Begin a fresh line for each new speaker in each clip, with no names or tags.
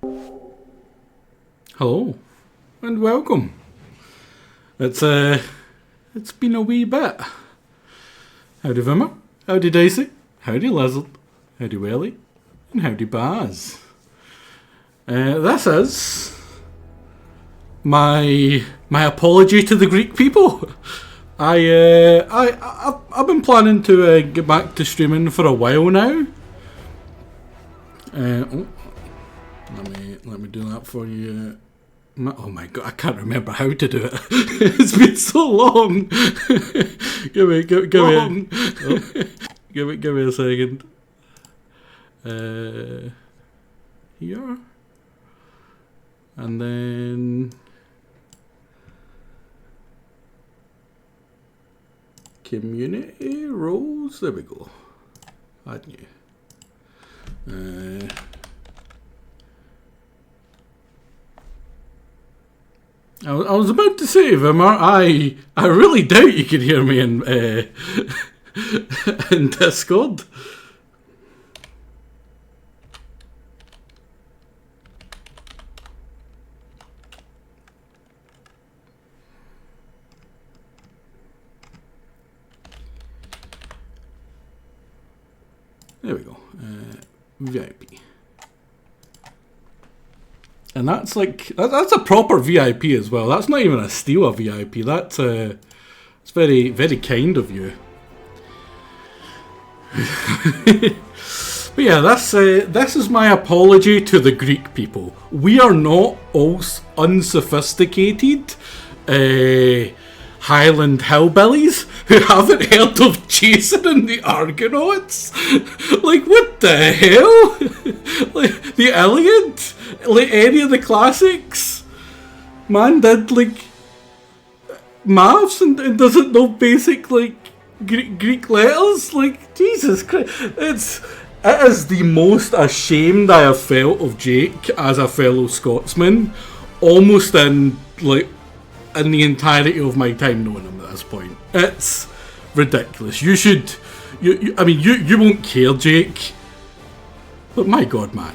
Hello, and welcome. It's been a wee bit. Howdy Vimmer, howdy Dicey, howdy Lizard, howdy Welly, and howdy Baz. This is my apology to the Greek people. I've been planning to get back to streaming for a while now. Let me do that for you. Oh my god, I can't remember how to do it. It's been so long. give me a second. Here, and then community roles. There we go. Add new. I was about to say, Vimmer, I really doubt you could hear me in in Discord. There we go. VIP. And that's that's a proper VIP as well. That's not even a steal of VIP. That's it's very, very kind of you. But yeah, this is my apology to the Greek people. We are not all unsophisticated Highland hillbillies who haven't heard of Jason and the Argonauts. Like, what the hell? Like, the Iliad? Like, any of the classics? Man did, like, maths and doesn't know basic, like, Greek letters? Like, Jesus Christ. It is the most ashamed I have felt of Jake as a fellow Scotsman, almost in the entirety of my time knowing him at this point. It's ridiculous. You should, I mean, you won't care, Jake, but my God, man,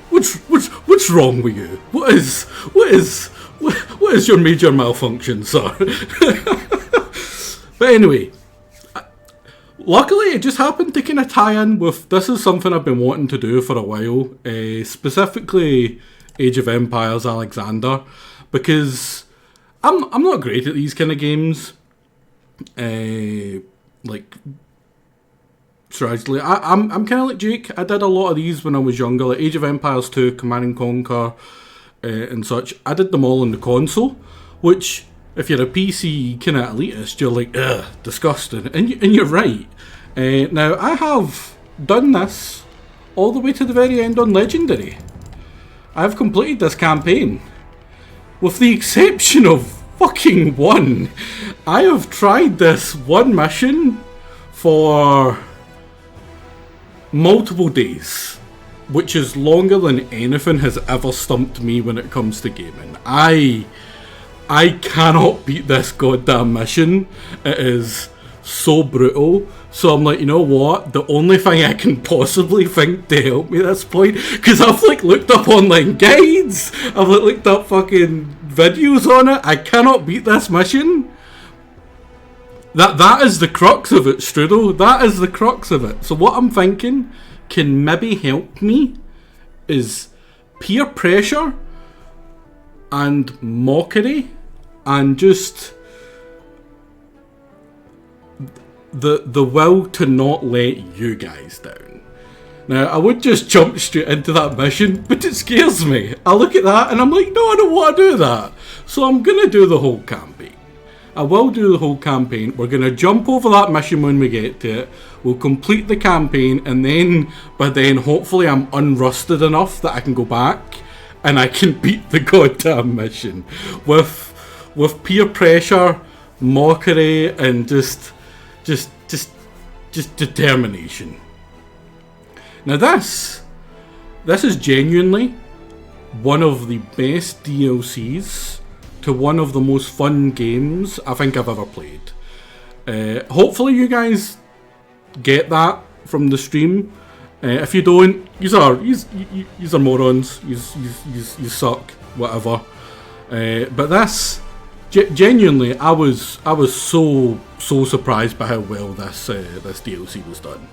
what's wrong with you? What is your major malfunction, sir? But anyway, luckily it just happened to kind of tie in with, this is something I've been wanting to do for a while, specifically Age of Empires Alexander, because I'm not great at these kind of games, like strategically. I'm kind of like Jake. I did a lot of these when I was younger, like Age of Empires 2, Command and Conquer, and such. I did them all on the console, which, if you're a PC kind of elitist, you're like, ugh, disgusting, and you're right. Now I have done this all the way to the very end on Legendary. I've completed this campaign. With the exception of fucking one. I have tried this one mission for multiple days, which is longer than anything has ever stumped me when it comes to gaming. I cannot beat this goddamn mission. It is so brutal. So I'm like, you know what? The only thing I can possibly think to help me at this point, because I've like looked up online guides, I've like looked up fucking videos on it. I cannot beat this mission. That is the crux of it, Strudel. That is the crux of it. So what I'm thinking can maybe help me is peer pressure and mockery and just the will to not let you guys down. Now, I would just jump straight into that mission, but it scares me. I look at that and I'm like, no, I don't want to do that. So I'm going to do the whole campaign. I will do the whole campaign. We're going to jump over that mission when we get to it. We'll complete the campaign, and then, by then, hopefully I'm unrusted enough that I can go back and I can beat the goddamn mission. With peer pressure, mockery, and just determination. Now this is genuinely one of the best DLCs to one of the most fun games I think I've ever played. Hopefully you guys get that from the stream. If you don't, yous are morons. You suck. Whatever. But this, genuinely, I was so surprised by how well this DLC was done.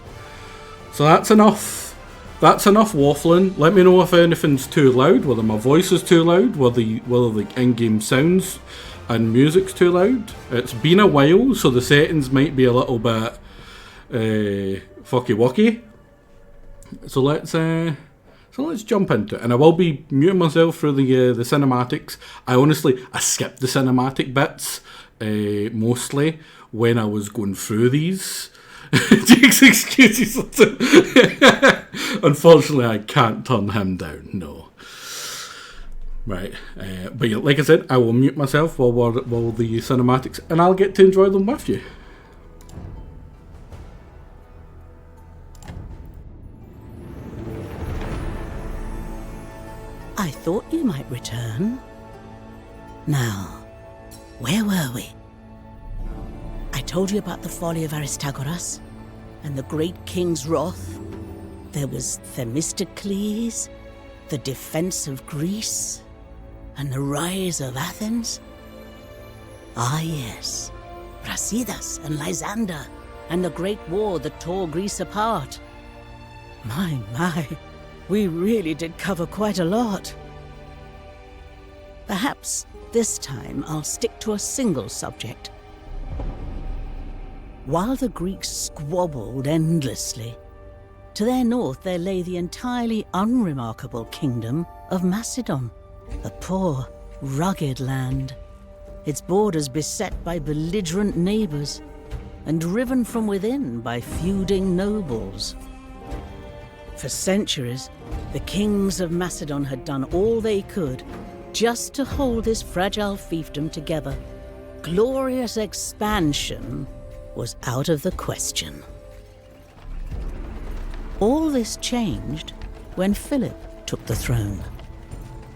So that's enough. That's enough waffling. Let me know if anything's too loud, whether my voice is too loud, whether the in-game sounds and music's too loud. It's been a while, so the settings might be a little bit fucky-wucky. So let's jump into it. And I will be muting myself through the cinematics. I skipped the cinematic bits mostly when I was going through these. Jake's excuses. Unfortunately, I can't turn him down. No. Right. But yeah, like I said, I will mute myself while the cinematics, and I'll get to enjoy them with you.
I thought you might return. Now, where were we? I told you about the folly of Aristagoras and the great king's wrath. There was Themistocles, the defense of Greece, and the rise of Athens. Ah yes, Brasidas and Lysander, and the great war that tore Greece apart. My, we really did cover quite a lot. Perhaps this time I'll stick to a single subject. While the Greeks squabbled endlessly, to their north there lay the entirely unremarkable kingdom of Macedon, a poor, rugged land, its borders beset by belligerent neighbors and driven from within by feuding nobles. For centuries, the kings of Macedon had done all they could just to hold this fragile fiefdom together. Glorious expansion was out of the question. All this changed when Philip took the throne.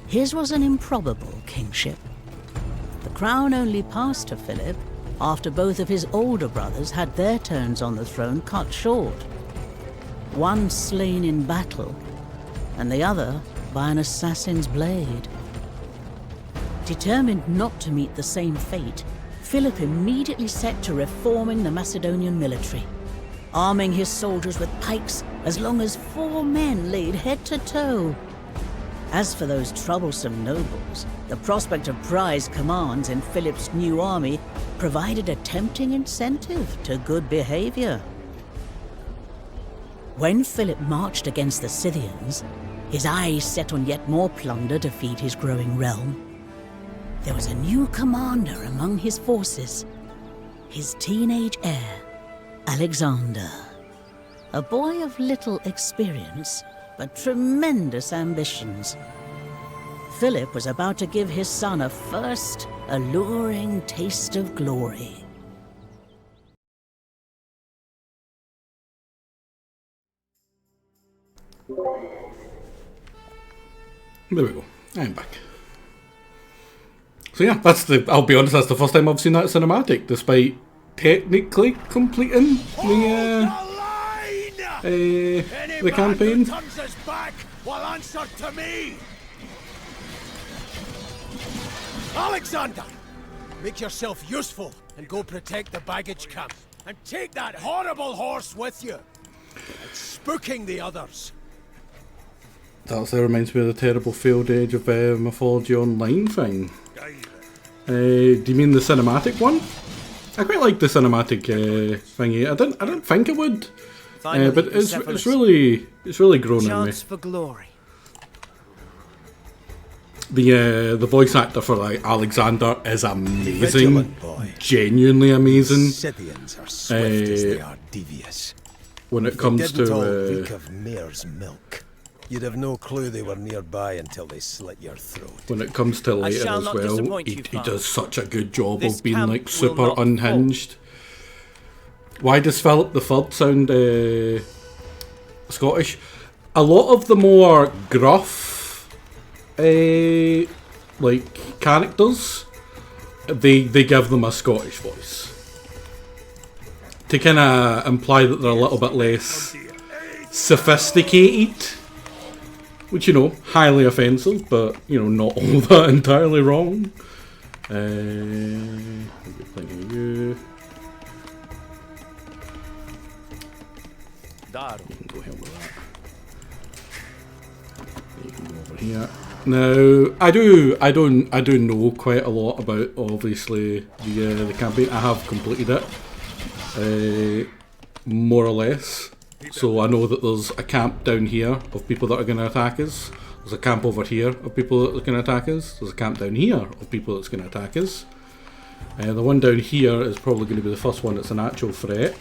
His was an improbable kingship. The crown only passed to Philip after both of his older brothers had their turns on the throne cut short. One slain in battle, and the other by an assassin's blade. Determined not to meet the same fate, Philip immediately set to reforming the Macedonian military, arming his soldiers with pikes as long as 4 men laid head to toe. As for those troublesome nobles, the prospect of prize commands in Philip's new army provided a tempting incentive to good behavior. When Philip marched against the Scythians, his eyes set on yet more plunder to feed his growing realm. There was a new commander among his forces, his teenage heir, Alexander. A boy of little experience, but tremendous ambitions. Philip was about to give his son a first, alluring taste of glory.
There we go. I'm back. So yeah, I'll be honest, that's the first time I've seen that cinematic, despite technically completing the campaign.
Turns his back will answer to me. Alexander, make yourself useful and go protect the baggage camp. And take that horrible horse with you. It's spooking the others.
That also reminds me of the terrible failed Age of Mythology Online thing. Do you mean the cinematic one? I quite like the cinematic thingy. I didn't think it would, but it's really grown on me.
For glory.
The voice actor for like Alexander is amazing, genuinely amazing.
Scythians are swift as they are devious.
When it comes to
reek of mare's milk. You'd have no clue they were nearby until they slit your throat.
When it comes to later as well, he does such a good job of being like super unhinged. Why does Philip III sound Scottish? A lot of the more gruff like characters, they give them a Scottish voice to kind of imply that they're a little bit less sophisticated, which, you know, highly offensive, but, you know, not all that entirely wrong. I'll get plenty of you. You can go help with that. You can go over here. Now, I do know quite a lot about, obviously, the campaign. I have completed it, more or less. So I know that there's a camp down here of people that are going to attack us. There's a camp over here of people that are going to attack us. There's a camp down here of people that's going to attack us. The one down here is probably going to be the first one that's an actual threat.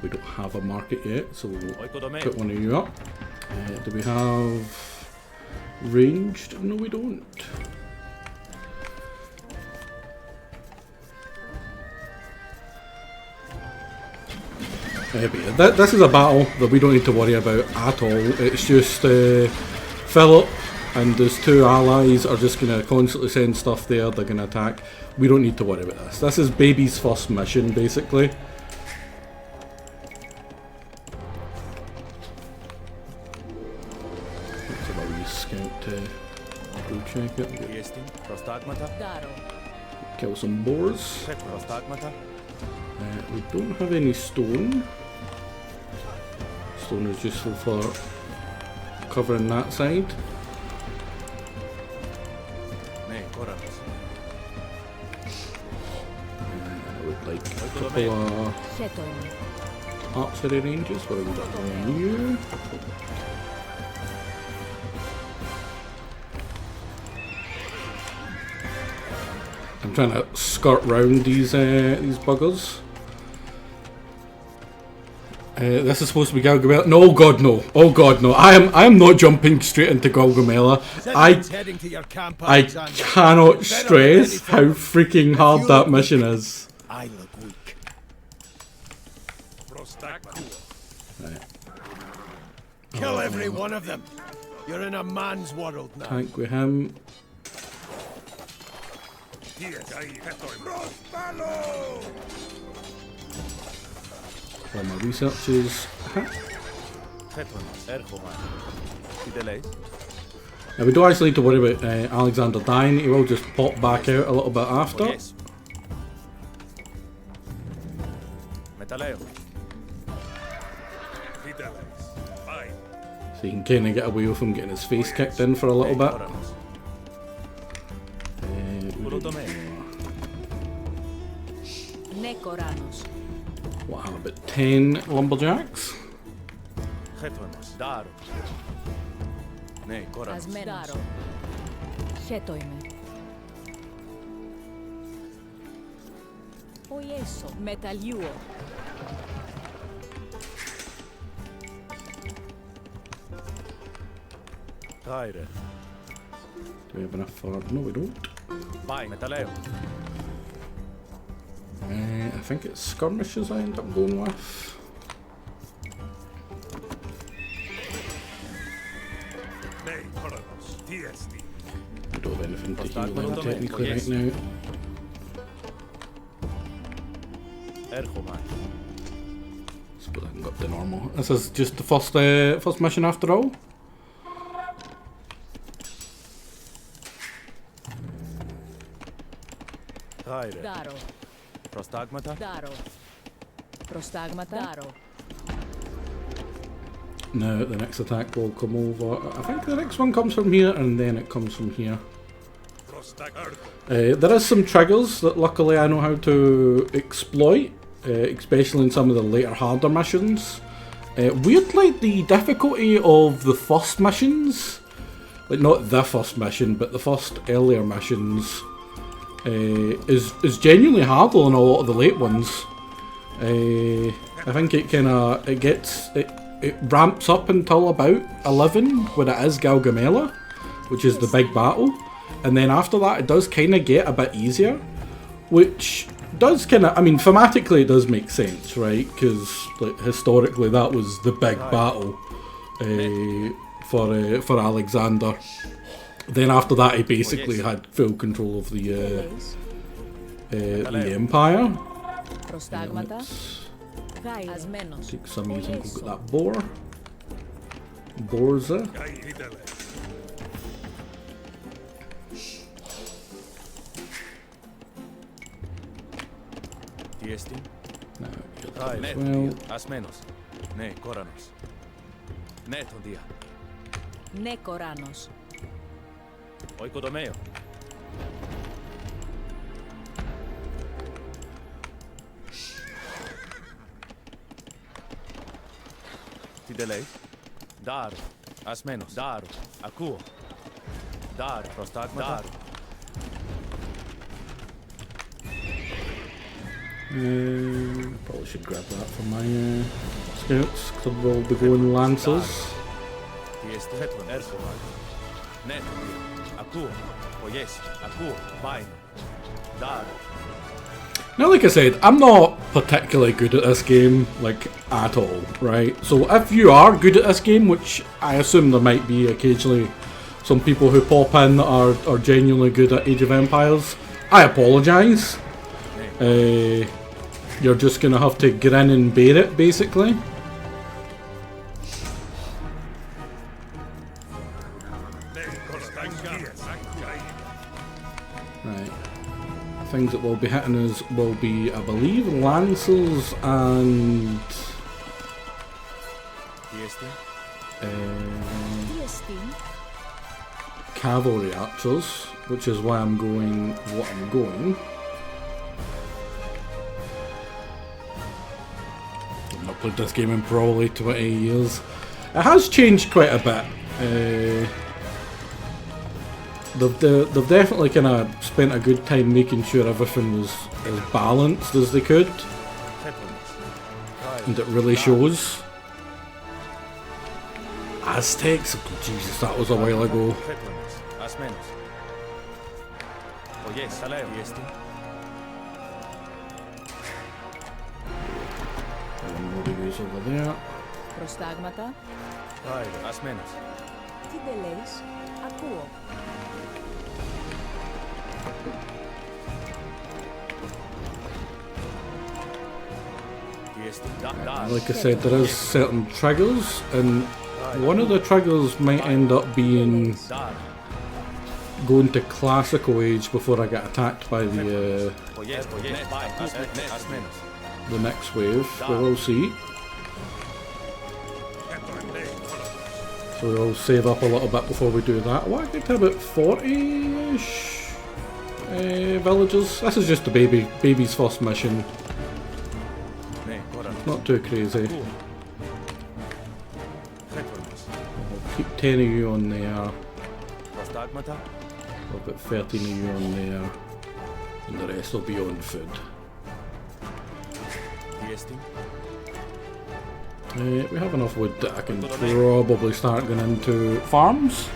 We don't have a market yet, so we'll put one of you up. Do we have ranged? No, we don't. But yeah, this is a battle that we don't need to worry about at all. It's just Philip and his two allies are just going to constantly send stuff there. They're going to attack. We don't need to worry about this. This is Baby's first mission, basically. Let's have a wee scout to go check it. Kill some boars. We don't have any stone. Stone is useful for covering that side. I would like a couple of archery ranges. What have we got on you? I'm trying to skirt round these buggers. This is supposed to be Gaugamela. No, God, no. Oh, God, no. I am not jumping straight into Gaugamela. I cannot stress how freaking hard that mission is.
I look weak.
Right.
Kill every one of them. You're in a man's world now.
Tank with him. All my researches. Now we don't actually need to worry about Alexander dying. He will just pop back out a little bit after. So you can kind of get away with him getting his face kicked in for a little bit. We'll have about 10 lumberjacks. Do we have enough for... No, we don't. I think it's skirmishes I end up going with. I don't have anything to heal them technically right now. Suppose I can go up to normal. This is just the first mission after all. Now the next attack will come over. I think the next one comes from here and then it comes from here. There is some triggers that luckily I know how to exploit, especially in some of the later harder missions. Weirdly, the difficulty of the first missions, like not the first mission, but the first earlier missions, is genuinely harder than a lot of the late ones. I think it ramps up until about 11 when it is Gaugamela, which is the big battle, and then after that it does kind of get a bit easier, which does kind of, I mean, thematically it does make sense, right? Because like historically that was the big battle for Alexander. Then after that, he basically had full control of the empire. Take some music. We've got that boar. Borza. Now, as well.
Asmenos. Ne Koranos. Ne Tondia.
Ne Koranos.
Oikodomeo. Tidelei. Daru. Asmenos. Daru. Akuo. Daru. Prostagma. Daru.
Probably should grab that for my scouts, because we'll be going lancers. Now, like I said, I'm not particularly good at this game, like, at all, right? So if you are good at this game, which I assume there might be occasionally some people who pop in that are genuinely good at Age of Empires, I apologise. You're just gonna have to grin and bear it, basically. Right. Things that will be hitting us will be, I believe, lancers and cavalry archers, which is why I'm going what I'm going. I've not played this game in probably 20 years. It has changed quite a bit. They've definitely kind of spent a good time making sure everything was as balanced as they could, and it really shows. Aztecs, oh, Jesus, that was a while ago. One more to use over there.
Προστάγματα.
Ασμένος.
Τι δεν λέεις, ακούω.
Like I said, there is certain triggers, and one of the triggers might end up being going to classical age before I get attacked by the next wave. We will see. So we'll save up a little bit before we do that. What, I get to about 40-ish villagers. This is just the baby's first mission. Not too crazy. I'll keep 10 of you on there. I'll put 13 of you on there. And the rest will be on food. We have enough wood that I can probably start going into farms.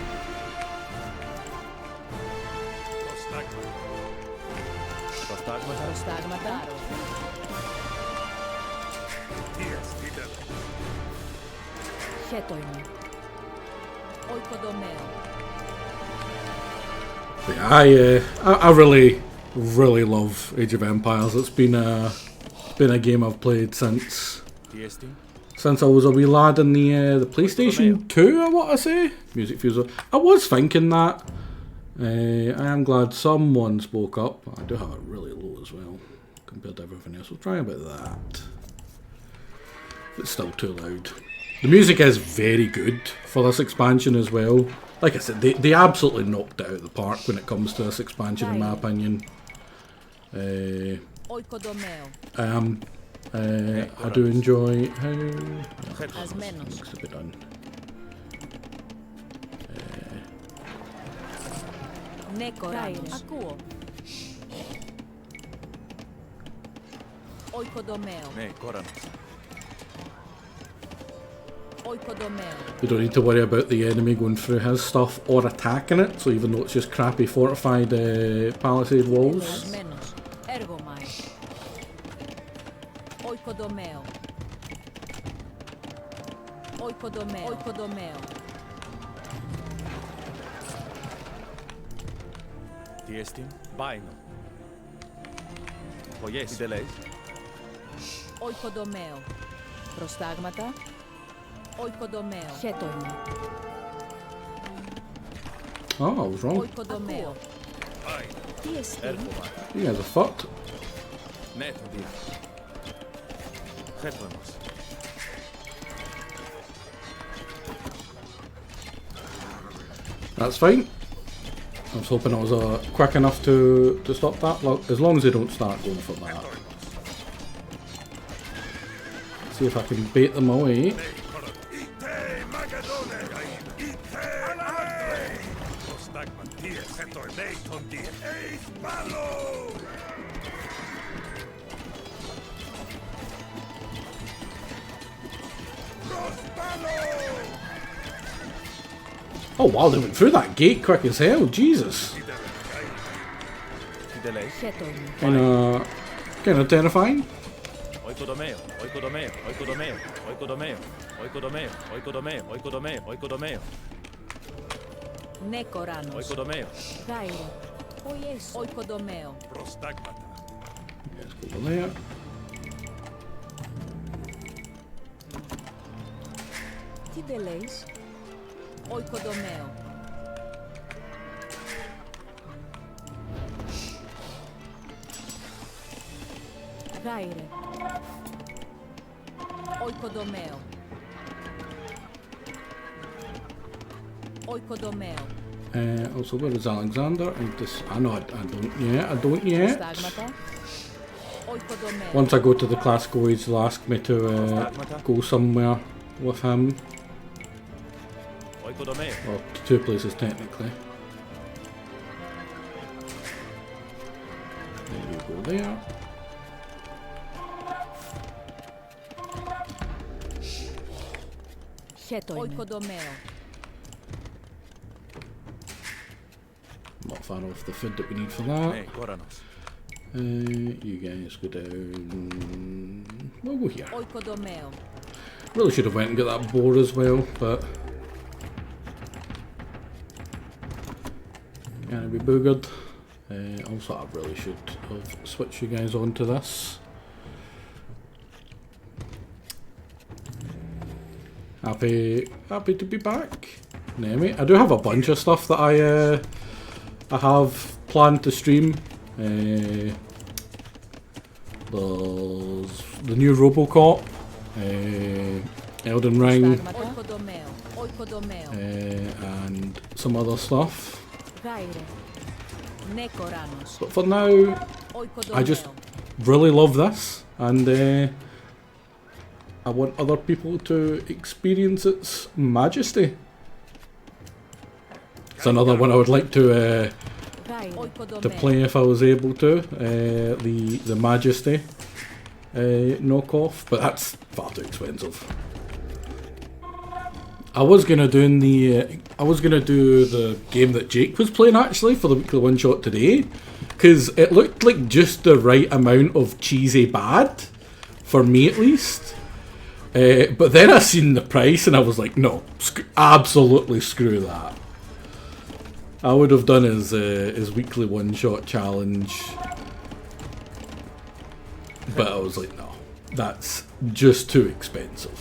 Yeah, I really love Age of Empires. It's been a game I've played since I was a wee lad in the PlayStation 2, I want to say. Music Fuser. I was thinking that. I am glad someone spoke up. I do have it really low as well compared to everything else. We'll try about that. It's still too loud. The music is very good for this expansion as well. Like I said, they absolutely knocked it out of the park when it comes to this expansion, in my opinion. I do enjoy how looks to be done. We don't need to worry about the enemy going through his stuff or attacking it, so even though it's just crappy fortified palisade walls.
Τι εστίν, Μπάινο. Oyes. Τι τελέεις.
Oikodομαίο. Προστάγματα. Oikodομαίο. Χέτοιμο.
Oh, I was wrong.
Oikodομαίο. Τι εστίν.
Έρχομαι.
You guys are fucked.
Ναι, το δει. Χέτοιμος.
That's fine. I was hoping I was quick enough to stop that, as long as they don't start going for that. See if I can bait them away. Oh wow, they went through that gate quick as hell, Jesus.
Τι τελέεις.
Χέτοιμο.
Kinda terrifying.
Oikodομαίο. Oikodομαίο. Oikodομαίο. Oikodομαίο. Oikodομαίο. Oikodομαίο. Oikodομαίο. Oikodομαίο.
Ναι, κοράνος.
Oikodομαίο.
Γάιρο. Oyes. Oikodομαίο.
Προστάγματα.
Let's go over there.
Τι τελέεις. Oikodομαίο. Γάιρε. Oikodομαίο. Oikodομαίο.
Also, where is Alexander? And this, I know I don't yet. I don't yet.
Προστάγματα. Oikodομαίο.
Once I go to the classical age, they'll ask me to go somewhere with him.
Oikodομαίο.
Well, to two places technically. There you go there.
Χέτοιμο. Oikodομαίο.
Not far off the food that we need for that.
Ναι, κοράνος.
You guys go down. We'll go here.
Oikodομαίο.
Really should have went and got that boar as well, but yeah, we boogered. Also, I really should have switched you guys onto this. Happy to be back. Nemi, I do have a bunch of stuff that I have planned to stream. There's the new RoboCop, Elden Ring,
Oikodομαίο. Oikodομαίο.
and some other stuff.
Γάιρε. Ναι, κοράνος.
But for now,
Oikodομαίο.
I just really love this, and I want other people to experience its majesty. It's another one I would like to
Γάιρε.
play if I was able to. The Majesty knockoff, but that's far too expensive. I was gonna do the game that Jake was playing actually for the weekly one shot today, because it looked like just the right amount of cheesy bad, for me at least. But then I seen the price and I was like, no, absolutely screw that. I would have done his weekly one shot challenge, but I was like, no, that's just too expensive.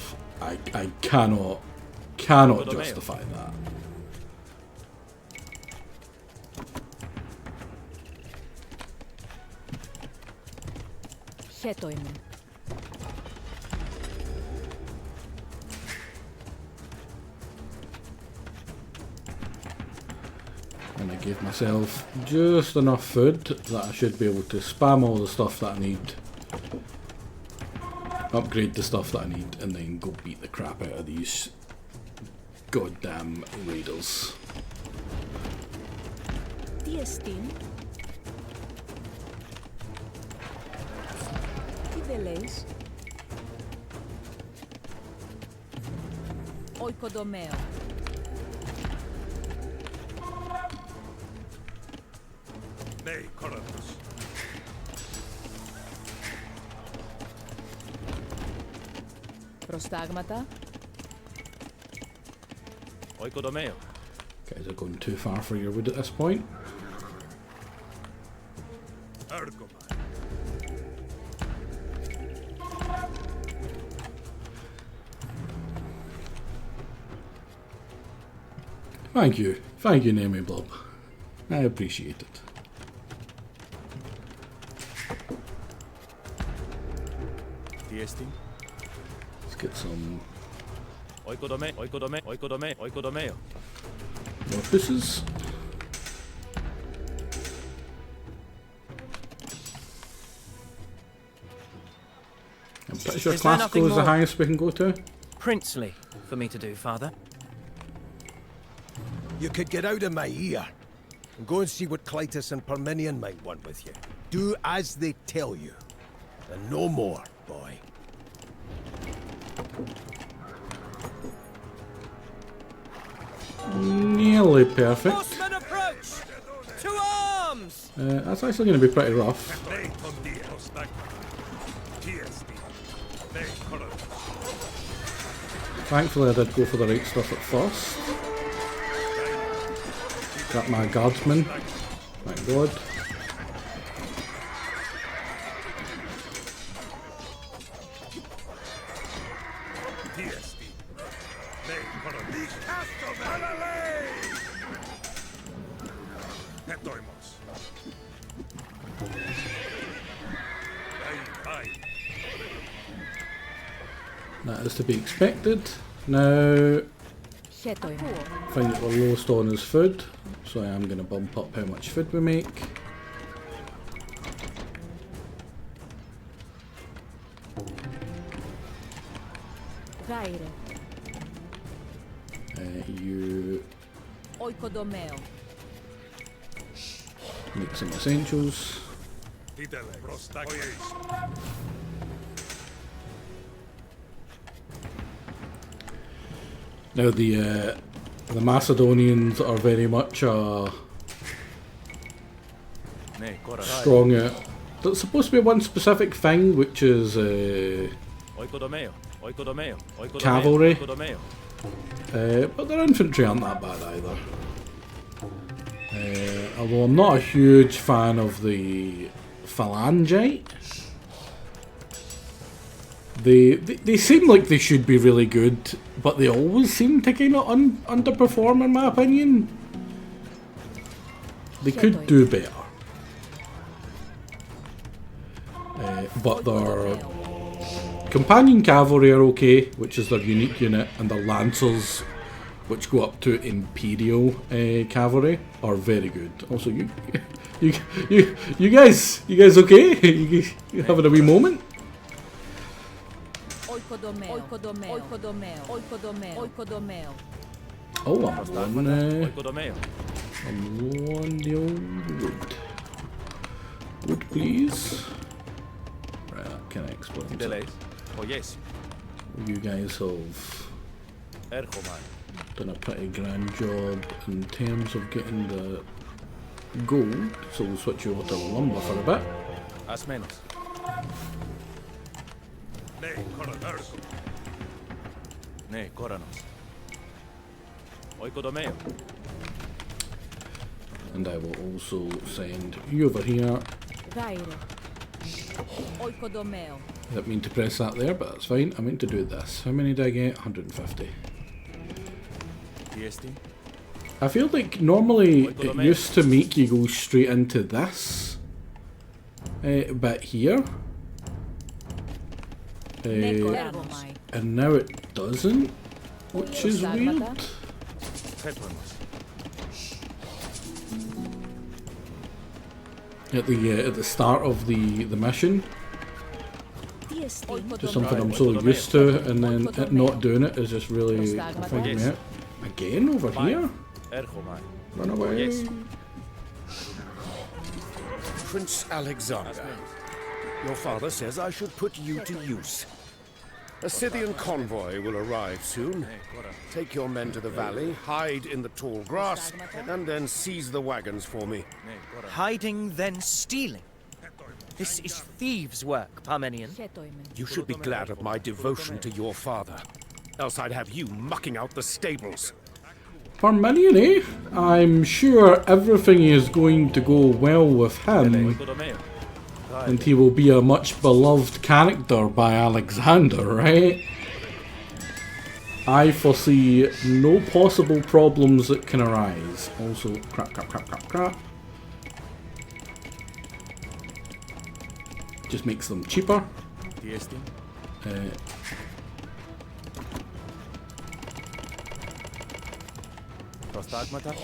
I cannot justify that.
Χέτοιμο.
And I gave myself just enough food that I should be able to spam all the stuff that I need, upgrade the stuff that I need, and then go beat the crap out of these goddamn raiders.
Τι εστίν. Τι τελέεις. Oikodομαίο.
Ναι, κοράνος.
Προστάγματα.
Oikodομαίο.
Guys are going too far for your wood at this point. Thank you. Thank you, Name Blob. I appreciate it.
Tiestin.
Let's get some
Oikodome, oikodome, oikodome, oikodomeo.
more fishes. I'm pretty sure
Is there
classical
nothing
is the
more
highest we can go to.
princely for me to do, Father?
You could get out of my ear and go and see what Clytus and Parmenion might want with you. Do as they tell you, and no more, boy.
Nearly perfect.
Horsemen approach! To arms!
That's actually going to be pretty rough. Thankfully I did go for the right stuff at first. Got my guardsman. Thank God. That is to be expected. Now,
Χέτοιμο.
find that we're lowest on is food, so I am going to bump up how much food we make.
Γάιρε.
You
Oikodomeo.
make some essentials. Now the Macedonians are very much
Ναι, κόρα.
strong at. There's supposed to be one specific thing, which is
Oikodomeo, oikodomeo, oikodomeo,
Cavalry.
oikodomeo.
but their infantry aren't that bad either. Although I'm not a huge fan of the phalangite. They seem like they should be really good, but they always seem to kind of underperform in my opinion. They could do better. But their companion cavalry are okay, which is their unique unit, and their lancers, which go up to imperial cavalry, are very good. Also, you guys okay? You having a wee moment?
Oikodomeo. Oikodomeo. Oikodomeo. Oikodomeo. Oikodomeo.
Oh, I'm on
Oikodomeo.
the old wood. Wood, please. Right, that kind of explains
Τι
it.
λέεις? Ο yes.
You guys have
Έρχομαι.
done a pretty grand job in terms of getting the gold, so we'll switch over to lumber for a bit.
Ασμένος. Ναι, κόρανος. Oikodomeo.
And I will also send you over here.
Γάιρε. Oikodomeo.
I didn't mean to press that there, but that's fine. I meant to do this. How many did I get? 150.
Τι εστί?
I feel like normally it used to make you go straight into this bit here.
Ναι, κοράνος.
And now it doesn't, which is weird.
Φέτρονος.
At the start of the mission,
Τι εστίν.
just something I'm so used to, and then it not doing it is just really freaking me out. Again over here?
Έρχομαι.
Run away.
Yes.
Prince Alexander, your father says I should put you to use. A Scythian convoy will arrive soon. Take your men to the valley, hide in the tall grass, and then seize the wagons for me.
Hiding, then stealing. This is thieves' work, Parmenion.
Χέτοιμεν.
You should be glad of my devotion to your father. Else I'd have you mucking out the stables.
Parmenion, eh? I'm sure everything is going to go well with him,
Oikodomeo.
and he will be a much beloved character by Alexander, right? I foresee no possible problems that can arise. Also, crap. Just makes them cheaper.
Tiestin. Prostagmata.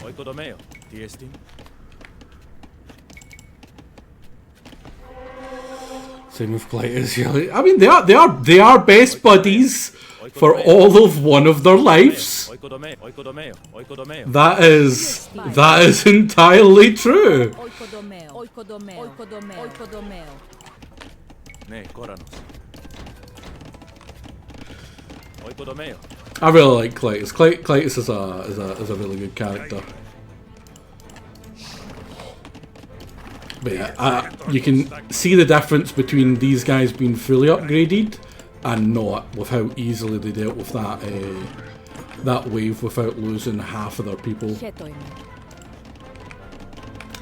Oikodomeo. Tiestin.
Same with players. I mean, they are best buddies for all of one of their lives. That is entirely true.
Ne, Koranos. Oikodomeo.
I really like Clytus. Clytus is a really good character. But yeah, you can see the difference between these guys being fully upgraded and not, with how easily they dealt with that wave without losing half of their people.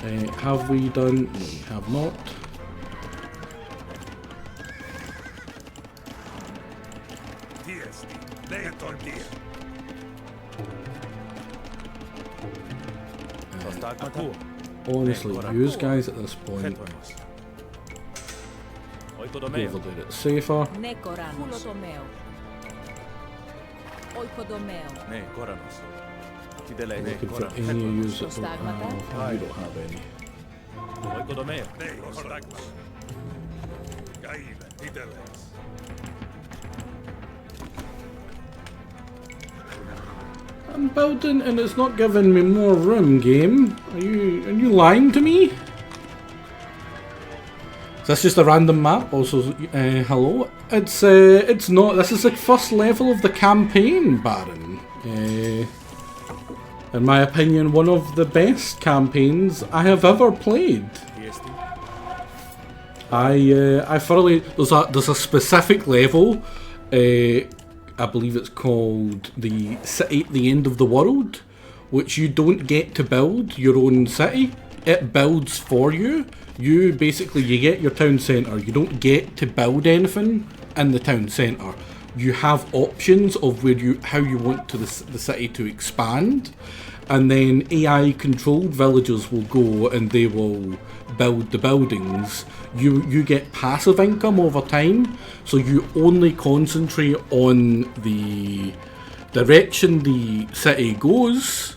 Have we done? No, we have not. Honestly, use guys at this point. Overdo it safer.
Ne, Koranos.
Looking for any use that don't have. You don't have any.
Oikodomeo.
I'm building and it's not giving me more room, game. Are you lying to me? Is this just a random map? Also, hello. It's not. This is the first level of the campaign, Baron. In my opinion, one of the best campaigns I have ever played. I thoroughly. There's a specific level. I believe it's called the City at the End of the World, which you don't get to build your own city. It builds for you. You get your town centre. You don't get to build anything in the town centre. You have options of how you want the city to expand, and then AI controlled villagers will go and they will build the buildings. You get passive income over time, so you only concentrate on the direction the city goes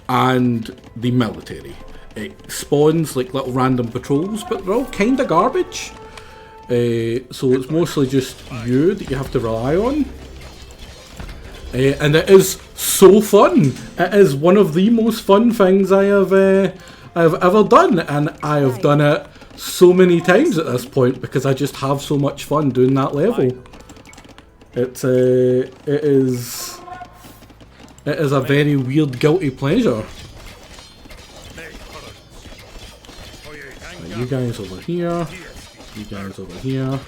and the military. It spawns like little random patrols, but they're all kind of garbage. So it's mostly just you that you have to rely on. And it is so fun. It is one of the most fun things I have ever done, and I have done it so many times at this point because I just have so much fun doing that level. It is a very weird guilty pleasure. Right, you guys over here. You guys over here.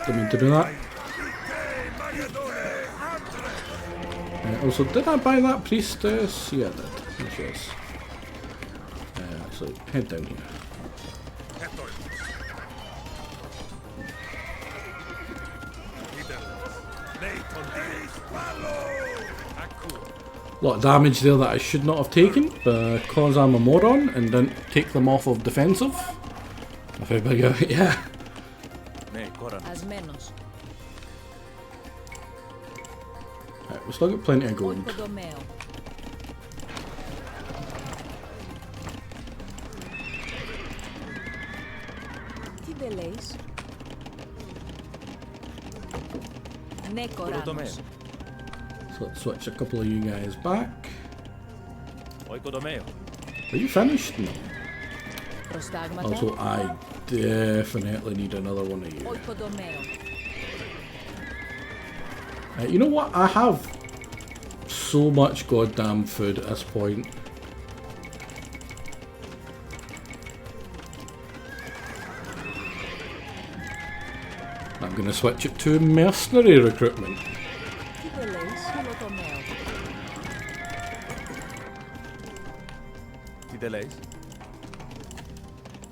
Didn't mean to do that. Also, did I buy that priestess? Yeah, I did. Yes. So head down here. A lot of damage there that I should not have taken because I'm a moron and didn't take them off of defensive. If I big out, yeah. Right, we still got plenty of gold. So let's switch a couple of you guys back. Are you finished? No. Also, I definitely need another one of you. You know what? I have so much goddamn food at this point. I'm going to switch it to mercenary recruitment.
Τι δεν λέει, σκυλοτομέο.
Τι δεν λέει.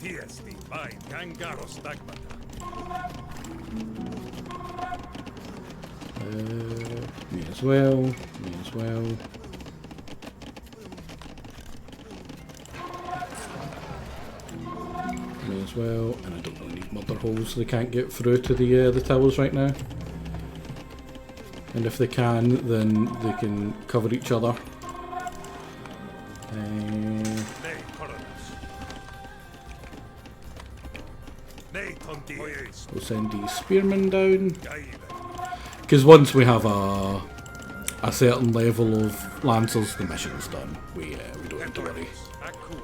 Τι εστί, πάει, καγκάρο στάγματα.
Me as well, me as well. Me as well, and I don't really need murder holes so they can't get through to the towers right now. And if they can, then they can cover each other.
Ναι, κόρονος. Ναι, τον διές.
We'll send these spearmen down.
Καίδε.
Because once we have a certain level of lancers, the mission's done. We don't have to worry.
Ακούω.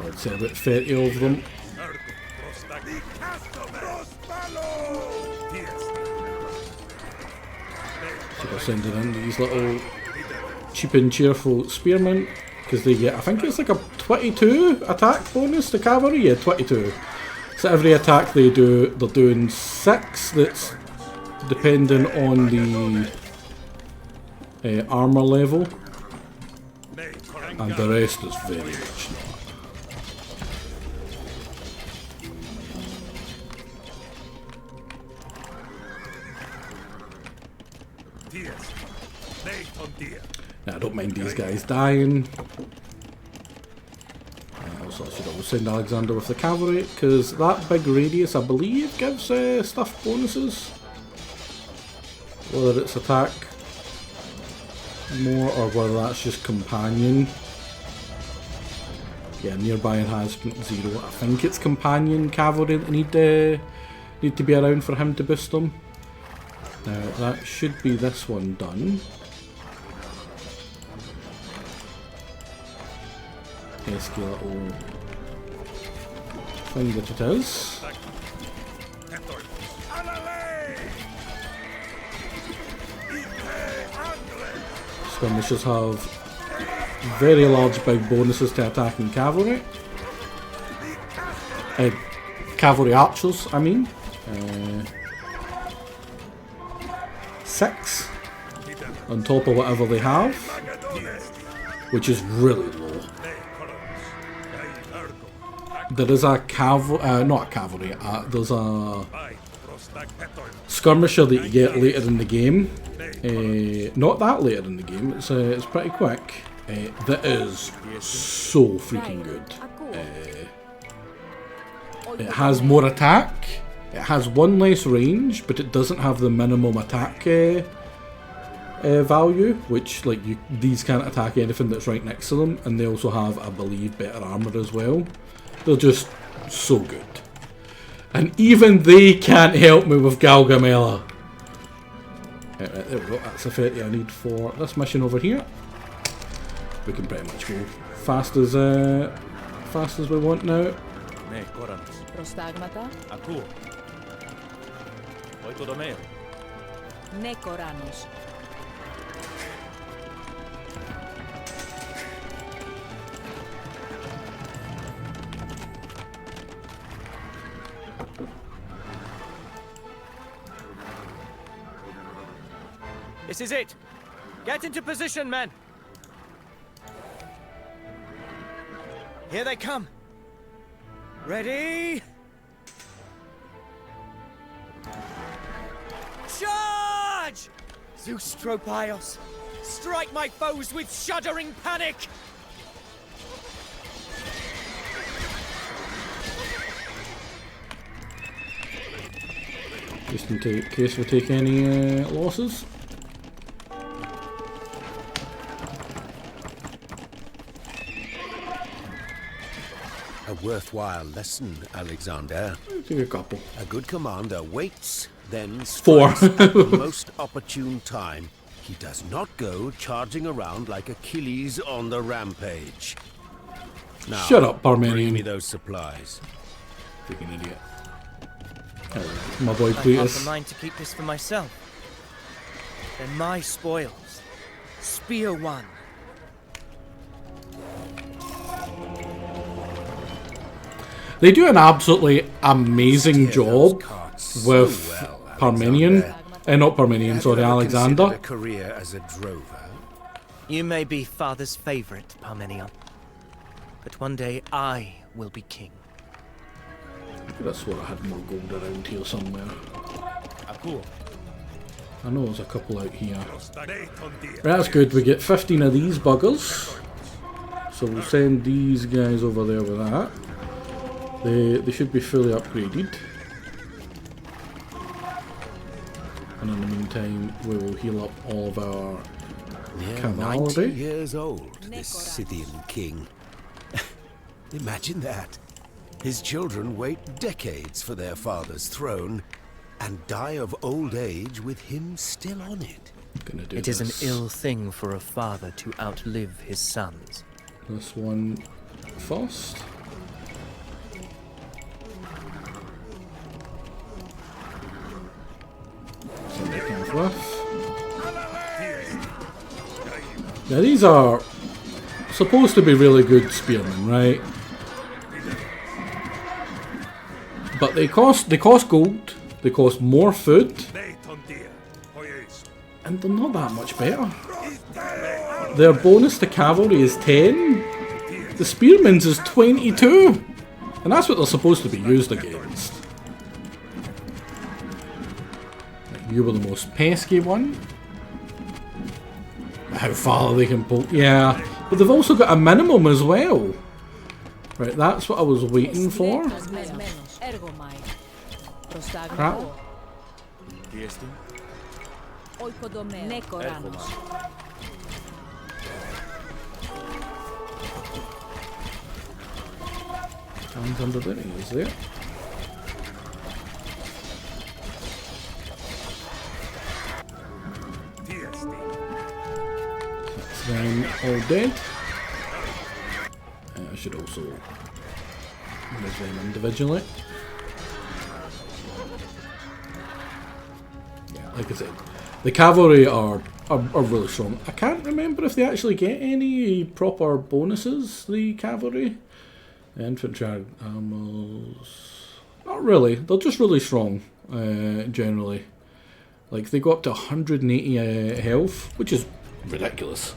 I'd say about 30 of them.
Έργο, προς τα δικάστομαι. Προς πάλο. Τι εστί.
So we're sending in these little cheap and cheerful spearmen. Because they get, I think it's like a 22 attack bonus to cavalry. Yeah, 22. So every attack they do, they're doing 6 that's dependent on the armour level.
Ναι, κόρονος.
And the rest is very much not.
Τι εστί. Ναι, τον διέ.
Now, I don't mind these guys dying. Also, I should always send Alexander with the cavalry, because that big radius, I believe, gives stuff bonuses. Whether it's attack more, or whether that's just companion. Yeah, nearby enhancement 0. I think it's companion cavalry that need to be around for him to boost them. Now, that should be this one done. Pesky little thing that it is. Skirmishers have very large big bonuses to attacking cavalry. Cavalry archers, I mean. 6 on top of whatever they have, which is really low. There is a not a cavalry, there's a skirmisher that you get later in the game. Not that later in the game, it's pretty quick. That is so freaking good. It has more attack, it has one less range, but it doesn't have the minimum attack value, which like these can't attack anything that's right next to them, and they also have, I believe, better armor as well. They're just so good. And even they can't help me with Galgamela. Right, there we go, that's the 30 I need for this mission over here. We can pretty much go fast as we want now.
Ναι, κόρονος.
Προστάγματα.
Ακούω. Οικοδομέο.
Ναι, κοράνος.
This is it. Get into position, men. Here they come. Ready? Charge! Zeus Tropios, strike my foes with shuddering panic!
Just in case we take any losses.
A worthwhile lesson, Alexander.
Take a couple.
A good commander waits, then
4.
strikes at the most opportune time. He does not go charging around like Achilles on the rampage. Now,
Shut up,
bring me
Parmenion.
those supplies.
Freaking idiot. My boy
I have
Cletus.
a mind to keep this for myself. They're my spoils. Spear one.
They do an absolutely amazing job
Carts
with
so well,
Parmenion.
Alexander.
Not Parmenion,
Have you
sorry,
ever considered
Alexander.
a career as a drover?
You may be father's favorite, Parmenion. But one day I will be king.
I swore I had more gold around here somewhere.
Aku.
I know there's a couple out here.
Right,
That's good, we get 15 of these buggers. So we'll send these guys over there with that. They should be fully upgraded. And in the meantime, we will heal up all of our
Near 90
cavalry.
years old, this Scythian king. Imagine that. His children wait decades for their father's throne and die of old age with him still on it.
Gonna do
It is an
this.
ill thing for a father to outlive his sons.
This one first. Somebody comes with. Now these are supposed to be really good spearmen, right? But they cost gold, they cost more food, and they're not that much better. Their bonus to cavalry is 10. The spearmen's is 22. And that's what they're supposed to be used against. You were the most pesky one. How far they can pull. Yeah, but they've also got a minimum as well. Right, that's what I was waiting for. Crap.
Tiestin.
Oikodomeo. Nekoranos.
Hands under the knees there. That's them all dead. I should also move them individually. Yeah, like I said, the cavalry are really strong. I can't remember if they actually get any proper bonuses, the cavalry. Infantry animals, not really. They're just really strong, generally. Like they go up to 180 health, which is ridiculous.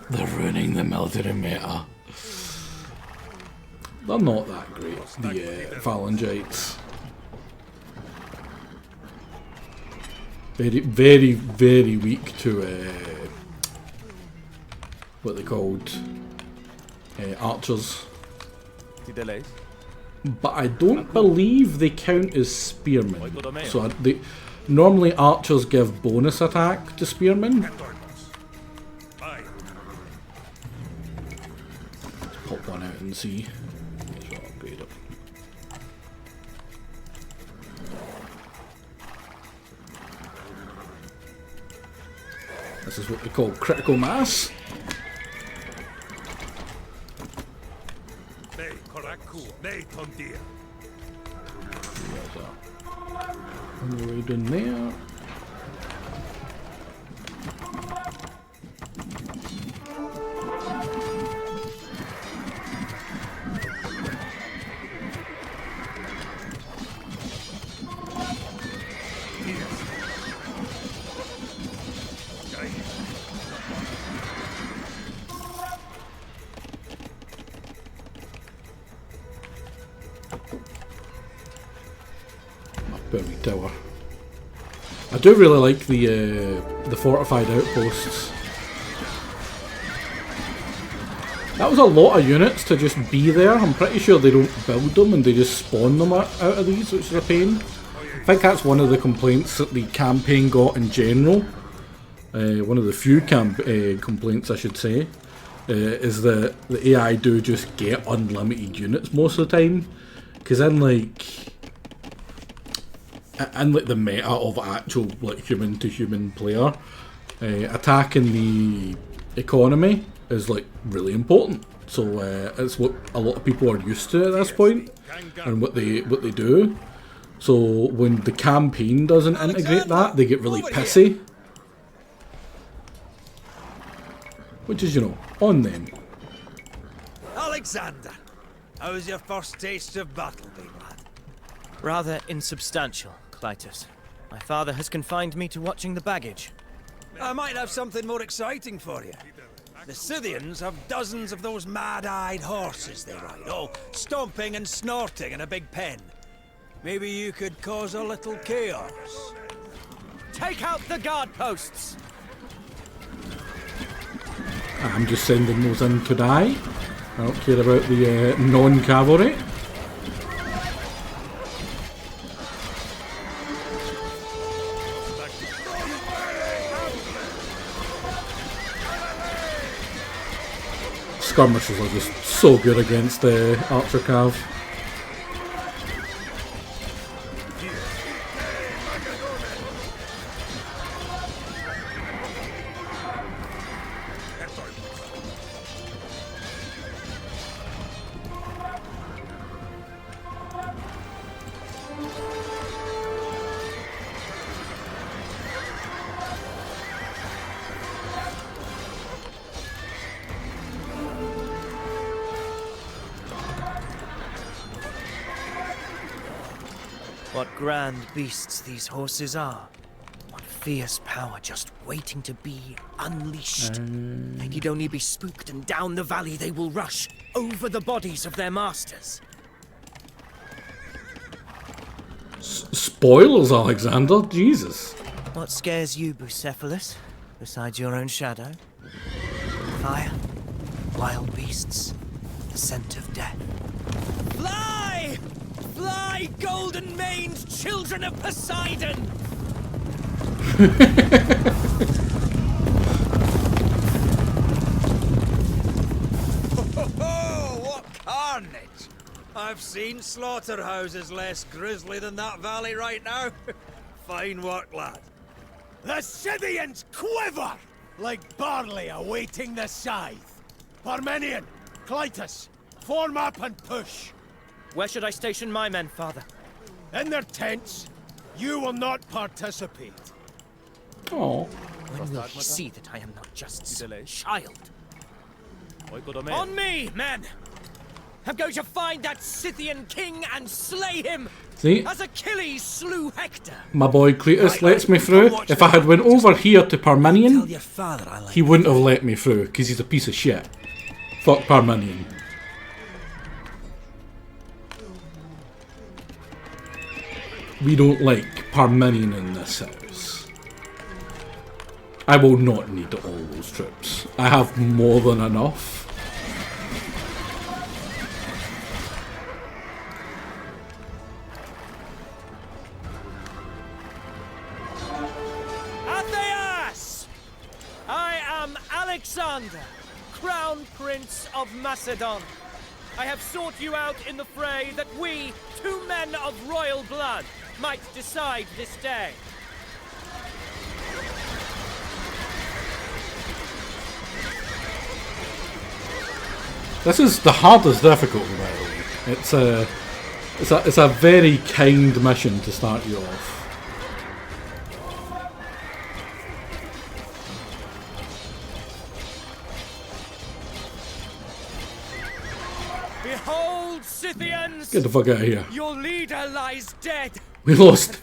They're ruining the military meta. They're not that great, the phalangites. Very, very, very weak to what they called archers.
Tideleis.
But I don't believe they count as spearmen. So normally archers give bonus attack to spearmen. Let's pop one out and see. Let's upgrade it. This is what they call critical mass. On the way down there. Berry Tower. I do really like the fortified outposts. That was a lot of units to just be there. I'm pretty sure they don't build them and they just spawn them out of these, which is a pain. I think that's one of the complaints that the campaign got in general. One of the few complaints, I should say, is that the AI do just get unlimited units most of the time. Because in the meta of actual human to human player, attacking the economy is really important. So it's what a lot of people are used to at this point, and what they do. So when the campaign doesn't integrate that, they get really pissy. which is, you know, on them.
Alexander, how was your first taste of battle, big lad?
Rather insubstantial, Clytus. My father has confined me to watching the baggage.
I might have something more exciting for you. The Scythians have dozens of those mad-eyed horses they ride, all stomping and snorting in a big pen. Maybe you could cause a little chaos.
Take out the guard posts!
I'm just sending those in to die. I don't care about the non-cavalry. Skirmishers are just so good against the archer cav.
What grand beasts these horses are. What fierce power just waiting to be unleashed. They'd only be spooked and down the valley they will rush, over the bodies of their masters.
Spoilers, Alexander. Jesus.
What scares you, Bucephalus, besides your own shadow? Fire, wild beasts, the scent of death.
Fly! Fly, golden-maned children of Poseidon! Oh, what carnage! I've seen slaughterhouses less grisly than that valley right now. Fine work, lad. The Scythians quiver like barley awaiting the scythe. Parmenion, Clytus, form up and push.
Where should I station my men, father?
In their tents. You will not participate.
Oh.
When will he see that I am not just some
delay.
child?
Oikodomen.
On me, men! I'm going to find that Scythian king and slay him!
See?
As Achilles slew Hector!
My boy Cletus lets me through. If I had went over here to Parmenion,
Your father I like.
he wouldn't have let me through, because he's a piece of shit. Fuck Parmenion. We don't like Parmenion in this house. I will not need all those troops. I have more than enough.
Atheas! I am Alexander, Crown Prince of Macedon. I have sought you out in the fray that we, two men of royal blood, might decide this day.
This is the hardest difficulty, by the way. It's a very kind mission to start you off.
Behold, Scythians!
Get the fuck out of here.
Your leader lies dead.
We lost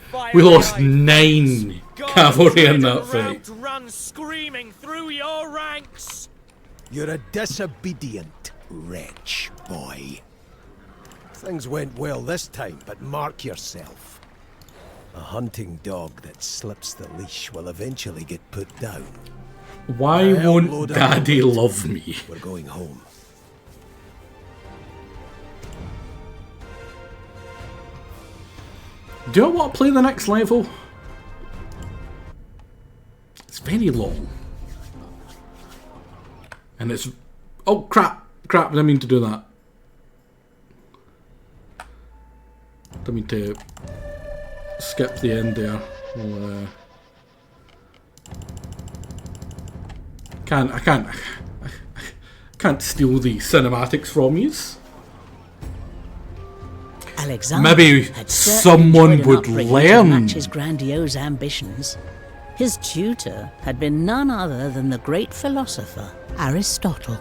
9 cavalry in that fight.
Run screaming through your ranks.
You're a disobedient wretch, boy. Things went well this time, but mark yourself. A hunting dog that slips the leash will eventually get put down.
Why won't Daddy love me?
We're going home.
Do I want to play the next level? It's very long. And it's... Oh, crap! Crap, I didn't mean to do that. Didn't mean to skip the end there. We'll, I can't steal the cinematics from yous.
Alexander
Maybe
had
someone
certainly
would
enjoyed an upbringing to
learn.
match his grandiose ambitions. His tutor had been none other than the great philosopher Aristotle.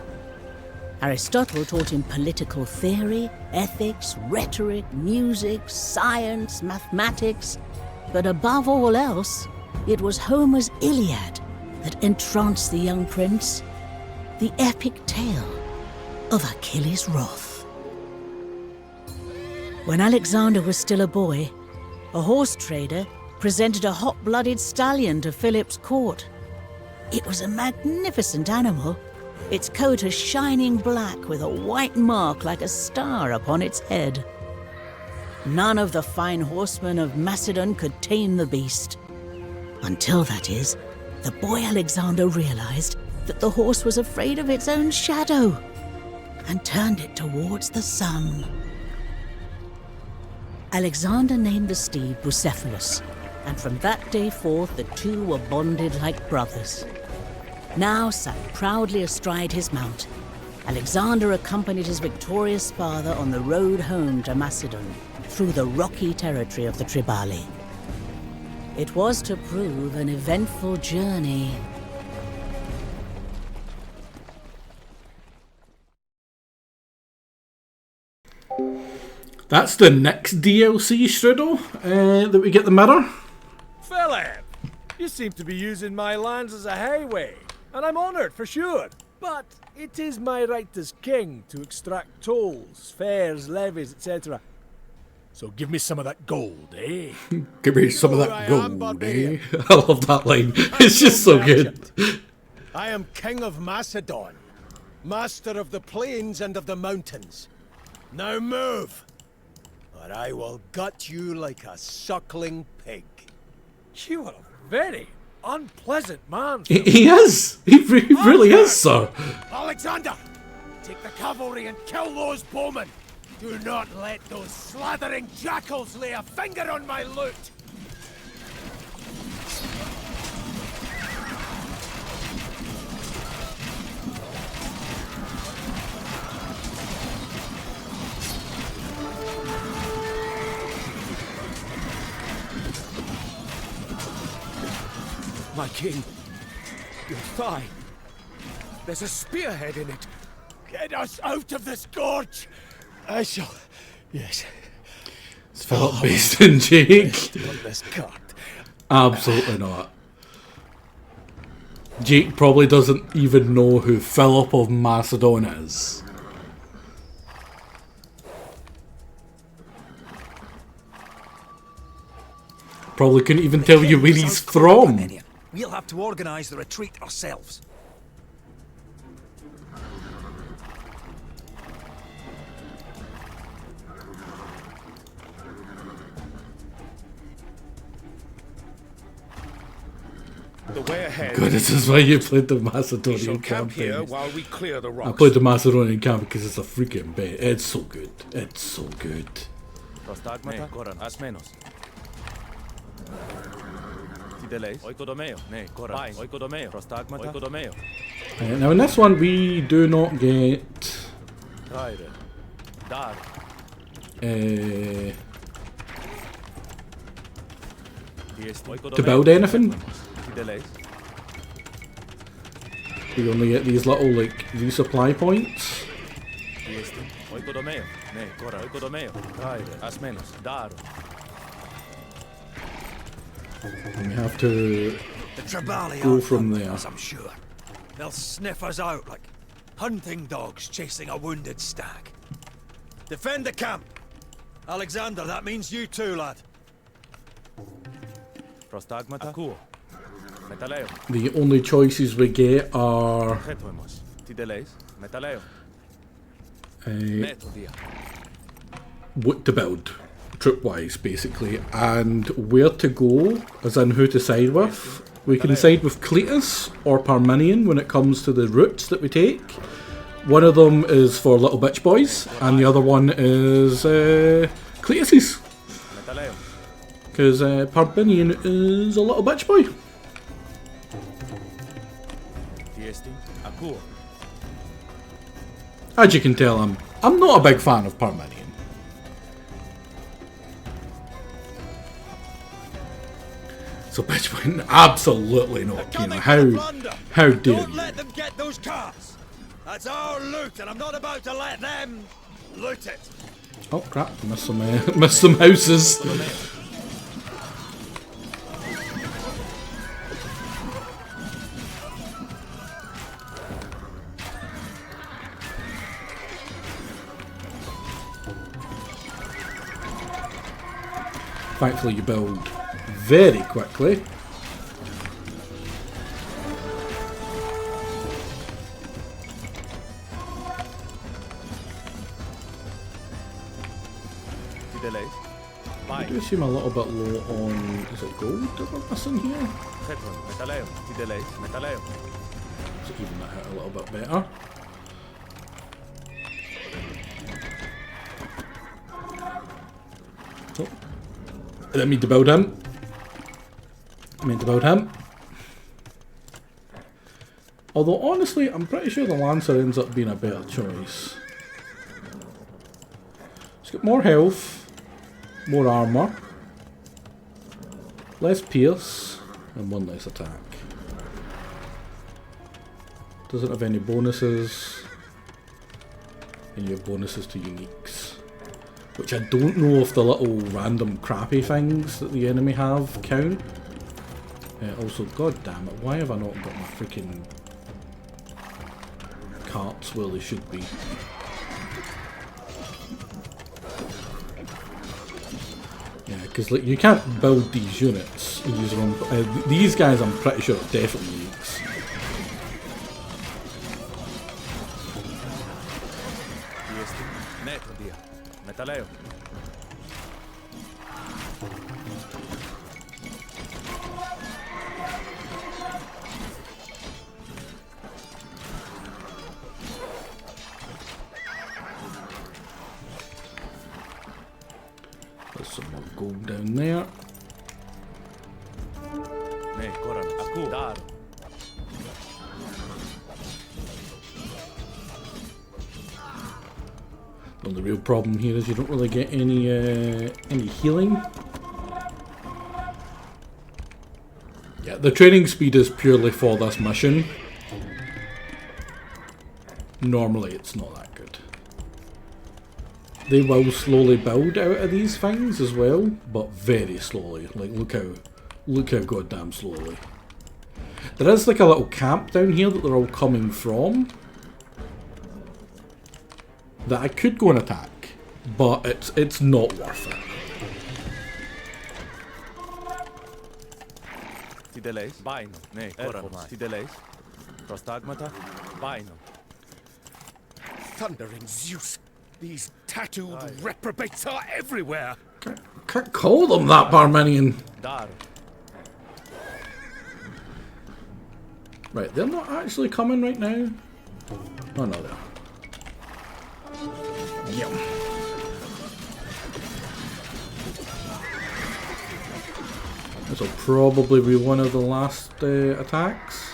Aristotle taught him political theory, ethics, rhetoric, music, science, mathematics, but above all else, it was Homer's Iliad that entranced the young prince, the epic tale of Achilles' wrath. When Alexander was still a boy, a horse trader presented a hot-blooded stallion to Philip's court. It was a magnificent animal, its coat a shining black with a white mark like a star upon its head. None of the fine horsemen of Macedon could tame the beast. Until, that is, the boy Alexander realized that the horse was afraid of its own shadow and turned it towards the sun. Alexander named the steed Bucephalus, and from that day forth the two were bonded like brothers. Now sat proudly astride his mount, Alexander accompanied his victorious father on the road home to Macedon through the rocky territory of the Triballi. It was to prove an eventful journey.
That's the next DLC, Strudel, that we get the mirror.
Philip, you seem to be using my lands as a highway, and I'm honoured for sure. But it is my right as king to extract tolls, fares, levies, etc. So give me some of that gold, eh?
Give me some of that gold, eh? I love that line. It's just so good.
I am king of Macedon, master of the plains and of the mountains. Now move, or I will gut you like a suckling pig. You are a very unpleasant man.
He is. He really is, sir.
Alexander, take the cavalry and kill those bowmen. Do not let those slathering jackals lay a finger on my loot.
My king, your thigh. There's a spearhead in it.
Get us out of this gorge. I shall. Yes.
It's Philip based in Jake.
On this cart.
Absolutely not. Jake probably doesn't even know who Philip of Macedon is. Probably couldn't even tell you where he's from.
We'll have to organize the retreat ourselves.
The way ahead.
Good, this is why you played the
We shall
Macedonian
camp here
campaign.
while we clear the rocks.
I played the Macedonian camp because it's a freaking bit. It's so good. It's so good.
Prostagmata, Koran, Asmenos. Tideles, Oikodomeo, ne, Koran, Oikodomeo, Prostagmata, Oikodomeo.
Now in this one we do not get
Traire, Dar,
to build anything.
Tideles,
We only get these little like resupply points.
Oikodomeo, ne, Koran, Oikodomeo, Traire, Asmenos, Dar.
And we have to
The Triballi
go
are
from
hunting
there.
us, I'm sure. They'll sniff us out like hunting dogs chasing a wounded stag. Defend the camp! Alexander, that means you too, lad.
Prostagmata, Akuo, Metaleo,
The only choices we get are
Hetoimos, Tideles, Metaleo,
uh,
Metodia.
what to build, troop-wise, basically, and where to go, as in who to side with. We can side with Cletus or Parmenion when it comes to the routes that we take. One of them is for little bitch boys, and the other one is Cletus's,
Metaleo,
because Parmenion is a little bitch boy.
Tiesti, Akuo,
As you can tell, I'm not a big fan of Parmenion. So bitch went, absolutely not. You know, how dare
Don't
you?
let them get those carts. That's our loot, and I'm not about to let them loot it.
Oh crap! Missed some houses. Thankfully, you build very quickly. I do seem a little bit low on, is it gold that we're missing here? So even that out a little bit better. Oh. I didn't mean to build him. I meant to build him. Although honestly, I'm pretty sure the Lancer ends up being a better choice. He's got more health. More armour, less pierce, and one less attack. Doesn't have any bonuses, and you have bonuses to uniques. Which I don't know if the little random crappy things that the enemy have count. Also, god damn it, why have I not got my freaking carts where they should be? Because like, you can't build these units and use them. These guys, I'm pretty sure, are definitely uniques. There's some more gold down there. Well, the real problem here is you don't really get any healing. Yeah, the training speed is purely for this mission. Normally it's not that good. They will slowly build out of these things as well, but very slowly. Like look how goddamn slowly. There is like a little camp down here that they're all coming from. That I could go and attack, but it's not worth it.
Thundering Zeus! These tattooed reprobates are everywhere!
Can't call them that, Barmanian. Right, they're not actually coming right now. Oh no, they are. Yum. This will probably be one of the last attacks.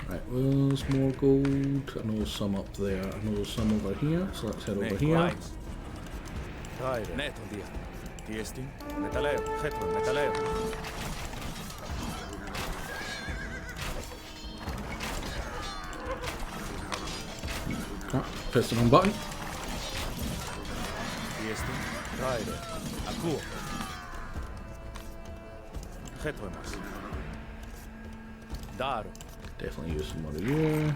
Right, well, there's more gold. I know there's some up there. I know there's some over here, so let's head over here. Ah, press the wrong button. Definitely use some more of you.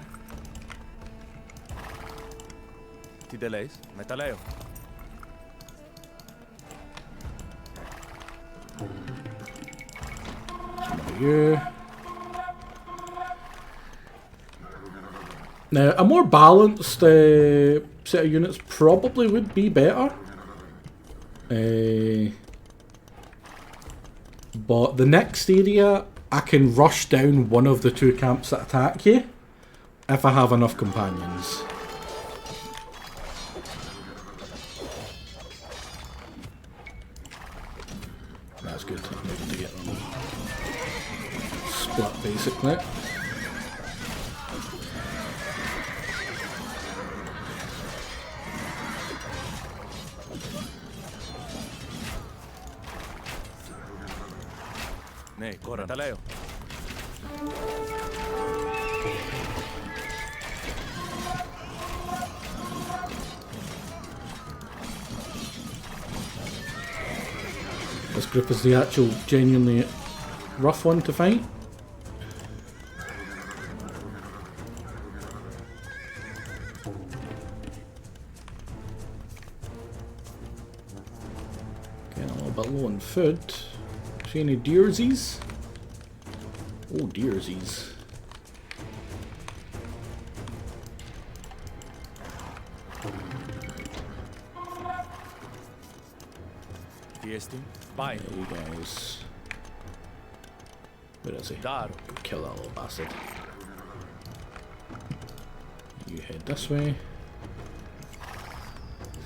Some more of you. Now, a more balanced set of units probably would be better. But the next area, I can rush down one of the two camps that attack you if I have enough companions. That's good. I'm able to get them basically.
Nee, Koran. Taleo.
This group is the actual genuinely rough one to fight. Getting a little bit low on food. See any deersies? Oh, deersies.
Fiesting. Bye.
There he goes. Where is he?
Daro.
Kill that little bastard. You head this way.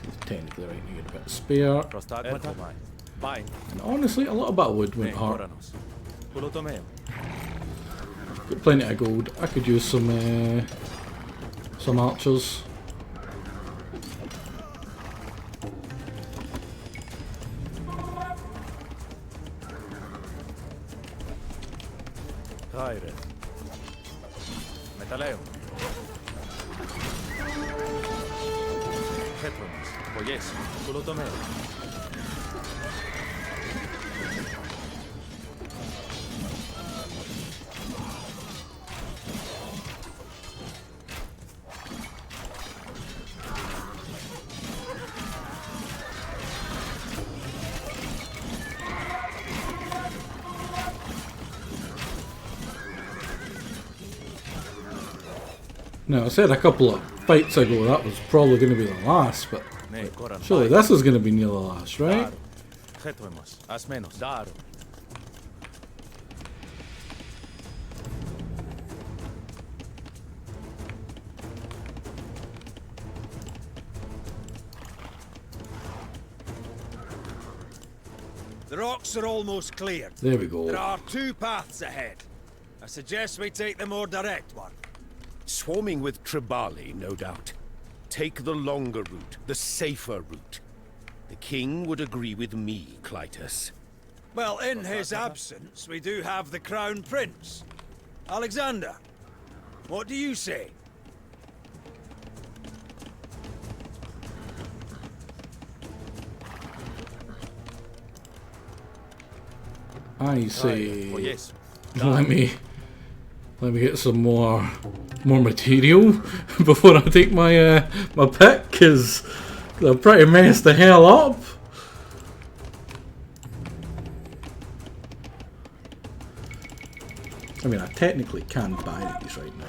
He's technically right here, a bit of spare.
Prostagmata. Bye.
And honestly, a little bit of wood
Nee,
wouldn't hurt.
Koranos. Pulotomeo.
Got plenty of gold. I could use some archers.
Gaire. Metaleo. Hetronos. Oyes. Pulotomeo.
Now, I said a couple of fights ago that was probably going to be the last, but
Nee, Koran.
surely this is going to be near the last, right?
Hetronos. Asmenos. Daro.
The rocks are almost cleared.
There we go.
There are two paths ahead. I suggest we take the more direct one.
Swarming with Tribali, no doubt. Take the longer route, the safer route. The king would agree with me, Clytus.
Well, in his absence, we do have the Crown Prince. Alexander, what do you say?
I say,
Oyes.
let me get some more material before I take my my pick, because I've pretty messed the hell up. I mean, I technically can buy these right now.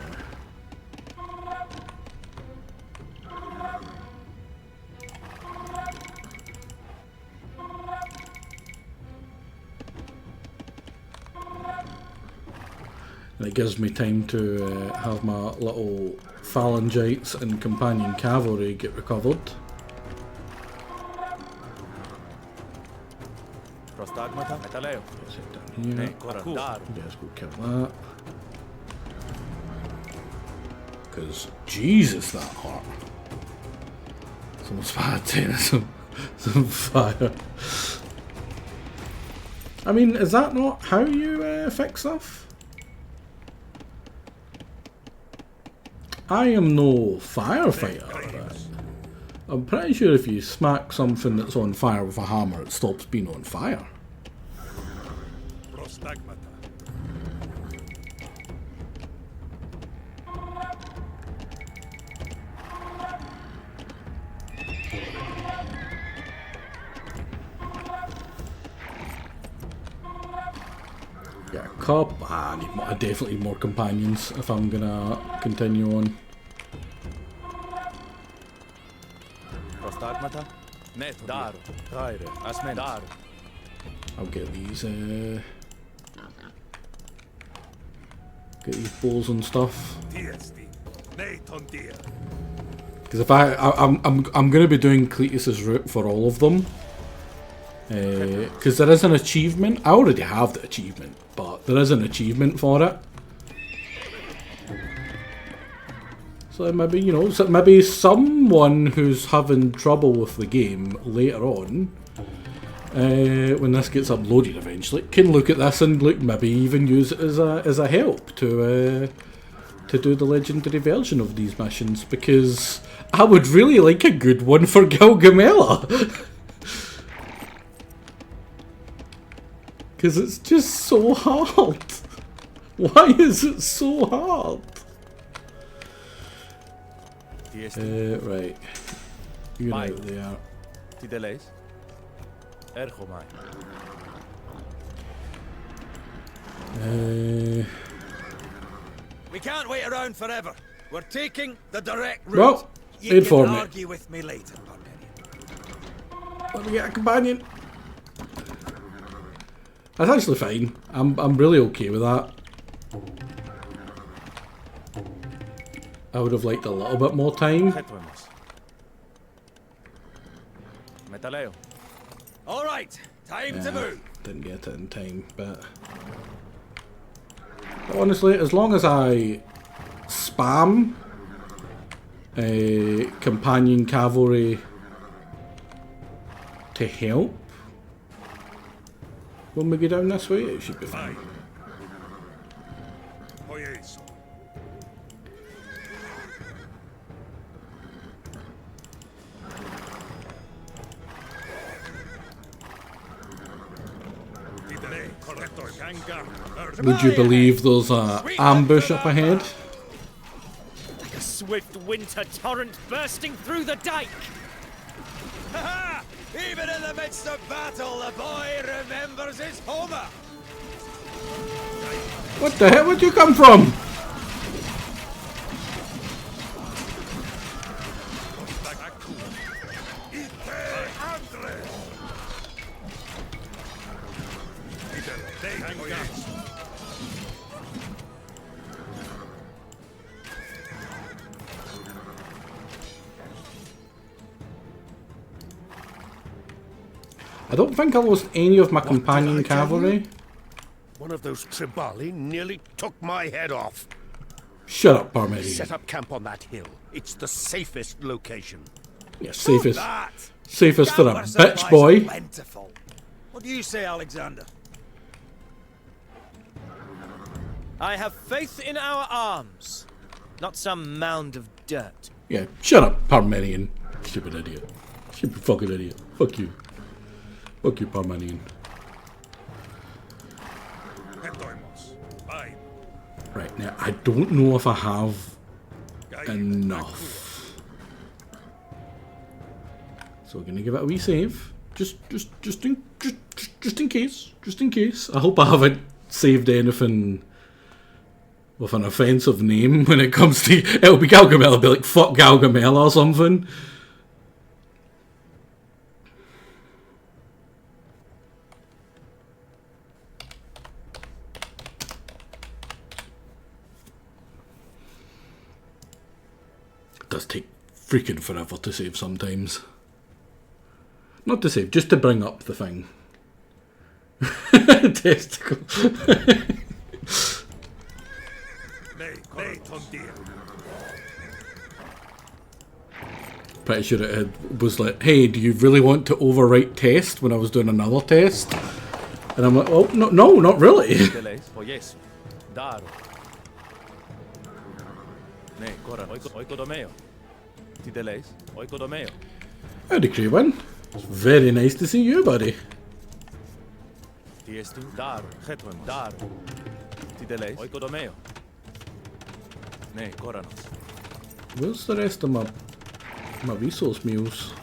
And it gives me time to have my little phalangites and companion cavalry get recovered.
Prostagmata. Metaleo.
Let's head down here.
Nee, Koran. Daro.
You guys go kill that. Because Jesus, that hurt. Someone's fired some fire. I mean, is that not how you fix stuff? I am no firefighter. Right? I'm pretty sure if you smack something that's on fire with a hammer, it stops being on fire.
Prostagmata.
Yeah, cup. I definitely need more companions if I'm gonna continue on.
Prostagmata. Net. Daro. Gaire. Asmen. Daro.
I'll get these bows and stuff.
Tiesti. Nee, tontia.
Because if I'm gonna be doing Cletus's route for all of them. Because there is an achievement. I already have the achievement, but there is an achievement for it. So maybe, you know, so maybe someone who's having trouble with the game later on, when this gets uploaded eventually, can look at this and look, maybe even use it as a help to do the legendary version of these missions, because I would really like a good one for Gilgamela. Because it's just so hard. Why is it so hard? Right. You're out there.
We can't wait around forever. We're taking the direct route.
Well,
you
inform
can
me.
argue with me later, Barbarian.
Let me get a companion. That's actually fine. I'm really okay with that. I would have liked a little bit more time.
All right, time to move.
Didn't get it in time, but honestly, as long as I spam companion cavalry to help when we go down this way, it should be fine. Would you believe there's an ambush up ahead?
Like a swift winter torrent bursting through the dike.
Ha! Even in the midst of battle, the boy remembers his Homer.
What the hell? Where'd you come from? I don't think I lost any of my companion cavalry.
One of those Tribali nearly took my head off.
Shut up, Parmenion.
Set up camp on that hill. It's the safest location.
Yeah, safest. Safest for a bitch, boy.
Plentiful. What do you say, Alexander?
I have faith in our arms, not some mound of dirt.
Yeah, shut up, Parmenion. Stupid idiot. Stupid fucking idiot. Fuck you. Fuck you, Parmenion. Right, now, I don't know if I have enough. So we're gonna give it a wee save. Just in case. Just in case. I hope I haven't saved anything with an offensive name when it comes to... It'll be Galgamel. It'll be like, fuck Galgamel or something. It does take freaking forever to save sometimes. Not to save, just to bring up the thing. Testicle. Pretty sure it was like, hey, do you really want to overwrite test when I was doing another test? And I'm like, oh, no, not really. Howdy, Craven. It's very nice to see you, buddy. Where's the rest of my resource meals?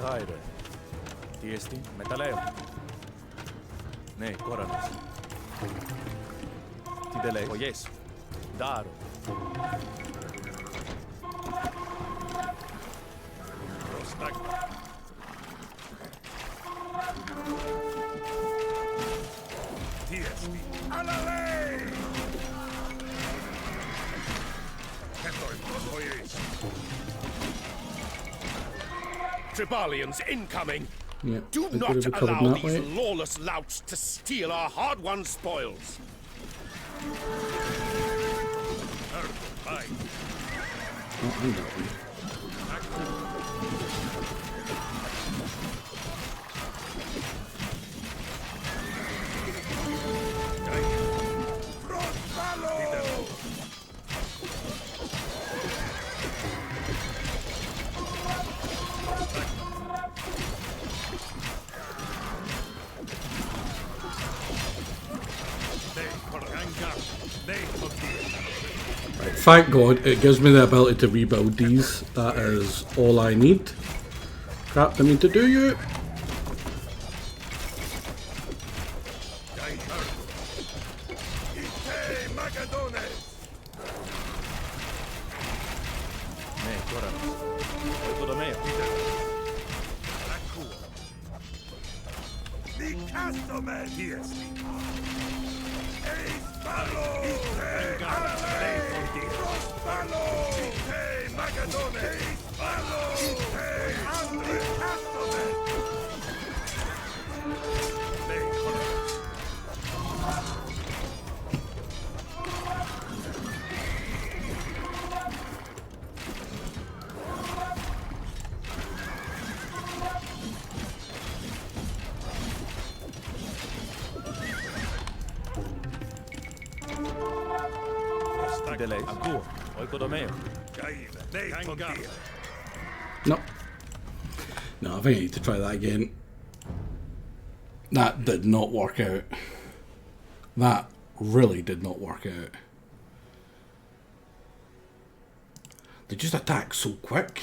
Haire. Tiesti, metaleo. Ne, koranus. Tideleis. Oyes. Daro.
Tiesti. Alla lei!
Tribalians incoming!
Yeah,
Do
I could
not
have recovered
allow
that
these
way.
lawless louts to steal our hard-won spoils.
Oh, I'm that way. Right, thank God it gives me the ability to rebuild these. That is all I need. Crap, I mean to do you.
Ne, koranus. Oikodomeo.
Di Castomer! Tiesti. Eis Palo! Prospalo! Hey, Magadone! Eis Palo! Hey, Andri Castomer!
Tideleis. Agur. Oikodomeo.
Caile! Nei, Tontia!
No. No, I think I need to try that again. That did not work out. That really did not work out. They just attack so quick.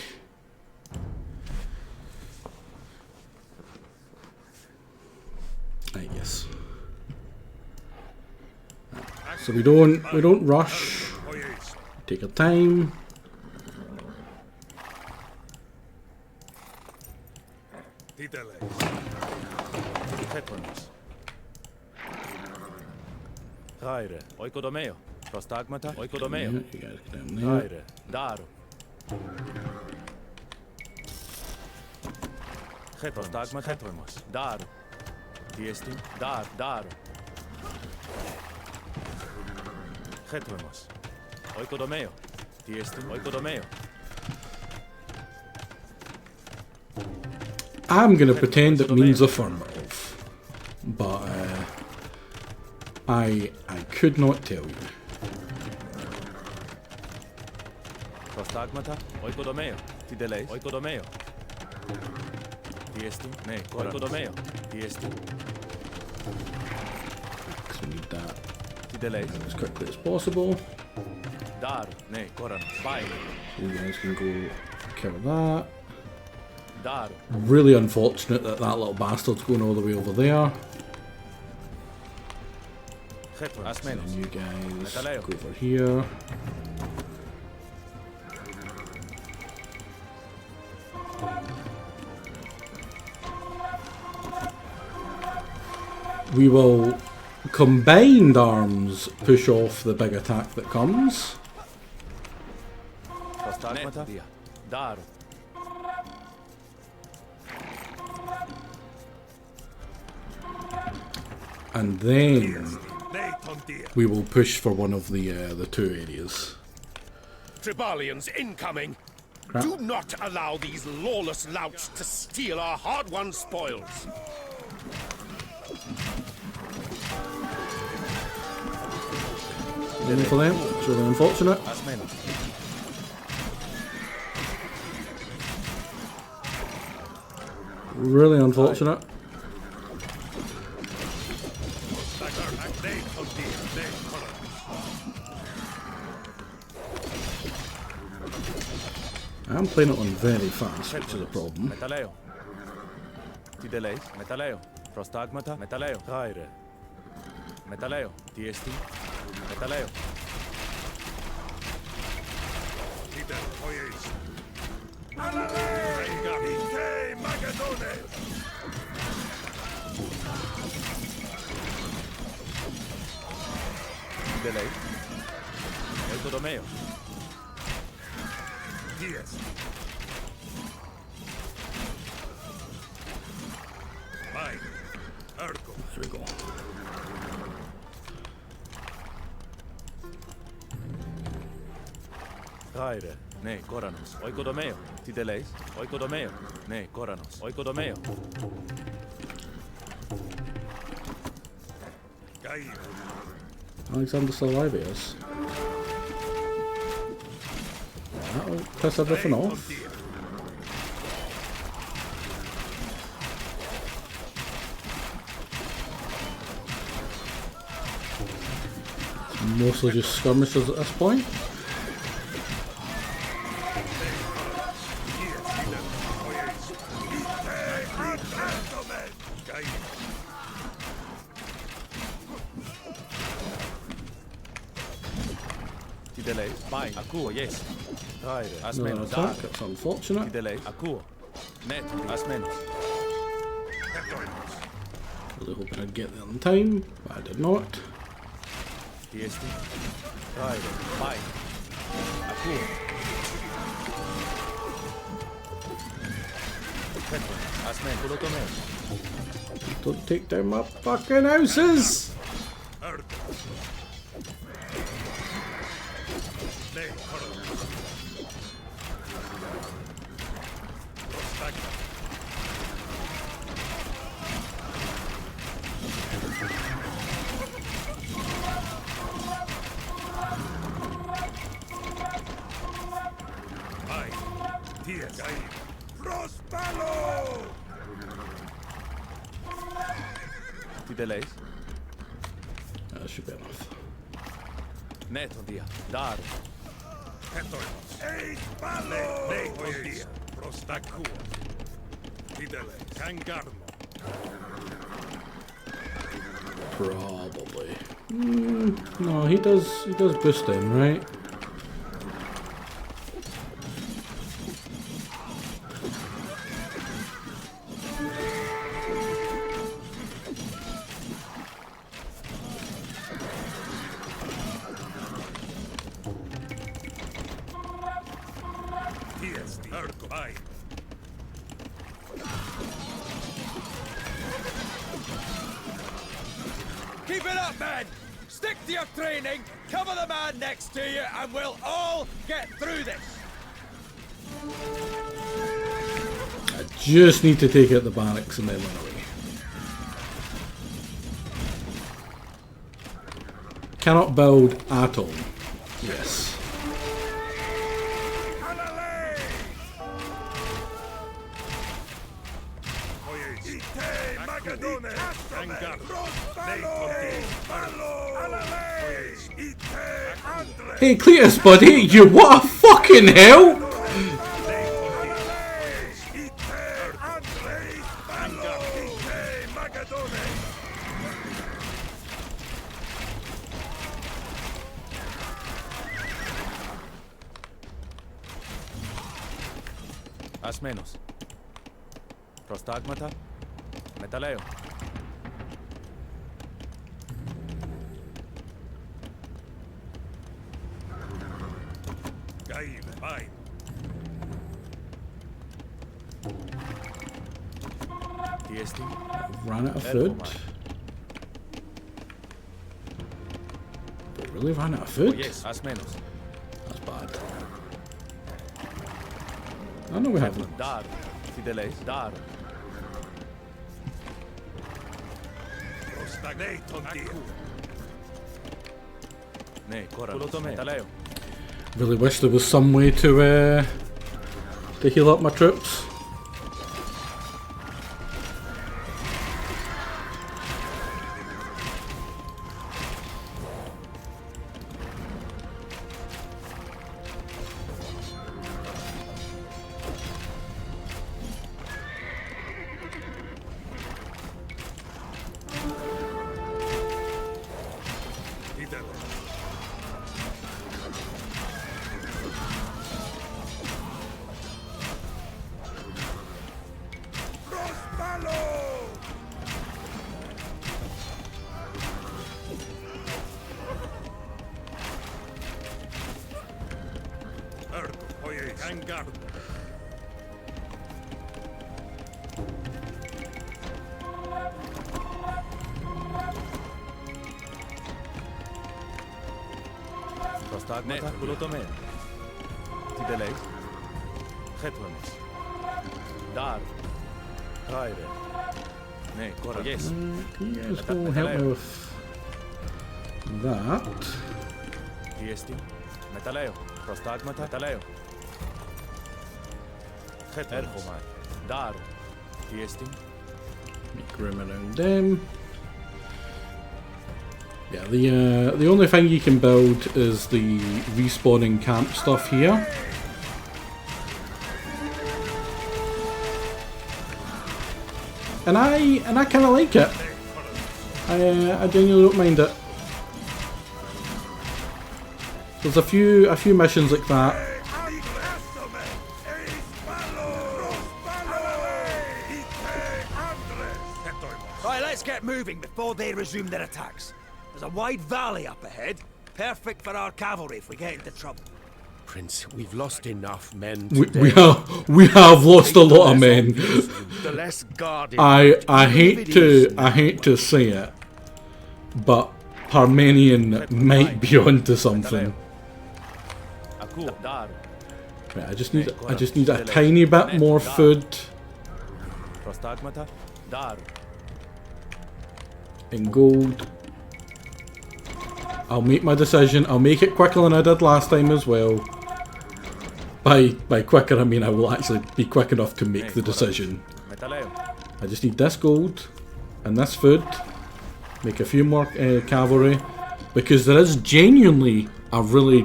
Right, yes. So we don't rush. Take our time.
Petronus. Haire. Oikodomeo. Prostagmata.
Yeah,
Oikodomeo.
you guys get down there.
Haire. Daro. Prostagmata. Petronus. Daro. Tiesti. Daro. Petronus. Oikodomeo. Tiesti. Oikodomeo.
I'm going to pretend it means affirmative, but I could not tell you.
Prostagmata. Oikodomeo. Tideleis. Oikodomeo. Tiesti. Ne, oikodomeo. Tiesti.
So we need that
Tideleis.
as quickly as possible.
Dar. Ne, koranus. Baile.
You guys can go kill that.
Dar.
Really unfortunate that that little bastard's going all the way over there.
Petronus.
And
Asmenos.
you guys
Metaleo.
go over here. We will combined arms push off the big attack that comes.
Prostagmata. Dar.
And then
Nei, Tontia!
we will push for one of the two areas.
Tribalians incoming!
Crap.
Do not allow these lawless louts to steal our hard-won spoils.
Aiming for them. It's really unfortunate.
Asmenos.
Really unfortunate.
Nei, Tontia! Nei, Coranus!
I'm playing it on very fast, which is a problem.
Metaleo. Tideleis, Metaleo, Prostagmata, Metaleo, Gaire. Metaleo, Tiesti, Metaleo.
Tider, ojeis. Alale! Ite Magadones!
Tideleis, Eucodomeo.
Dies. Mine. Ergo.
There we go.
Gaire, ne, Coranos, Oikodomeo. Tideleis, Oikodomeo. Ne, Coranos, Oikodomeo.
Gaia.
Alexander still alive, he is. That'll piss everything off. It's mostly just skirmishes at this point.
Tideleis, Bai, Akuo, yes. Gaire,
Another
Asmenos,
attack, that's unfortunate.
Tideleis, Akuo. Net, Asmenos.
Really hoping I'd get there in time, but I did not.
Tiesti, Gaire, Bai, Akuo. Petro, Asmen, Pulotomeo.
Don't take down my fucking houses!
Ergo. Ne, Coranos. Prostagma. Mine. Dies. Gaia. Prospalo!
Tideleis,
That should be enough.
Net, Dia, Dar.
Petoimos. Eis palo! Ne, ojeis. Prostagma. Tidele. Kangarmo.
Probably. No, he does boosting, right?
Dies. Ergo. Mine.
Keep it up, man! Stick to your training, cover the man next to you, and we'll all get through this!
I just need to take out the barracks and then run away. Cannot build at all. Yes.
Alale! Ojeis. Ite Magadones. Kangarmo. Ne, Palo! Alale! Ite Andre!
Hey Cletus, buddy, you what a fucking hell!
Asmenos. Prostagmata, Metaleo.
Gaia, mine.
Tiesti,
Ran out of food. They really ran out of food?
yes, Asmenos.
That's bad. I know we haven't.
Dar, Tideleis, Dar. Ne, Coranos, Metaleo.
Really wish there was some way to heal up my troops.
guard.
Prostagmata, Kulotomea. Tideleis. Hetwanis. Dar. Raire. Ne, Kora. Yes.
Can you guys go help me with that?
Tiesti. Metaleo. Prostagmata. Metaleo. Erhomai. Dar. Tiesti.
Make room around them. Yeah, the only thing you can build is the respawning camp stuff here. And I kind of like it. I genuinely don't mind it. There's a few missions like that.
Right, let's get moving before they resume their attacks. There's a wide valley up ahead, perfect for our cavalry if we get into trouble.
Prince, we've lost enough men
We
today.
we have lost a lot of men.
The less guarded.
I hate to say it, but Parmenion might be onto something. Right, I just need a tiny bit more food
Prostagmata. Dar.
and gold. I'll make my decision. I'll make it quicker than I did last time as well. By quicker, I mean I will actually be quick enough to make the decision. I just need this gold and this food. Make a few more cavalry, because there is genuinely a really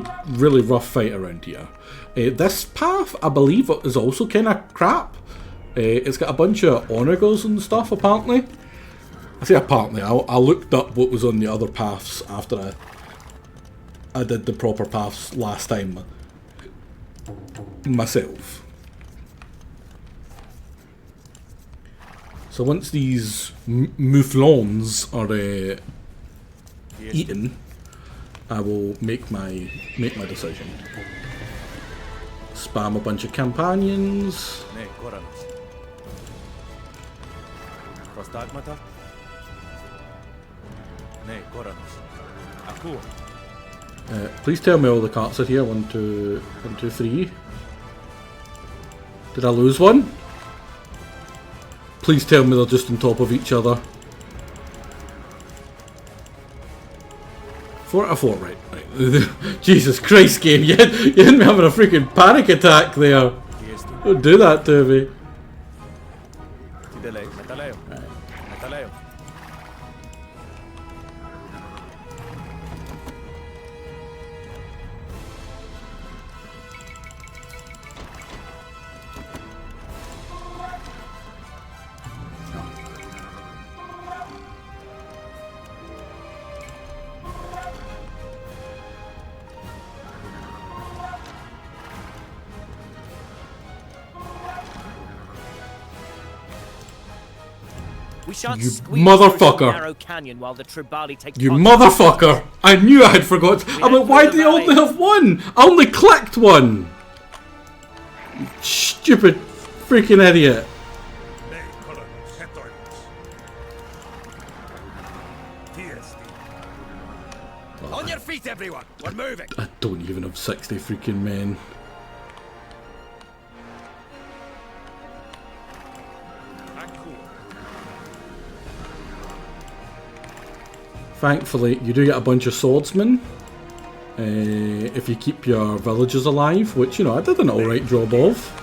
rough fight around here. This path, I believe, is also kind of crap. It's got a bunch of onagers and stuff, apparently. I say apparently, I looked up what was on the other paths after I did the proper paths last time myself. So once these mouflons are eaten, I will make my decision. Spam a bunch of companions.
Ne, Koranos. Prostagmata. Ne, Koranos. Aku.
Please tell me all the carts are here. 1, 2, 1, 2, 3. Did I lose one? Please tell me they're just on top of each other. 4 out of 4, right. Jesus Christ, game, you had me having a freaking panic attack there. Don't do that to me.
Metaleo. Metaleo.
We shan't
You
squeeze
motherfucker.
through the narrow canyon while the Tribali take
You
part.
motherfucker! I knew I had forgot. I'm like, why did they only have one? I only clicked one! You stupid freaking idiot.
On your feet, everyone! We're moving!
I don't even have 60 freaking men. Thankfully, you do get a bunch of swordsmen if you keep your villagers alive, which, you know, I did an alright job of.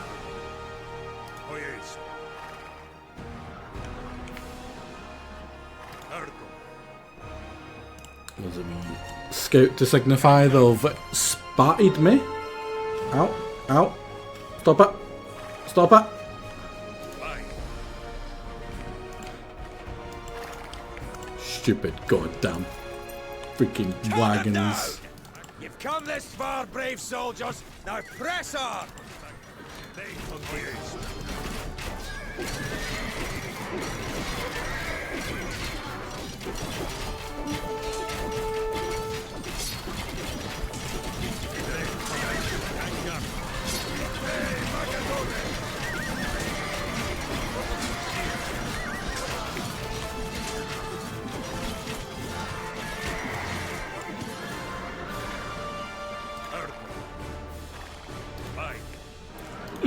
There's a wee scout to signify they've spotted me. Ow, ow. Stop it. Stop it. Stupid goddamn freaking wagons.
You've come this far, brave soldiers. Now press on!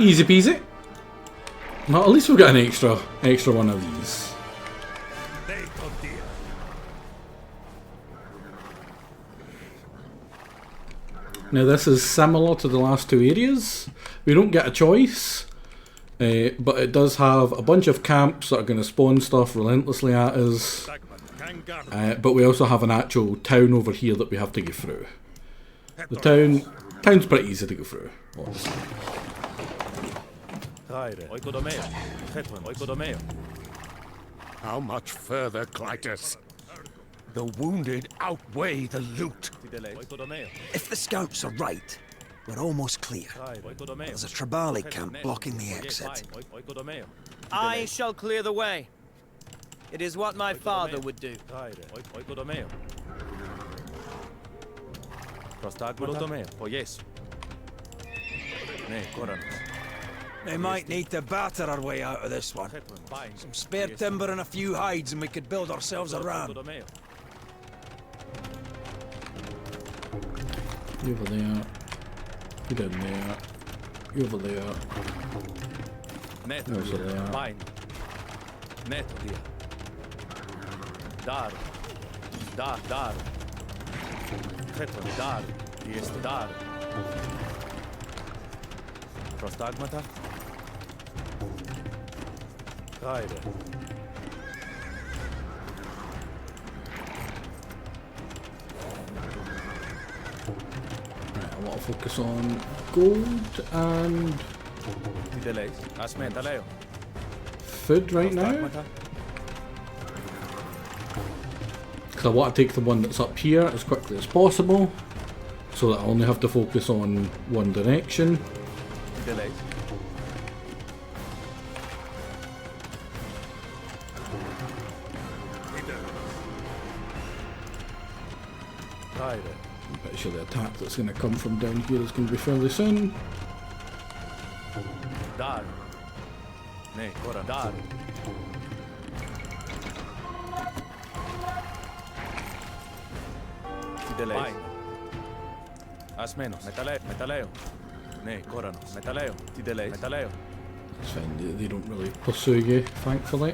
Easy peasy. Well, at least we've got an extra one of these. Now this is similar to the last two areas. We don't get a choice, but it does have a bunch of camps that are going to spawn stuff relentlessly at us. But we also have an actual town over here that we have to go through. The town's pretty easy to go through.
How much further, Clytus? The wounded outweigh the loot.
If the scouts are right, we're almost clear. There's a Tribali camp blocking the exit.
I shall clear the way. It is what my father would do.
We might need to batter our way out of this one. Some spare timber and a few hides and we could build ourselves a ram.
You over there. You down there. You over there. You over there.
Dar. Dar. Este dar. Prostagmata. Kaire.
Right, I want to focus on gold and food right now. Because I want to take the one that's up here as quickly as possible, so that I only have to focus on one direction. I'm pretty sure the attack that's going to come from down here is going to be fairly soon.
Dar. Ne, Koran. Dar. Tideleis. Asmenos. Metaleo. Ne, Koran. Metaleo. Tideleis. Metaleo.
It's fine, they don't really pursue you, thankfully.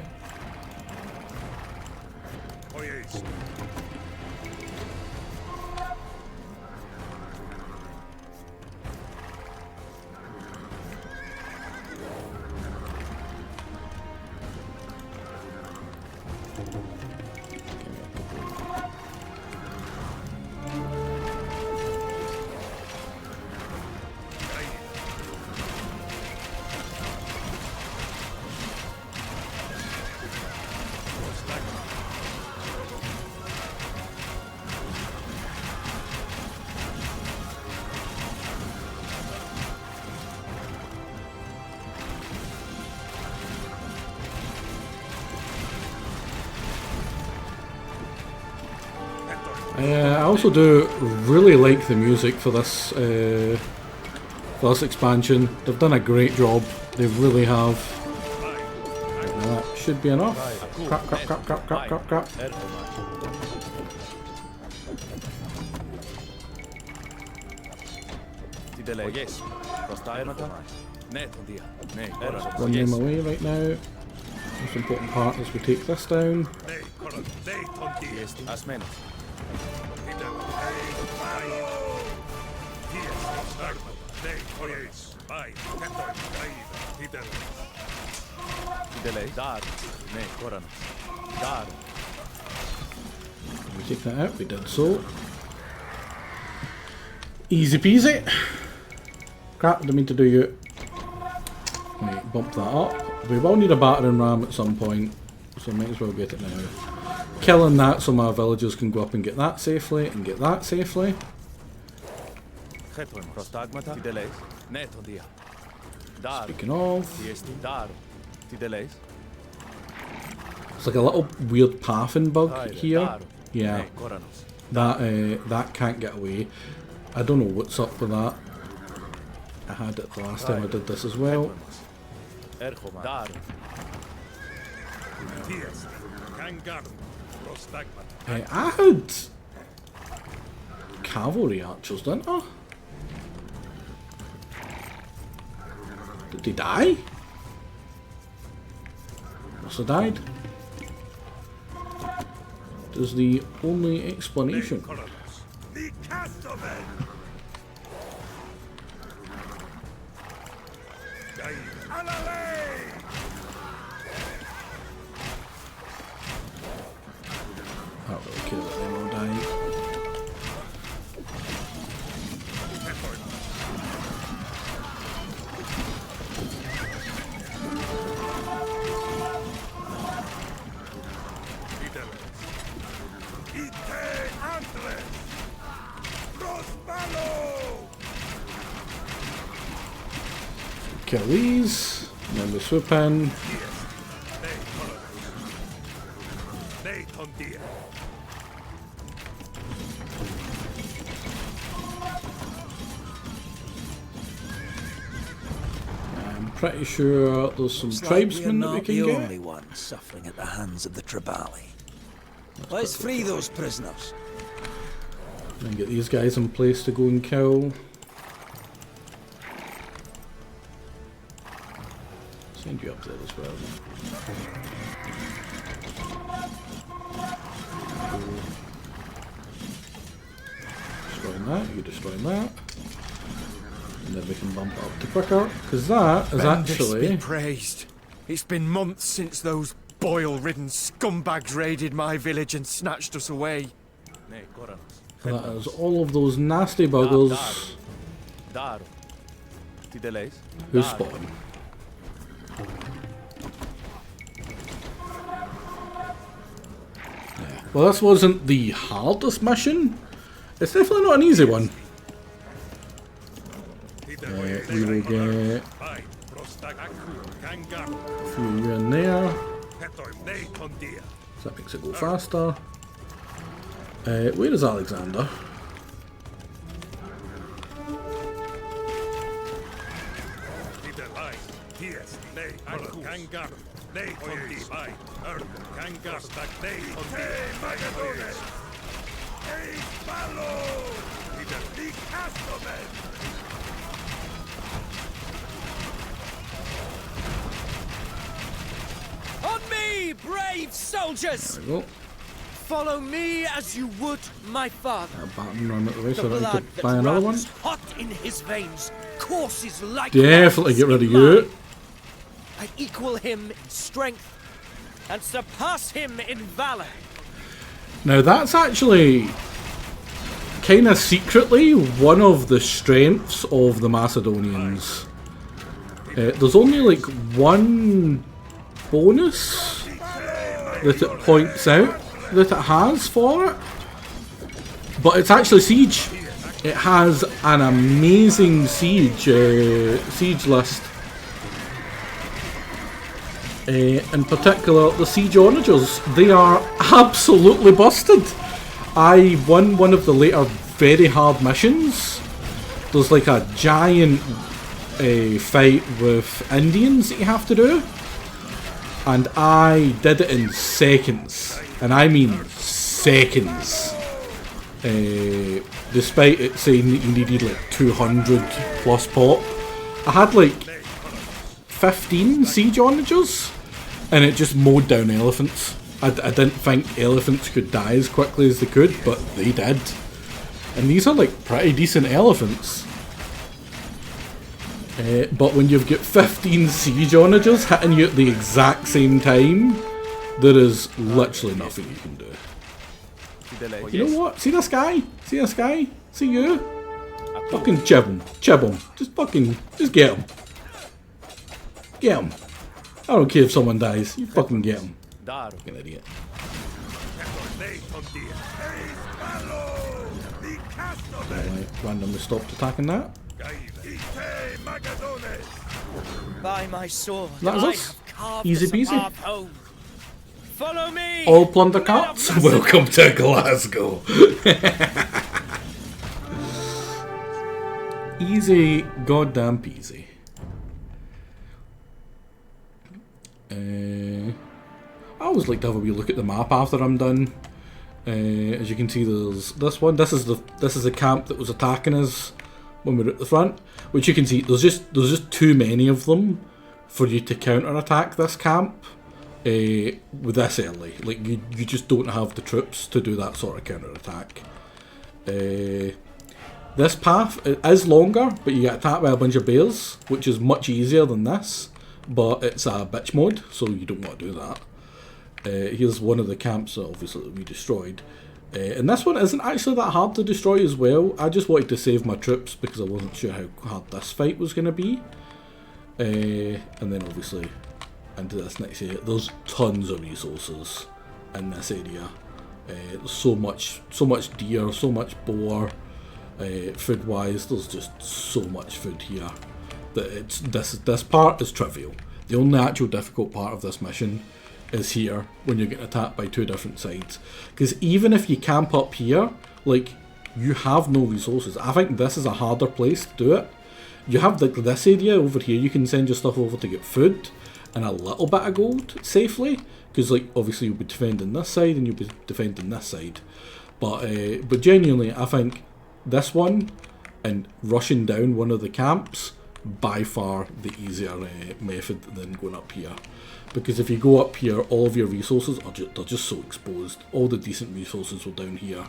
I also do really like the music for this expansion. They've done a great job. They really have. That should be enough. Crap. Run them away right now. Most important part is we take this down. We take that out, we did so. Easy peasy. Crap, didn't mean to do you. Right, bump that up. We will need a battering ram at some point, so might as well get it now. Killing that so my villagers can go up and get that safely, and get that safely. Speaking of, it's like a little weird pathing bug here. Yeah, that can't get away. I don't know what's up with that. I had it the last time I did this as well. I had cavalry archers, didn't I? Did Did he die? Must have died. Is the only explanation.
The Castomen!
I don't really care about them all dying. Kill these, and then we swoop in. I'm pretty sure there's some tribesmen that we can
the
get.
only ones suffering at the hands of the Tribali. Let's free those prisoners.
And get these guys in place to go and kill. Send you up there as well. Destroying that, you destroying that. And then we can bump it up to quicker, because that is actually...
be praised. It's been months since those boil-ridden scumbags raided my village and snatched us away.
That is all of those nasty buggers who spawn. Yeah. Well, this wasn't the hardest mission. It's definitely not an easy one. We will get a few of you in there. So that makes it go faster. Where is Alexander?
On me, brave soldiers!
There we go.
Follow me as you would my father.
Button run out the way so
The
that we
blood
could buy another one.
runs hot in his veins courses like
Definitely get rid of you.
I equal him in strength and surpass him in valor.
Now that's actually kind of secretly one of the strengths of the Macedonians. There's only like one bonus that it points out that it has for it, but it's actually siege. It has an amazing siege list. In particular, the siege onagers. They are absolutely busted. I won one of the later very hard missions. There's like a giant fight with Indians that you have to do, and I did it in seconds, and I mean seconds. Despite it saying that you needed like 200 plus pop, I had like 15 siege onagers, and it just mowed down elephants. I didn't think elephants could die as quickly as they could, but they did. And these are like pretty decent elephants. But when you've got 15 siege onagers hitting you at the exact same time, there is literally nothing you can do. You know what? See this guy? See this guy? See you? Fucking chib him. Chib him. Just get him. Get him. I don't care if someone dies. You fucking get him. Fucking idiot. Right, randomly stopped attacking that.
By my sword,
That was
I
us.
have carved
Easy
us a
peasy.
path home. Follow me.
All plunder carts. Welcome to Glasgow. Easy, goddamn peasy. I always like to have a wee look at the map after I'm done. As you can see, there's this one. This is the camp that was attacking us when we're at the front, which you can see there's just too many of them for you to counter-attack this camp with this early. Like, you just don't have the troops to do that sort of counter-attack. This path is longer, but you get attacked by a bunch of bears, which is much easier than this, but it's a bitch mode, so you don't want to do that. Here's one of the camps that obviously we destroyed. And this one isn't actually that hard to destroy as well. I just wanted to save my troops because I wasn't sure how hard this fight was going to be. And then obviously into this next area. There's tons of resources in this area. There's so much deer, so much boar. Food wise, there's just so much food here that this part is trivial. The only actual difficult part of this mission is here when you're getting attacked by two different sides, because even if you camp up here, like, you have no resources. I think this is a harder place to do it. You have like this area over here, you can send your stuff over to get food and a little bit of gold safely, because like obviously you'll be defending this side and you'll be defending this side, but genuinely I think this one and rushing down one of the camps by far the easier method than going up here. Because if you go up here, all of your resources are they're just so exposed. All the decent resources were down here,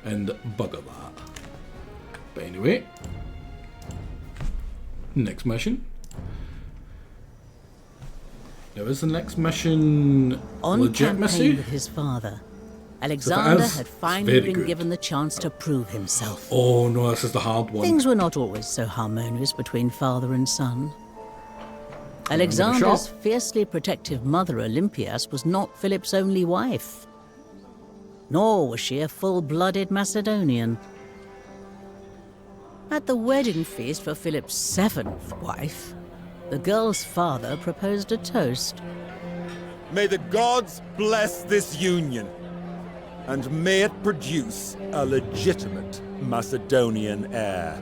and bugger that. But anyway, next mission. Now, is the next mission
on
legitimacy?
Campaign with his father, Alexander had finally been
good.
given the chance to prove himself.
Oh no, this is the hard one.
Things were not always so harmonious between father and son. Alexander's fiercely protective mother, Olympias, was not Philip's only wife. Nor was she a full-blooded Macedonian. At the wedding feast for Philip's 7th wife, the girl's father proposed a toast.
May the gods bless this union, and may it produce a legitimate Macedonian heir.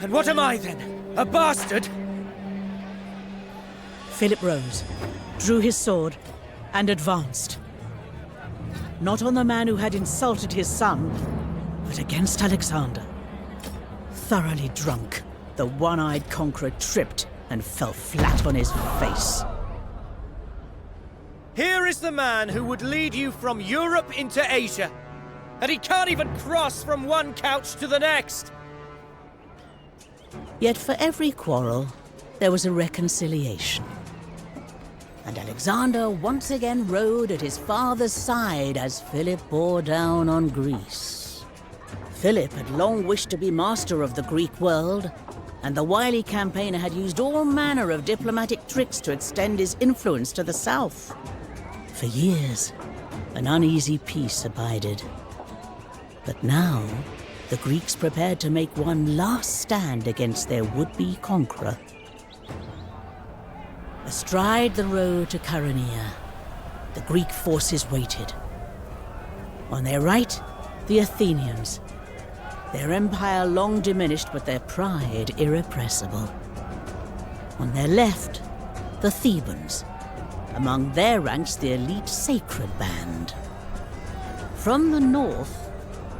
And what am I then? A bastard?
Philip rose, drew his sword, and advanced. Not on the man who had insulted his son, but against Alexander. Thoroughly drunk, the one-eyed conqueror tripped and fell flat on his face.
Here is the man who would lead you from Europe into Asia, and he can't even cross from one couch to the next!
Yet for every quarrel, there was a reconciliation. And Alexander once again rode at his father's side as Philip bore down on Greece. Philip had long wished to be master of the Greek world, and the wily campaigner had used all manner of diplomatic tricks to extend his influence to the south. For years, an uneasy peace abided. But now, the Greeks prepared to make one last stand against their would-be conqueror. Astride the road to Chaeronea, the Greek forces waited. On their right, the Athenians, their empire long diminished but their pride irrepressible. On their left, the Thebans, among their ranks the elite Sacred Band. From the north,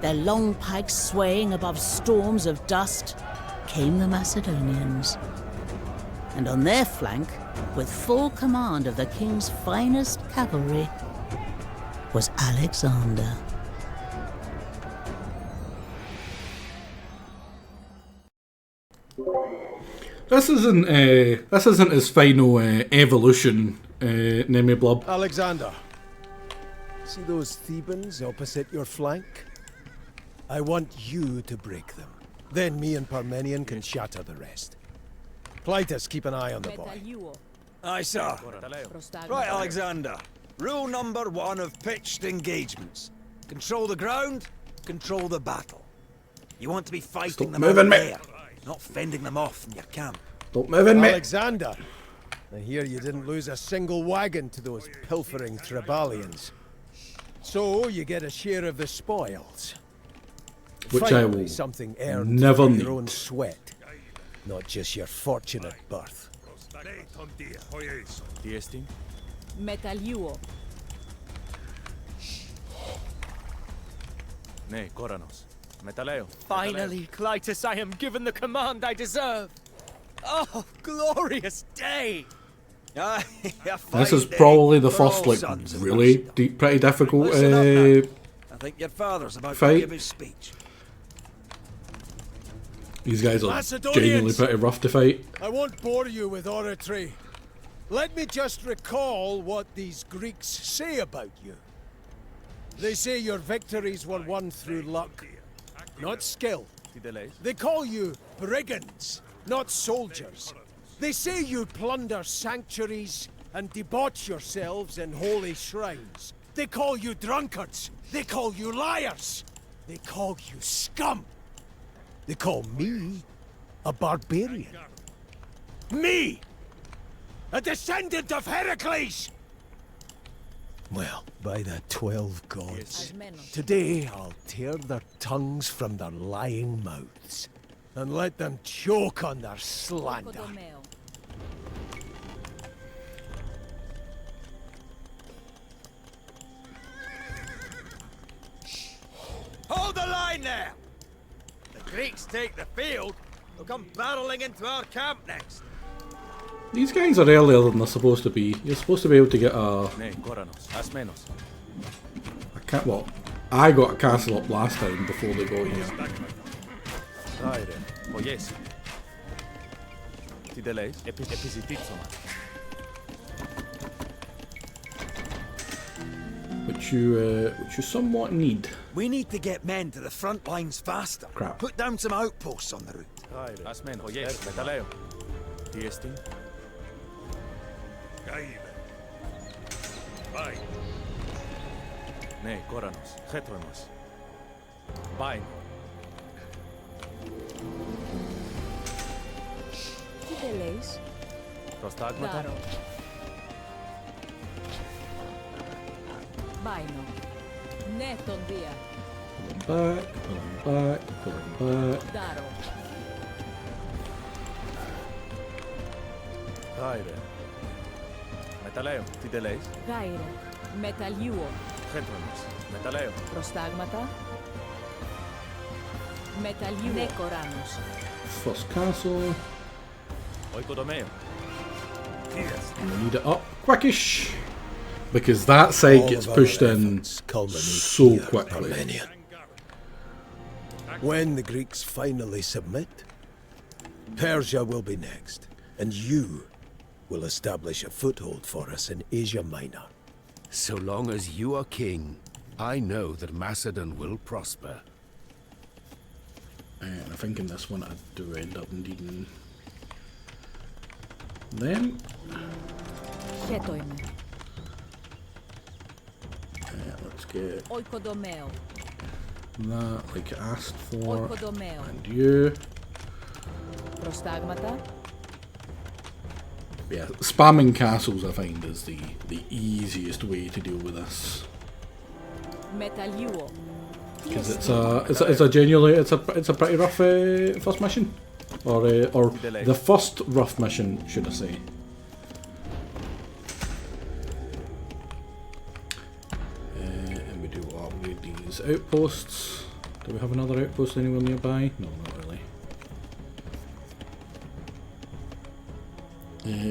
their long pikes swaying above storms of dust, came the Macedonians. And on their flank, with full command of the king's finest cavalry, was Alexander.
This isn't his final evolution, Nemi Blob.
Alexander, see those Thebans opposite your flank? I want you to break them. Then me and Parmenion can shatter the rest. Clytus, keep an eye on the boy.
Aye, sir. Right, Alexander. Rule number 1 of pitched engagements. Control the ground, control the battle. You want to be fighting them out there, not fending them off from your camp.
Don't move in, mate.
Alexander, I hear you didn't lose a single wagon to those pilfering Trebalians. So you get a share of the spoils.
Which
Finally,
I will
something earned
never
through
need.
your own sweat, not just your fortunate birth.
Tiestin?
Μεταλλιούω.
Ναι, Koranos. Metaleo.
Finally, Clytus, I am given the command I deserve. Oh, glorious day!
This is probably the first, like, really pretty difficult
I think your father's about
fight.
to give his speech.
These guys are
Macedonians!
genuinely pretty rough to fight.
I won't bore you with oratory. Let me just recall what these Greeks say about you. They say your victories were won through luck, not skill. They call you brigands, not soldiers. They say you plunder sanctuaries and debauch yourselves in holy shrines. They call you drunkards. They call you liars. They call you scum. They call me a barbarian. Me! A descendant of Heracles! Well, by the 12 gods, today I'll tear their tongues from their lying mouths and let them choke on their slander.
Hold the line there! The Greeks take the field, they'll come barreling into our camp next.
These guys are earlier than they're supposed to be. You're supposed to be able to get a... Well, I got a castle up last time before they got here. Which you somewhat need.
We need to get men to the front lines faster.
Crap.
Put down some outposts on the route.
Ναι, Κόρανος, Χέτρονος. Πάινο.
Τι δεν λέεις?
Προστάγματα.
Πάινο. Ναι, τον Δία.
Pull him back.
Δάρο.
Γάιρε. Μεταλέω, τι δεν λέεις?
Γάιρε. Μεταλλιούο.
Χέτρονος. Μεταλέω.
Προστάγματα. Μεταλλιούο. Ναι, Κοράνος.
First castle.
Οικοδομέο.
And we need it up quickish. Because that side gets pushed in so quickly.
When the Greeks finally submit, Persia will be next, and you will establish a foothold for us in Asia Minor.
So long as you are king, I know that Macedon will prosper.
And I think in this one I do end up needing them.
Χέτο είμαι.
Let's get
Οικοδομέο.
that like I asked for.
Οικοδομέο.
And you.
Προστάγματα.
Yeah, spamming castles I find is the easiest way to deal with this.
Μεταλλιούο.
Because it's a genuinely it's a pretty rough first mission, or the first rough mission, should I say? And we do upgrade these outposts. Do we have another outpost anywhere nearby? No, not really.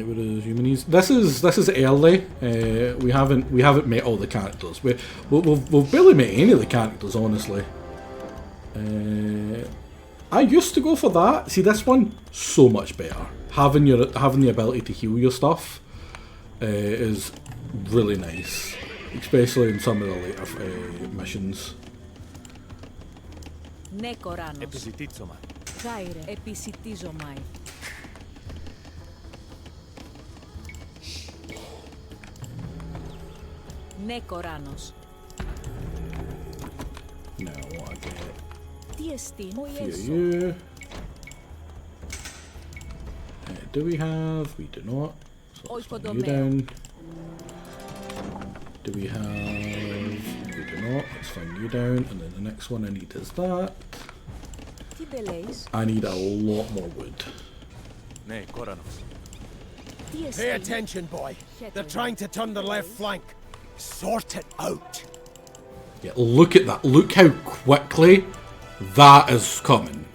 What is humanities? This is early. We haven't met all the characters. We've barely met any of the characters, honestly. I used to go for that. See, this one so much better. Having the ability to heal your stuff is really nice, especially in some of the later missions.
Ναι, Κοράνος.
Επιζητήτσομα.
Γάιρε. Επισιτίζομαι. Ναι, Κοράνος.
Now what I get?
Τι εστίν, ο
For
Ιέσου.
you. Do we have? We do not. So let's find you down. Do we have? We do not. Let's find you down. And then the next one I need is that.
Τι δεν λέεις?
I need a lot more wood.
Ναι, Κόρανος.
Τι
Pay
εστίν.
attention, boy. They're trying to turn the left flank. Sort it out.
Yeah, look at that. Look how quickly That is coming.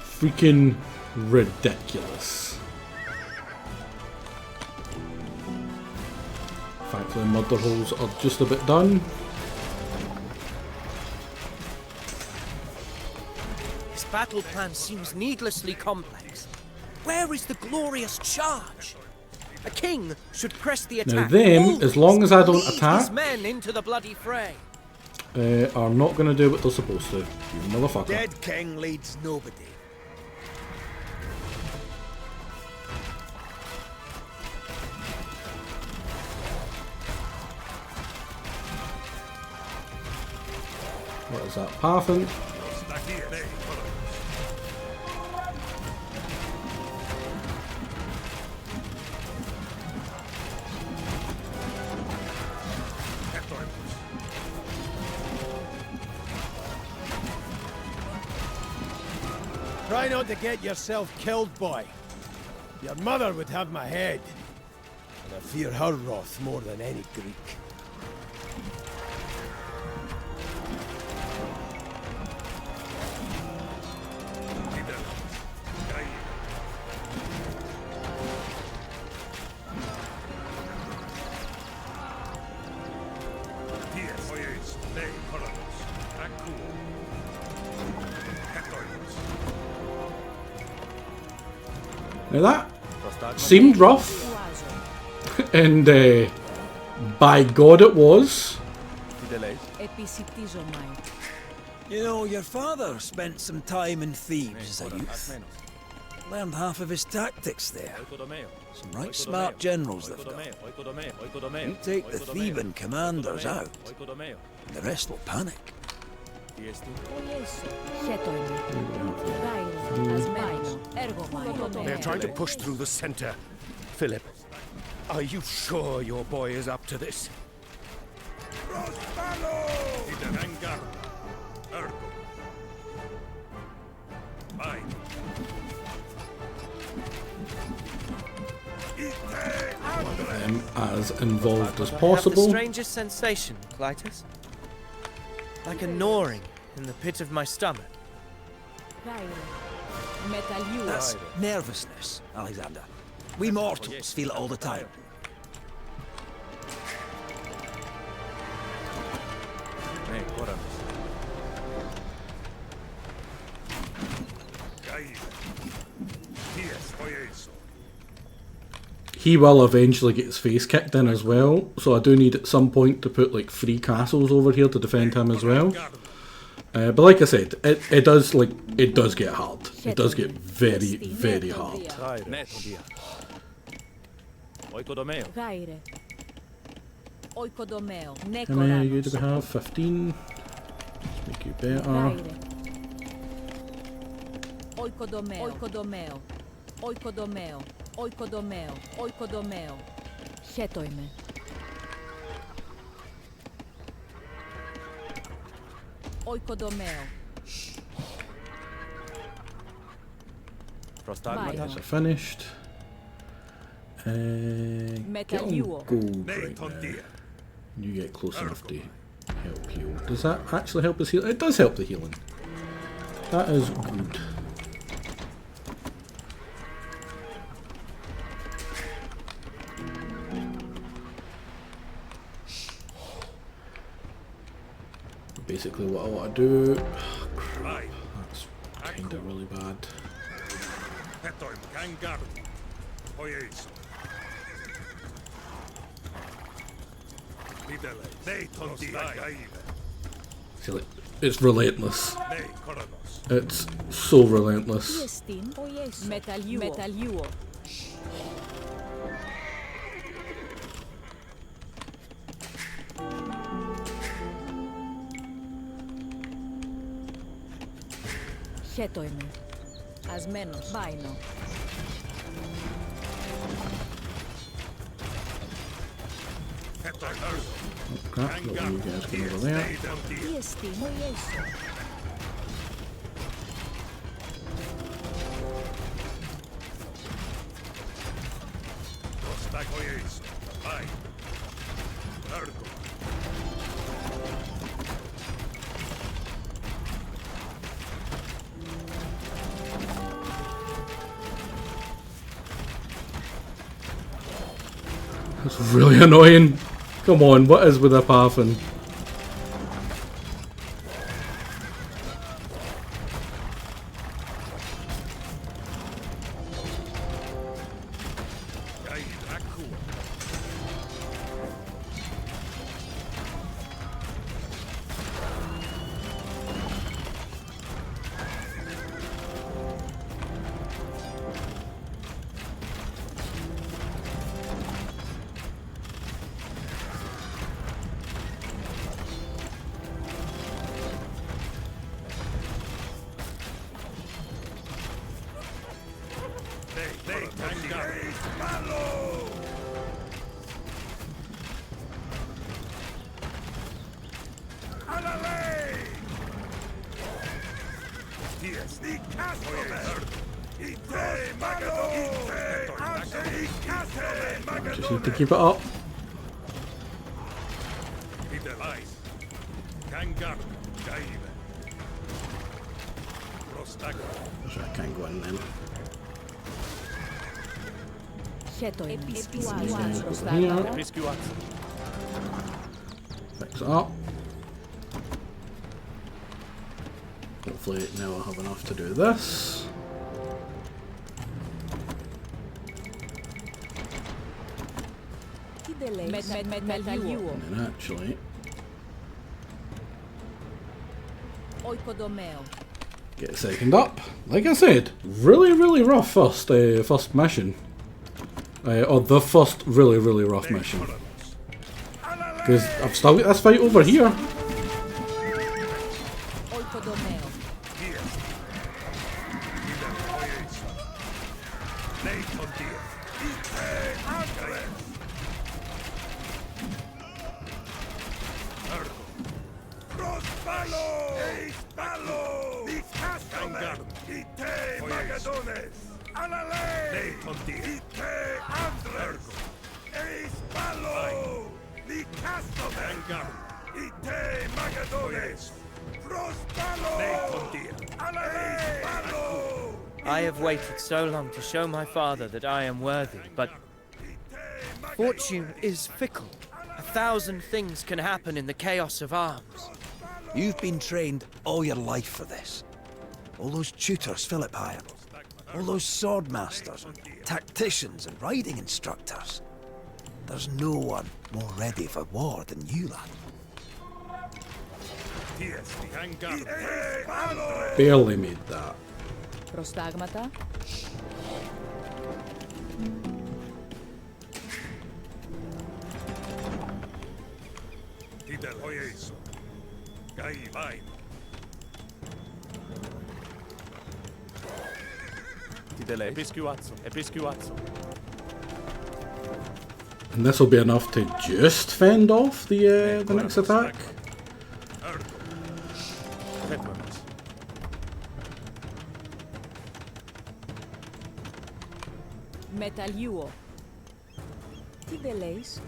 Freaking ridiculous. Thankfully, murder holes are just a bit done.
This battle plan seems needlessly complex. Where is the glorious charge? A king should press the attack.
Now them, as long as I don't
Lead
attack,
his men into the bloody fray.
are not going to do what they're supposed to. You motherfucker.
Dead king leads nobody.
What is that? Parfin?
Try not to get yourself killed, boy. Your mother would have my head. And I fear her wrath more than any Greek.
Now that seemed rough, and by God it was.
You know, your father spent some time in Thebes as a youth. Learned half of his tactics there. Some right smart generals they've got. You take the Theban commanders out, and the rest will panic.
They're trying to push through the center. Philip, are you sure your boy is up to this?
As involved as
I have
possible.
the strangest sensation, Clytus. Like a gnawing in the pit of my stomach.
That's nervousness, Alexander. We mortals feel it all the time.
He will eventually get his face kicked in as well, so I do need at some point to put like 3 castles over here to defend him as well. But like I said, it does get hard. It does get very, very hard. How many of you do we have? 15. Let's make you better. These are finished. Get on gold right now. You get close enough to help heal. Does that actually help us heal? It does help the healing. That is good. Basically what I want to do... Oh, crap. That's kind of really bad. See, like, it's relentless. It's so relentless.
Χέτο είμαι. Ασμένος. Βάινο.
Oh crap, got you guys going over there.
Τι εστί, μου ιέσω.
That's really annoying. Come on, what is with the pathing? Just need to keep it up. Sure, I can't go in then. Fix it up. Hopefully now I'll have enough to do this. And then actually get a second up. Like I said, really rough first mission. Or the first really rough mission. Because I've still got this fight over here.
I have waited so long to show my father that I am worthy, but fortune is fickle. 1,000 things can happen in the chaos of arms.
You've been trained all your life for this. All those tutors Philip hired. All those sword masters, and tacticians and riding instructors. There's no one more ready for war than you, lad.
Barely made that.
Προστάγματα.
And this will be enough to just fend off the next attack.
Μεταλλιούο. Τι δεν λέεις?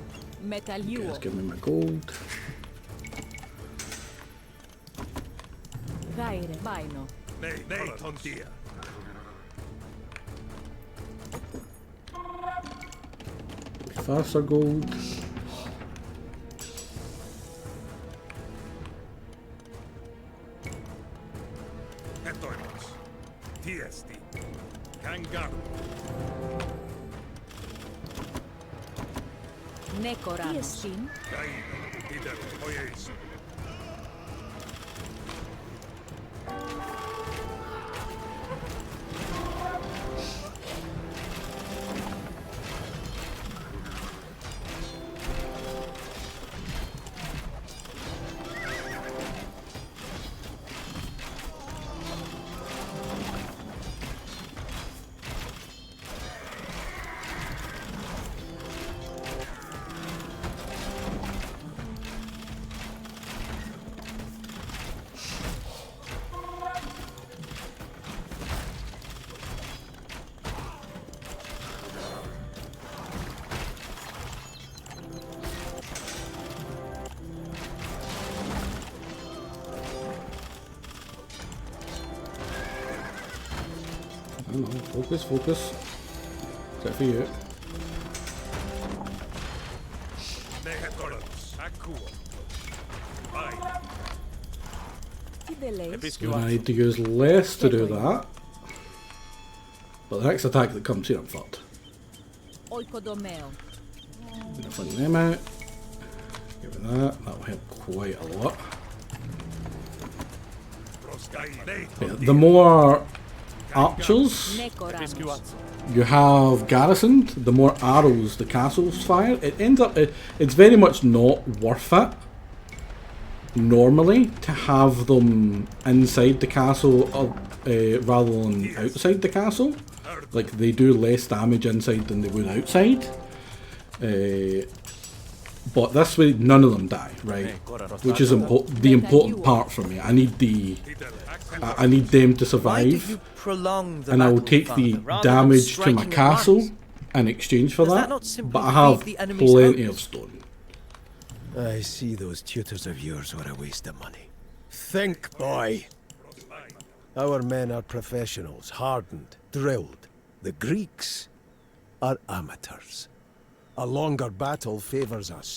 Μεταλλιούο.
Let's give me my gold.
Γάιρε. Βάινο.
Ναι, τοντία.
Faster gold.
Ναι, κοράνος. Τι εστίν? Focus. Is that for you? Τι δεν λέεις.
And I need to use less to do that. But the next attack that comes here, I'm fucked.
Oikodomeo.
I'm gonna fling them out. Give it that. That'll help quite a lot. Yeah, the more archers
Νεκοράνος.
you have garrisoned, the more arrows the castles fire. It ends up, it's very much not worth it normally to have them inside the castle rather than outside the castle. Like, they do less damage inside than they would outside. But this way, none of them die, right? Which is the important part for me. I need them to survive, and I will take the damage to my castle in exchange for that. But I have plenty of stone.
I see those tutors of yours were a waste of money. Think, boy! Our men are professionals, hardened, drilled. The Greeks are amateurs. A longer battle favors us.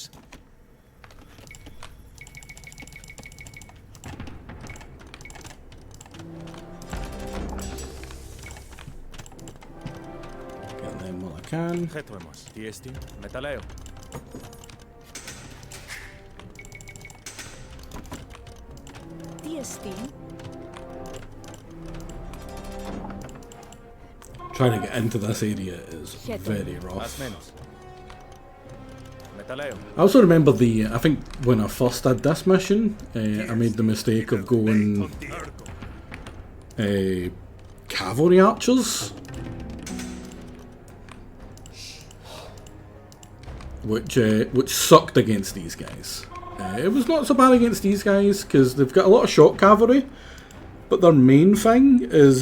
Get them while I can.
Χέτρεμος. Τι εστί. Μεταλλαίο.
Τι εστί.
Trying to get into this area is very rough.
Ασμένος. Μεταλλαίο.
I also remember I think when I first did this mission, I made the mistake of going cavalry archers, which sucked against these guys. It was not so bad against these guys because they've got a lot of short cavalry, but their main thing is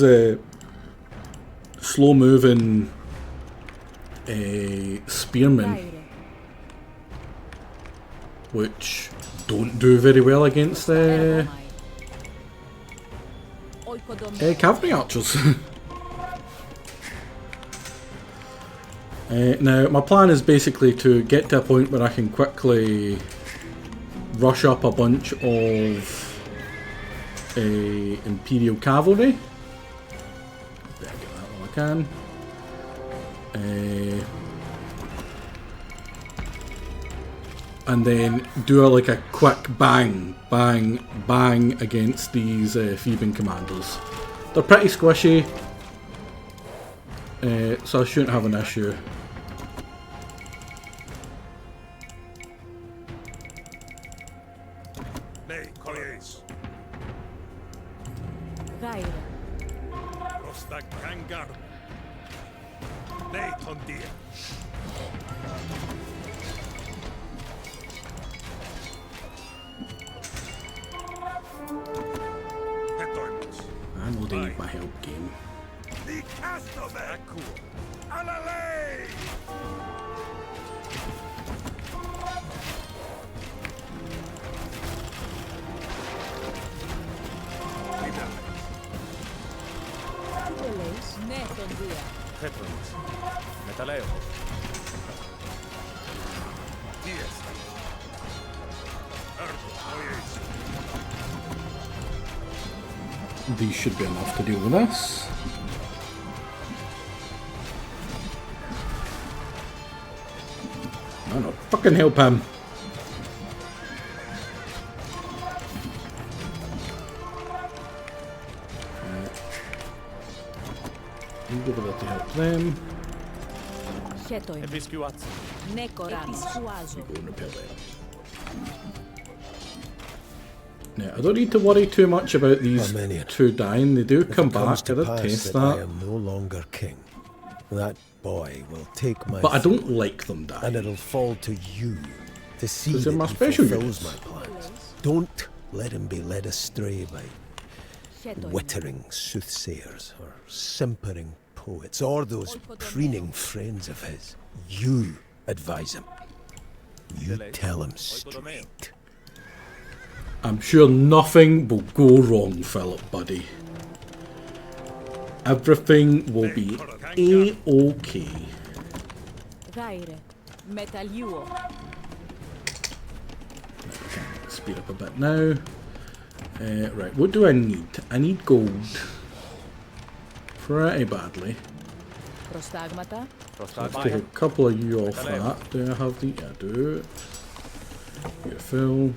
slow moving spearmen, which don't do very well against cavalry archers. Now, my plan is basically to get to a point where I can quickly rush up a bunch of Imperial cavalry. Better get that while I can. And then do like a quick bang, bang, bang against these Theban commanders. They're pretty squishy, so I shouldn't have an issue.
Γάιρε.
I know they need my help, game.
Τι δεν λέεις. Ναι, τον Δία.
Χέτρεμος. Μεταλλαίο.
These should be enough to deal with this. No, fucking help him. You go over there to help them.
Χέτο είμαι.
Επισκιουάτσα.
Νεκοράνος. Επισκουάζω.
Go and repel them. Now, I don't need to worry too much about these
Armenian.
two dying. They do
If
come
it comes
back.
to
I did
pass
test
that I
that.
am no longer king, that boy will take my
But I don't
throne,
like them dying.
and it'll fall to you to see
Because they're
that
my
he
special
fulfills
units.
my plans. Don't let him be led astray by
Χέτο είμαι.
wittering soothsayers or simpering poets or those preening friends of his. You advise him. You tell him straight.
I'm sure nothing will go wrong, Philip, buddy. Everything will be A-OK.
Γάιρε. Μεταλλιούο.
Speed up a bit now. Right, what do I need? I need gold. Pretty badly.
Προστάγματα.
Let's take a couple of you off that. Do I have the... Yeah, I do. Beautiful.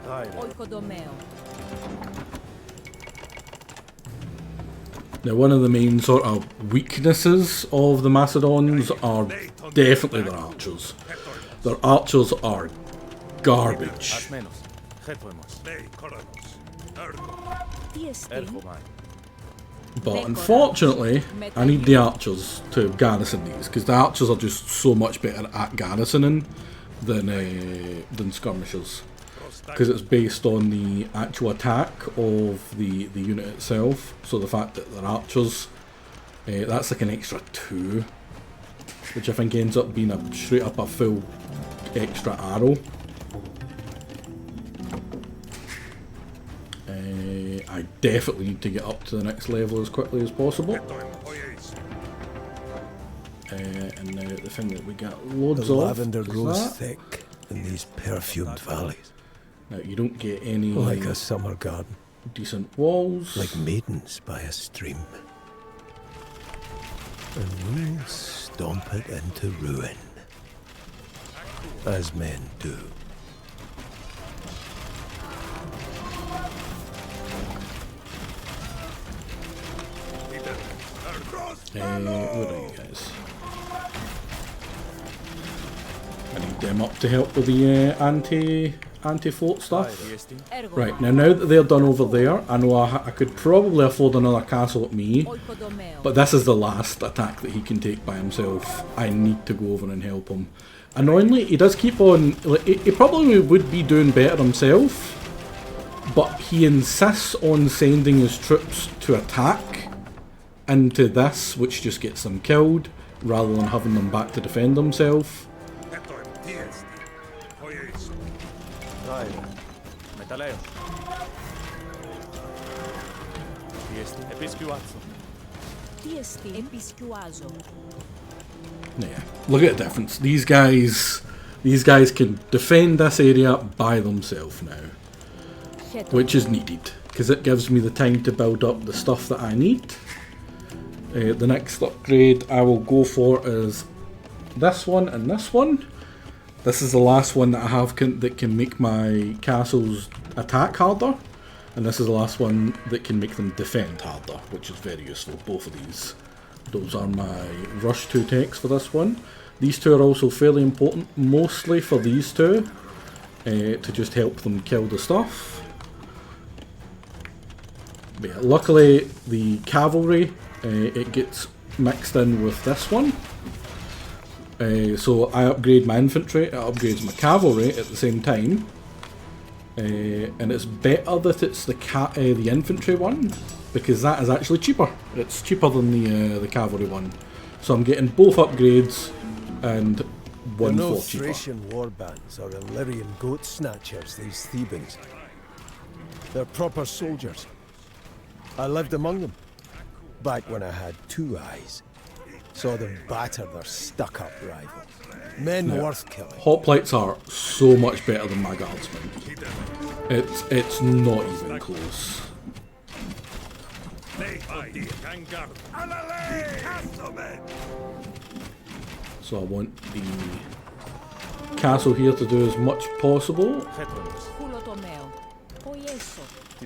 Oikodomeo.
Now, one of the main sort of weaknesses of the Macedons are definitely their archers. Their archers are garbage. But unfortunately, I need the archers to garrison these, because the archers are just so much better at garrisoning than skirmishers. Because it's based on the actual attack of the unit itself, so the fact that they're archers, that's like an extra 2, which I think ends up being straight up a full extra arrow. I definitely need to get up to the next level as quickly as possible. And now the thing that we got loads
the
of
lavender grows thick in these perfumed valleys.
Now you don't get any
like a summer garden,
decent walls,
like maidens by a stream, and we'll stomp it into ruin, as men do.
What are you guys? I need them up to help with the anti-float stuff. Right, now that they're done over there, I know I could probably afford another castle at me, but this is the last attack that he can take by himself. I need to go over and help him. Annoyingly, he does keep on, like, he probably would be doing better himself, but he insists on sending his troops to attack into this, which just gets them killed, rather than having them back to defend himself. Yeah, look at the difference. These guys can defend this area by themselves now, which is needed, because it gives me the time to build up the stuff that I need. The next upgrade I will go for is this one and this one. This is the last one that I have that can make my castles attack harder, and this is the last one that can make them defend harder, which is very useful, both of these. Those are my rush 2 techs for this one. These two are also fairly important, mostly for these two, to just help them kill the stuff. But yeah, luckily the cavalry, it gets mixed in with this one. So I upgrade my infantry, it upgrades my cavalry at the same time. And it's better that it's the infantry one, because that is actually cheaper. It's cheaper than the cavalry one. So I'm getting both upgrades and one
no
for cheaper.
Thracian war bands or Illyrian goat snatchers, these Thebans. They're proper soldiers. I lived among them, back when I had 2 eyes. Saw them batter their stuck-up rivals. Men worth killing.
Hoplites are so much better than my guardsmen. It's not even close. So I want the castle here to do as much possible.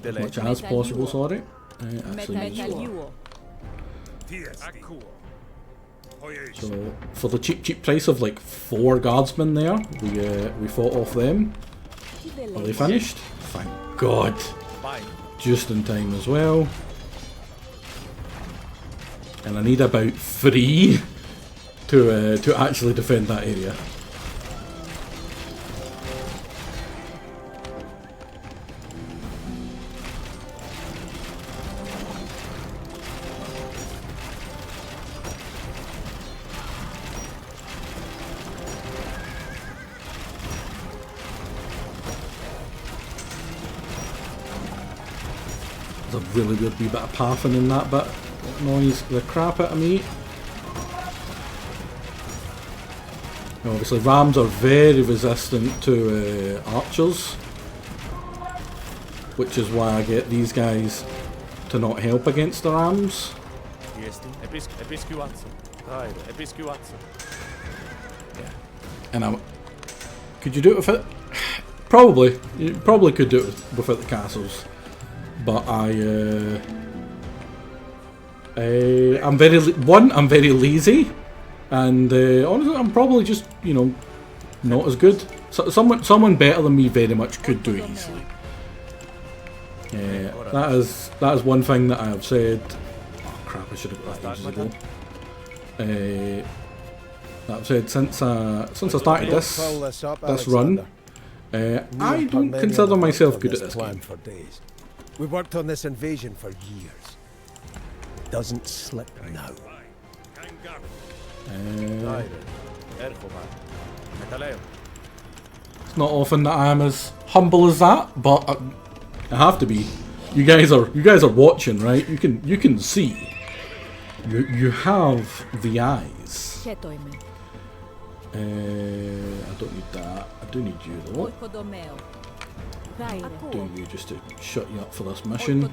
As much as possible, sorry. So for the cheap price of like 4 guardsmen there, we fought off them. Are they finished? Thank God. Just in time as well. And I need about 3 to actually defend that area. There's a really good wee bit of pathing in that bit. It annoys the crap out of me. Obviously, rams are very resistant to archers, which is why I get these guys to not help against the rams. And could you do it with it? Probably. You probably could do it without the castles, but I'm very lazy, and honestly, I'm probably just, you know, not as good. So, someone better than me very much could do it easily. That is one thing that I have said. Oh crap! I should have got that ages ago. That I've said since I started this run. I don't consider myself good at this game.
For days. We worked on this invasion for years. Doesn't slip now.
It's not often that I am as humble as that, but I have to be. You guys are watching, right? You can see. You have the eyes. I don't need that. I do need you though. I do you just to shut you up for this mission.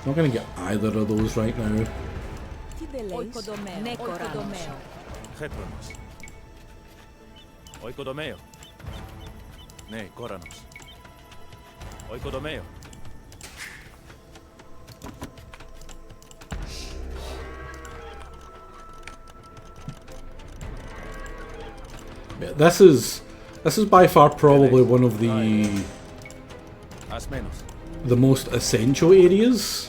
Not gonna get either of those right now.
Oikodomeo. Ne, koranos. Oikodomeo.
Yeah, this is by far probably one of the most essential areas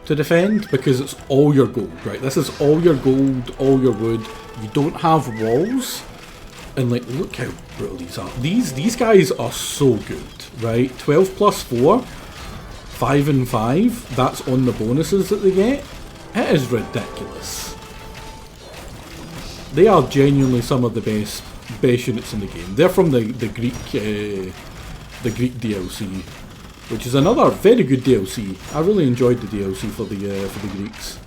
to defend, because it's all your gold, right? This is all your gold, all your wood. You don't have walls, and like, look how brutal these are. These guys are so good, right? 12 plus 4, 5 and 5. That's on the bonuses that they get. It is ridiculous. They are genuinely some of the best units in the game. They're from the Greek DLC, which is another very good DLC. I really enjoyed the DLC for the Greeks.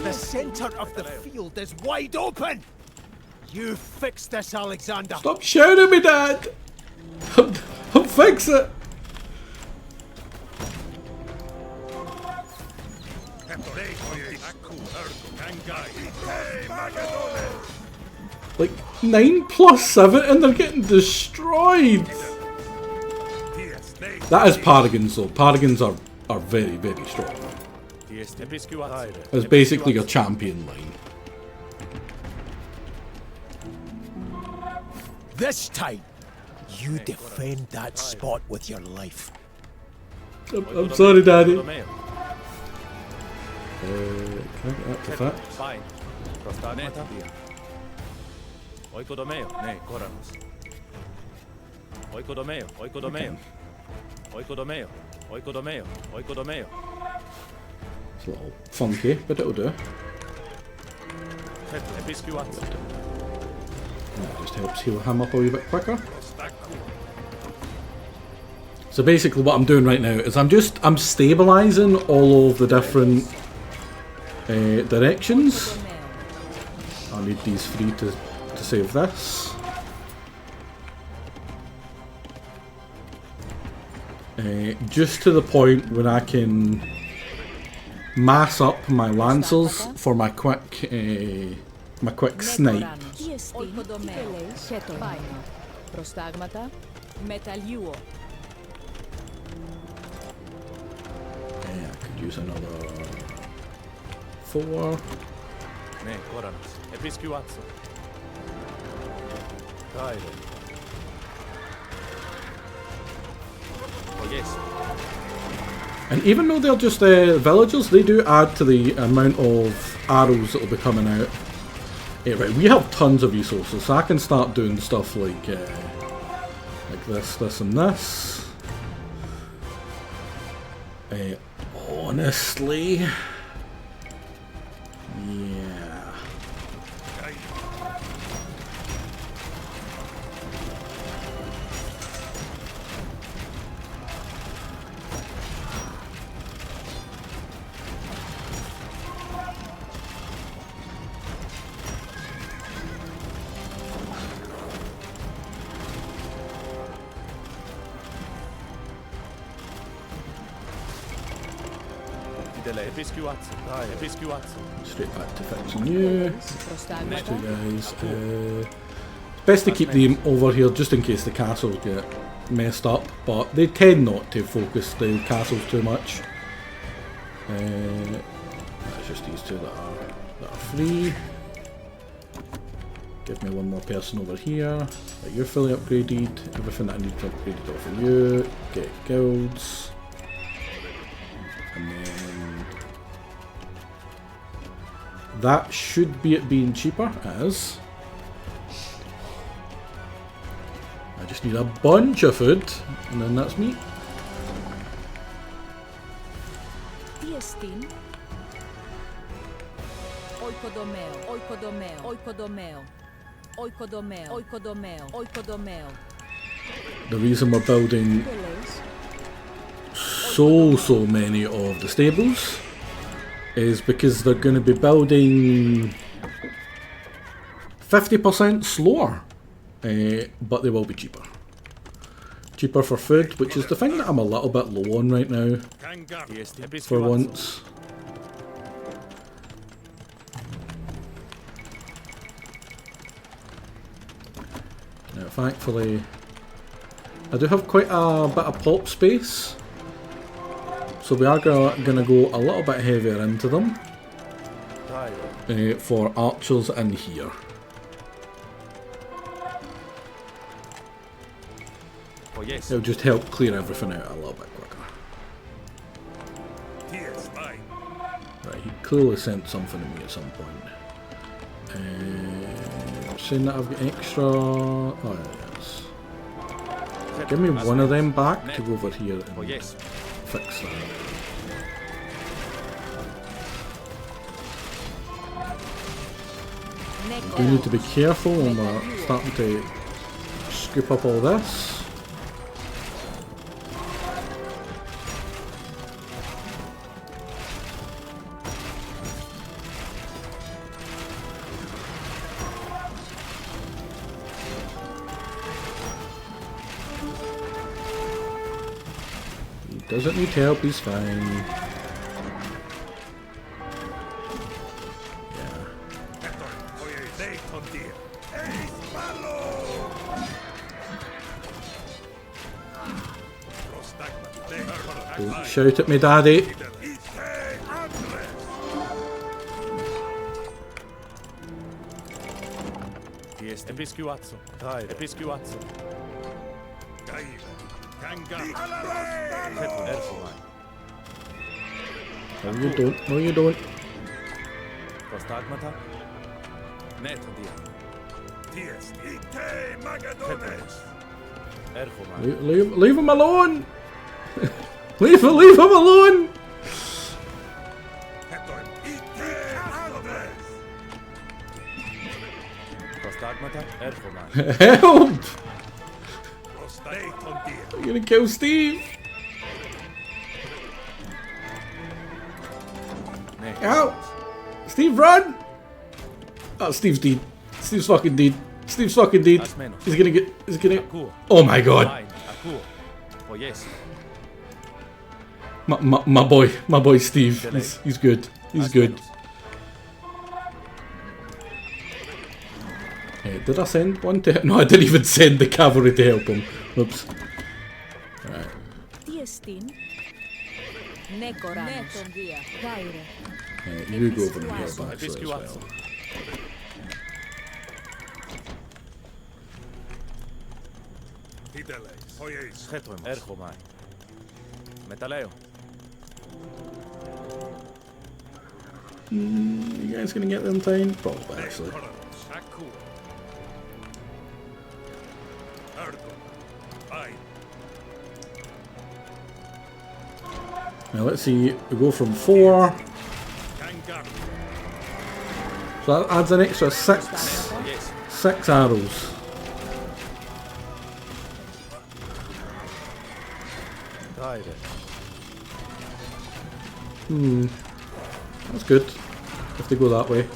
The center of the field is wide open. You fix this, Alexander.
Stop shouting at me, Dad. I'll fix it. Like 9 plus 7 and they're getting destroyed. That is Paragons though. Paragons are very, very strong. It's basically your champion line.
This time, you defend that spot with your life.
I'm sorry, Daddy. Can I get that to fit? It's a little funky, but it'll do. That just helps heal him up a wee bit quicker. So basically what I'm doing right now is I'm stabilizing all of the different directions. I need these 3 to save this. Just to the point when I can mass up my lancers for my quick snipe. I could use another 4. And even though they're just villagers, they do add to the amount of arrows that will be coming out. Right, we have tons of resources, so I can start doing stuff like this, and this. Honestly, yeah. Straight back to fixing you. These two guys. Best to keep them over here just in case the castles get messed up, but they tend not to focus the castles too much. That's just these two that are free. Give me one more person over here. Right, you're fully upgraded. Everything that I need to upgrade it off of you. Get guilds. And then that should be it being cheaper as I just need a bunch of food and then that's me. The reason we're building so many of the stables is because they're going to be building 50% slower, but they will be cheaper. Cheaper for food, which is the thing that I'm a little bit low on right now, for once. Now, thankfully, I do have quite a bit of pop space. So we are going to go a little bit heavier into them for archers in here. It'll just help clear everything out a little bit quicker. Right, he clearly sent something to me at some point. Saying that I've got extra... Oh, yes. Give me one of them back to go over here and fix that. We need to be careful when we're starting to scoop up all this. He doesn't need help, he's fine. Don't shout at me, Daddy. No, you don't. No, you don't. Leave him alone! leave him alone! Help! I'm gonna kill Steve! Out! Steve, run! Oh, Steve's dead. Steve's fucking dead. Steve's fucking dead. He's gonna get... He's gonna... Oh my god! My boy Steve. He's good. He's good. Did I send one to... No, I didn't even send the cavalry to help him. Oops. Alright. You go over and help actually as well. You guys gonna get there in time? Probably, actually. Now let's see, we go from 4. So that adds an extra 6 arrows. That's good. If they go that way.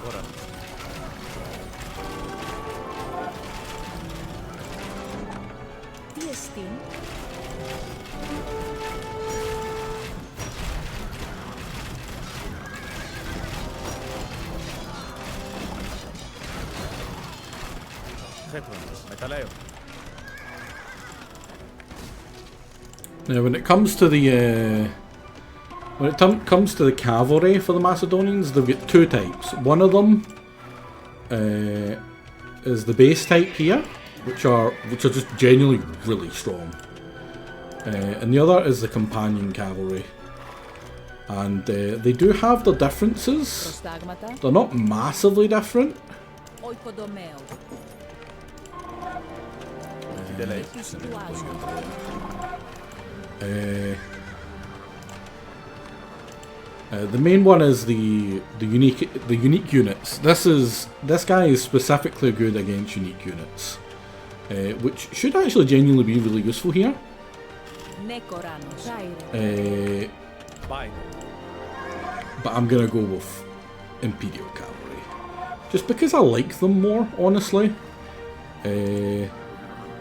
Now, when it comes to the comes to the cavalry for the Macedonians, they've got 2 types. One of them is the base type here, which are just genuinely really strong, and the other is the companion cavalry. And they do have their differences. They're not massively different. The main one is the unique units. This guy is specifically good against unique units, which should actually genuinely be really useful here. But I'm gonna go with Imperial Cavalry, just because I like them more, honestly. They're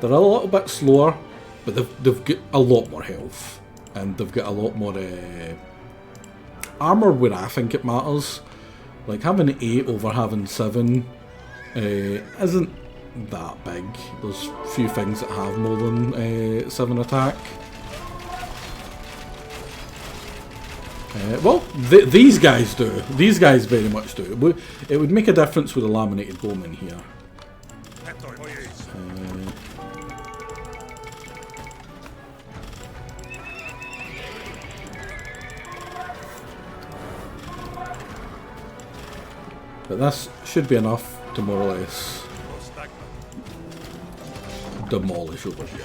a little bit slower, but they've got a lot more health, and they've got a lot more armor where I think it matters. Like having 8 over having 7 isn't that big. There's few things that have more than 7 attack. Well, these guys do. These guys very much do. It would make a difference with the laminated bowman here. But this should be enough to more or less demolish over here.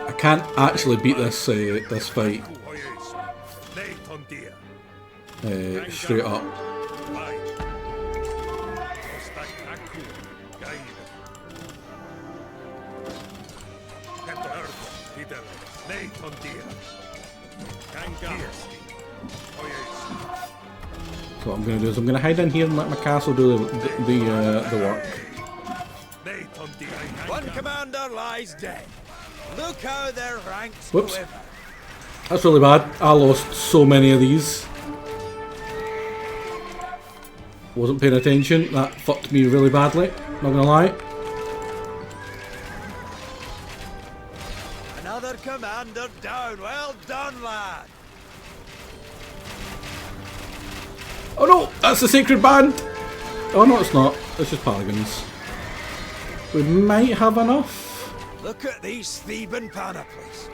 I can't actually beat this this fight straight up. So what I'm going to do is I'm going to hide in here and let my castle do the work.
One commander lies dead. Look how their ranks
Whoops.
quiver.
That's really bad. I lost so many of these. Wasn't paying attention. That fucked me really badly. Not gonna lie.
Another commander down. Well done, lad.
Oh no! That's the sacred band! Oh no, it's not. It's just Paragons. We might have enough.
Look at these Theban panoplies.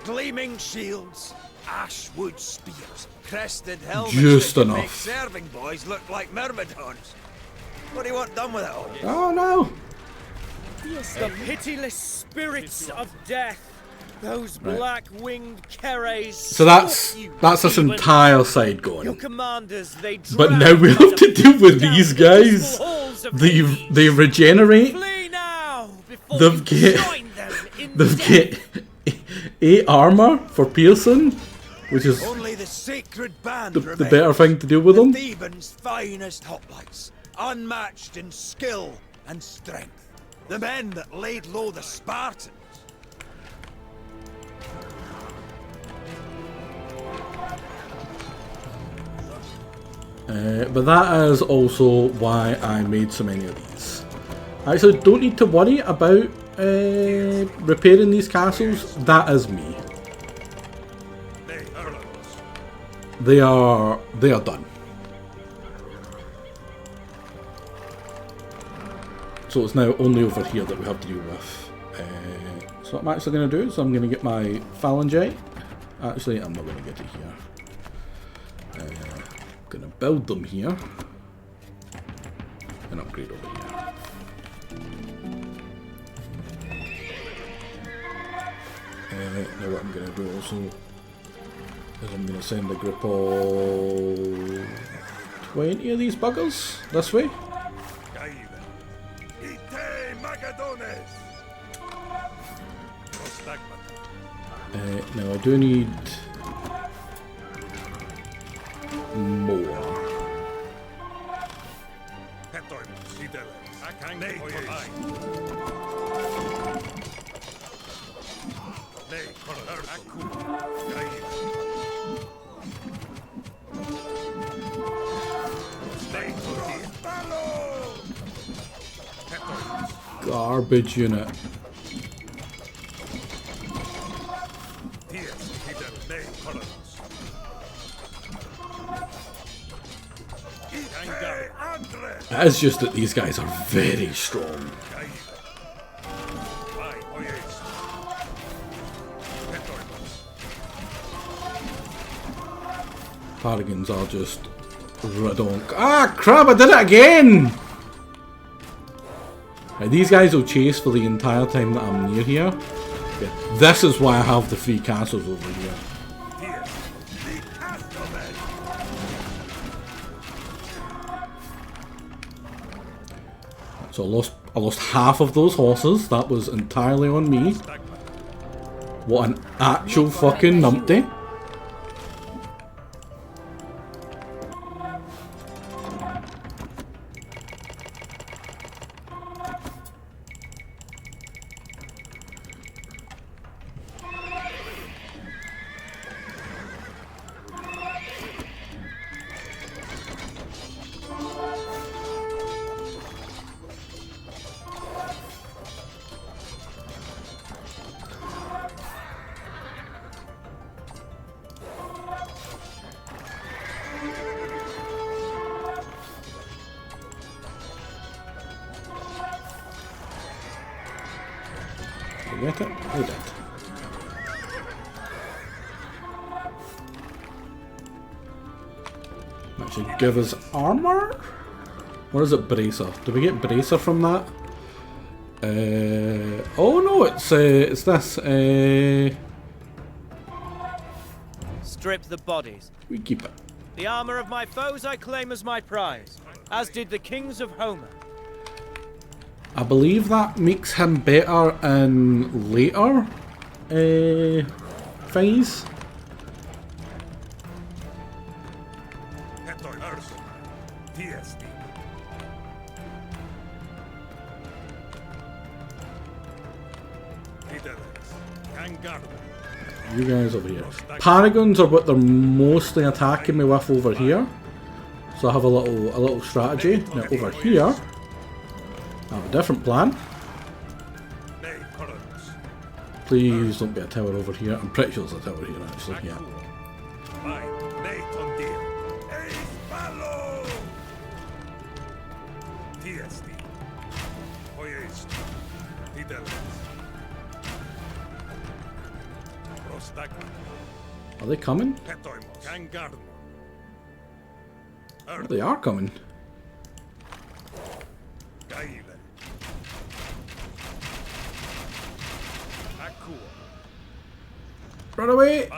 Gleaming shields, ashwood spears, crested helmets
Just
that can
enough.
make serving boys look like myrmidons. What do you want done with it all?
Oh no!
The pitiless spirits of death. Those black-winged keres.
So that's this entire side
Your
going.
commanders, they
But now we have to deal with these guys. They regenerate.
Flee now before
They've
you
get
join them in
they've
death.
get 8 armor for piercing, which is
Only the sacred band
the
remains.
better thing to do with them.
Thebans' finest hoplites, unmatched in skill and strength. The men that laid low the Spartans.
But that is also why I made so many of these. I actually don't need to worry about repairing these castles. That is me. They are done. So it's now only over here that we have to deal with. So what I'm actually going to do is I'm going to get my phalangite. Actually, I'm not going to get it here. I'm going to build them here. And upgrade over here. Now what I'm going to do also is I'm going to send a group of 20 of these buggers this way. Now I do need more. Garbage unit. It's just that these guys are very strong. Paragons are just redonk. Ah, crap! I did it again! Right, these guys will chase for the entire time that I'm near here. Yeah, this is why I have the 3 castles over here. So I lost half of those horses. That was entirely on me. What an actual fucking numpty. Get it? I did. Actually give us armor? What is it, bracer? Do we get bracer from that? Oh no, it's this.
Strip the bodies.
We keep it.
The armor of my foes I claim as my prize, as did the kings of Homer.
I believe that makes him better in later phase. You guys over here. Paragons are what they're mostly attacking me with over here. So I have a little strategy. Now over here, I have a different plan. Please don't be a tower over here. I'm pretty sure there's a tower here actually, yeah. Are they coming? Oh, they are coming. Run away!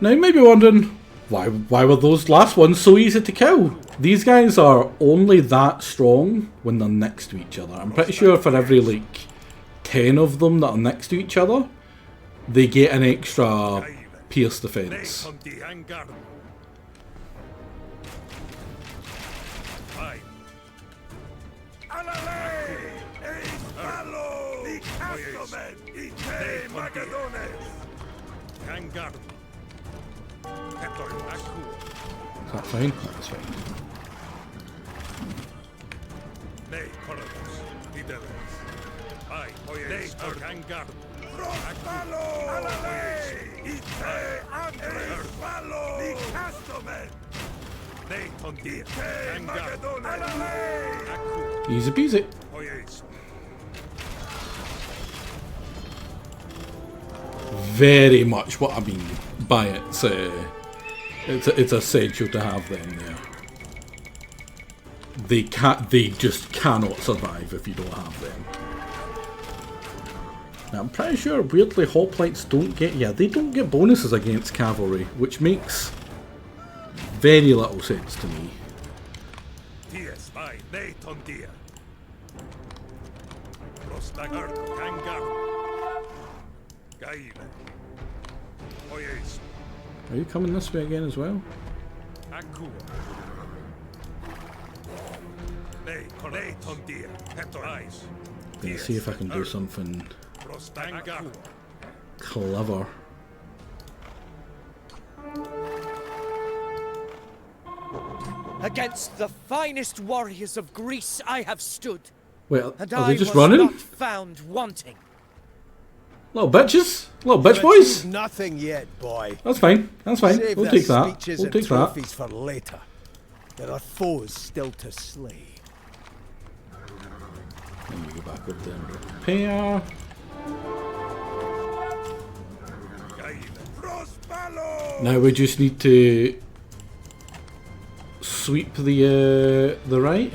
Now you may be wondering, why were those last ones so easy to kill? These guys are only that strong when they're next to each other. I'm pretty sure for every like 10 of them that are next to each other, they get an extra pierce defense. Is that fine? That's fine. Easy peasy. Very much what I mean by it's essential to have them there. They just cannot survive if you don't have them. Now I'm pretty sure weirdly hoplites don't get they don't get bonuses against cavalry, which makes very little sense to me. Are you coming this way again as well? Gonna see if I can do something clever.
Against the finest warriors of Greece I have stood.
Wait,
and
are they
I
just
was
running?
not found wanting.
Little bitches? Little bitch boys?
Nothing yet, boy.
That's fine. That's fine.
Save
We'll
their
take that.
speeches
We'll
and
take that.
trophies for later. There are foes still to slay.
Let me go back up there and repair. Now we just need to sweep the right.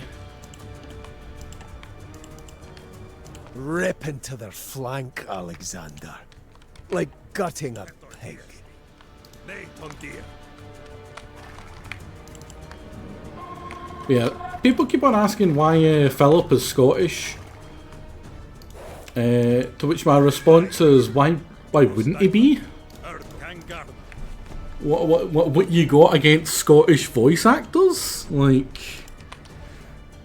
Rip into their flank, Alexander. Like gutting a pig.
Yeah, people keep on asking why Philip is Scottish. To which my response is, why wouldn't he be? What you got against Scottish voice actors? Like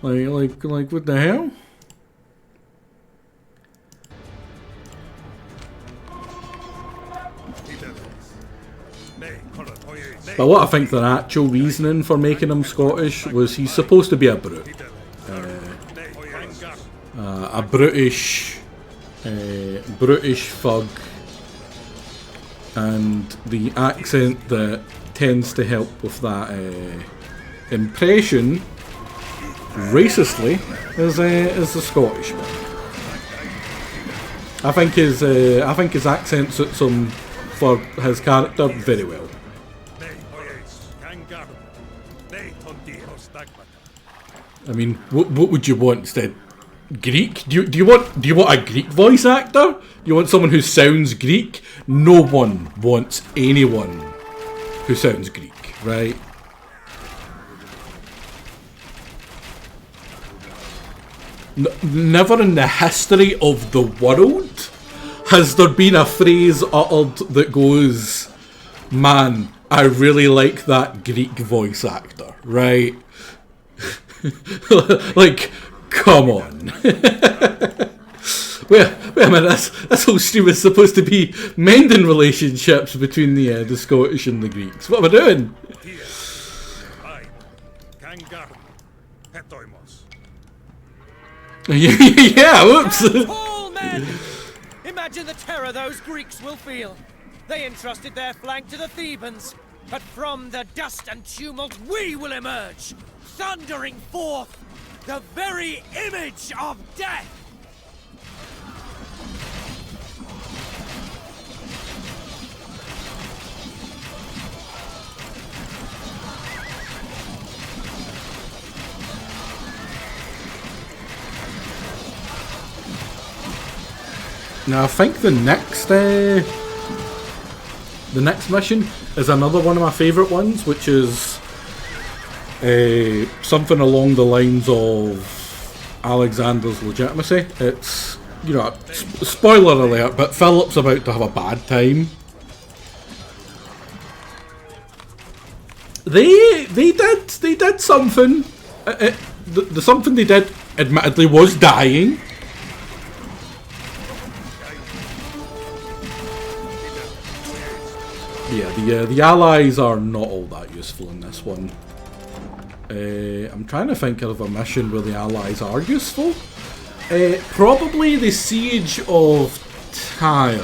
what the hell? But what I think their actual reasoning for making him Scottish was he's supposed to be a brute. A brutish thug, and the accent that tends to help with that impression, racistly, is the Scottish one. I think his accent suits him for his character very well. I mean, what would you want instead? Greek? Do you want a Greek voice actor? Do you want someone who sounds Greek? No one wants anyone who sounds Greek, right? Never in the history of the world has there been a phrase uttered that goes, "Man, I really like that Greek voice actor," right? Like, come on. wait a minute, this whole stream is supposed to be mending relationships between the Scottish and the Greeks. What am I doing? Yeah, whoops.
All men! Imagine the terror those Greeks will feel. They entrusted their flank to the Thebans, but from the dust and tumult we will emerge, thundering forth the very image of death!
Now I think the next mission is another one of my favourite ones, which is something along the lines of Alexander's legitimacy. It's, you know, spoiler alert, but Philip's about to have a bad time. They did something. The something they did, admittedly, was dying. Yeah, the allies are not all that useful in this one. I'm trying to think of a mission where the Allies are useful. Probably the Siege of Tyre.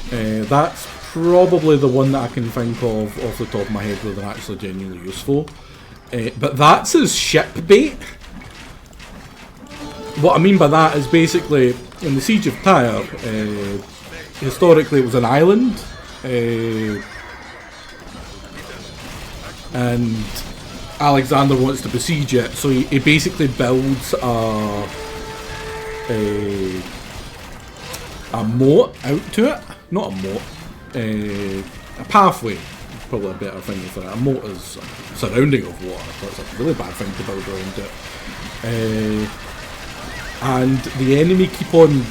That's probably the one that I can think of off the top of my head where they're actually genuinely useful. But that's as ship bait. What I mean by that is basically in the Siege of Tyre, historically it was an island, and Alexander wants to besiege it, so he basically builds a moat out to it. Not a moat, a pathway. Probably a better thing for it. A moat is a surrounding of water, so it's a really bad thing to build around it. And the enemy keep on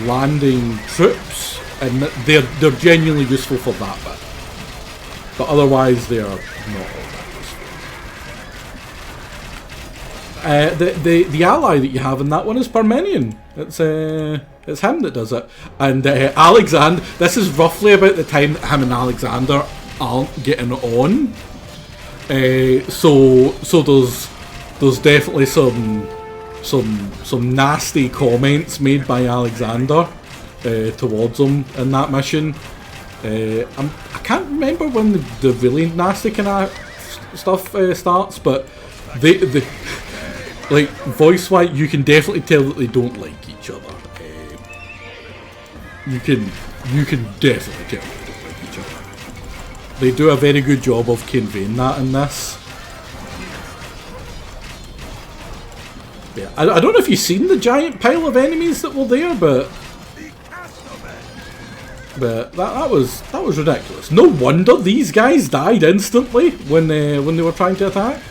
landing troops, and they're genuinely useful for that bit. But otherwise, they are not all that useful. The ally that you have in that one is Parmenion. It's him that does it. And Alexander, this is roughly about the time that him and Alexander aren't getting on. So there's definitely some nasty comments made by Alexander towards him in that mission. I can't remember when the really nasty kind of stuff starts, but they like voice-wise, you can definitely tell that they don't like each other. You can definitely tell they don't like each other. They do a very good job of conveying that in this. Yeah, I don't know if you've seen the giant pile of enemies that were there, but that was ridiculous. No wonder these guys died instantly when they were trying to attack.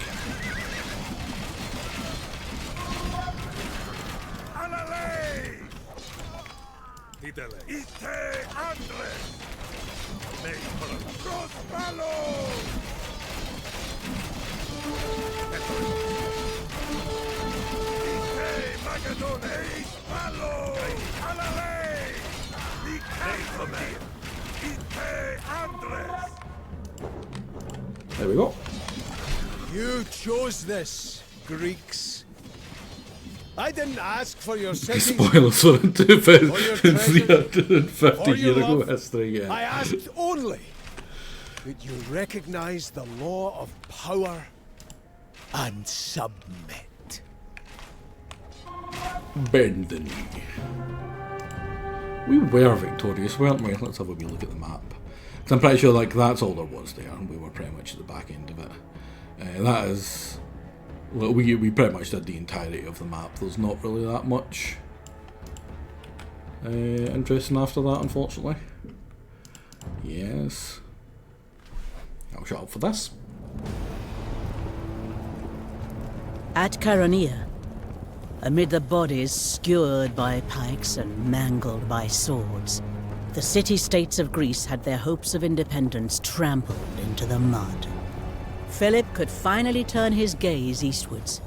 There we go.
You chose this, Greeks. I didn't ask for your cities.
Spoilers for 350 year ago history, yeah.
I asked only that you recognize the law of power and submit.
Bend the knee. We were victorious, weren't we? Let's have a wee look at the map. Because I'm pretty sure like that's all there was there, and we were pretty much at the back end of it. That is... We pretty much did the entirety of the map. There's not really that much interesting after that, unfortunately. Yes. I'll shut up for this.
At Chaeronea, amid the bodies skewered by pikes and mangled by swords, the city-states of Greece had their hopes of independence trampled into the mud. Philip could finally turn his gaze eastwards,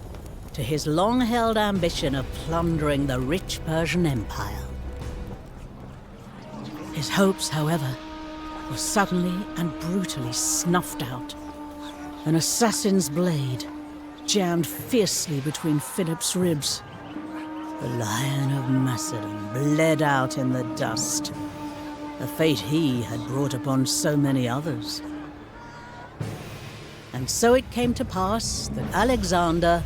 to his long-held ambition of plundering the rich Persian Empire. His hopes, however, were suddenly and brutally snuffed out. An assassin's blade jammed fiercely between Philip's ribs. The Lion of Macedon bled out in the dust, a fate he had brought upon so many others. And so it came to pass that Alexander,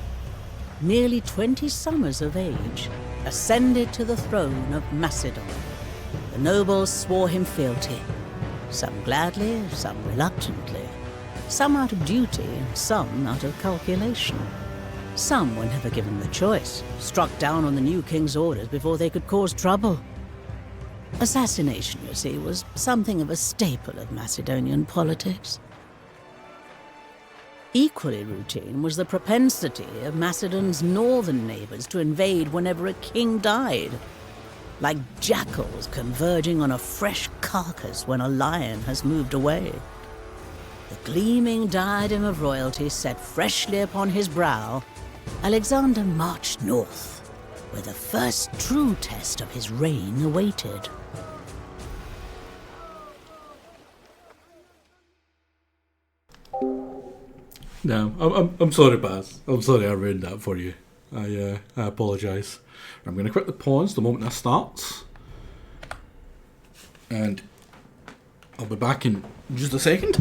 nearly 20 summers of age, ascended to the throne of Macedon. The nobles swore him fealty, some gladly, some reluctantly, some out of duty and some out of calculation. Some were never given the choice, struck down on the new king's orders before they could cause trouble. Assassination, you see, was something of a staple of Macedonian politics. Equally routine was the propensity of Macedon's northern neighbors to invade whenever a king died, like jackals converging on a fresh carcass when a lion has moved away. The gleaming diadem of royalty set freshly upon his brow, Alexander marched north, where the first true test of his reign awaited.
No, I'm sorry, Baz. I'm sorry I ruined that for you. I apologise. I'm going to quickly pause the moment this starts. And I'll be back in just a second.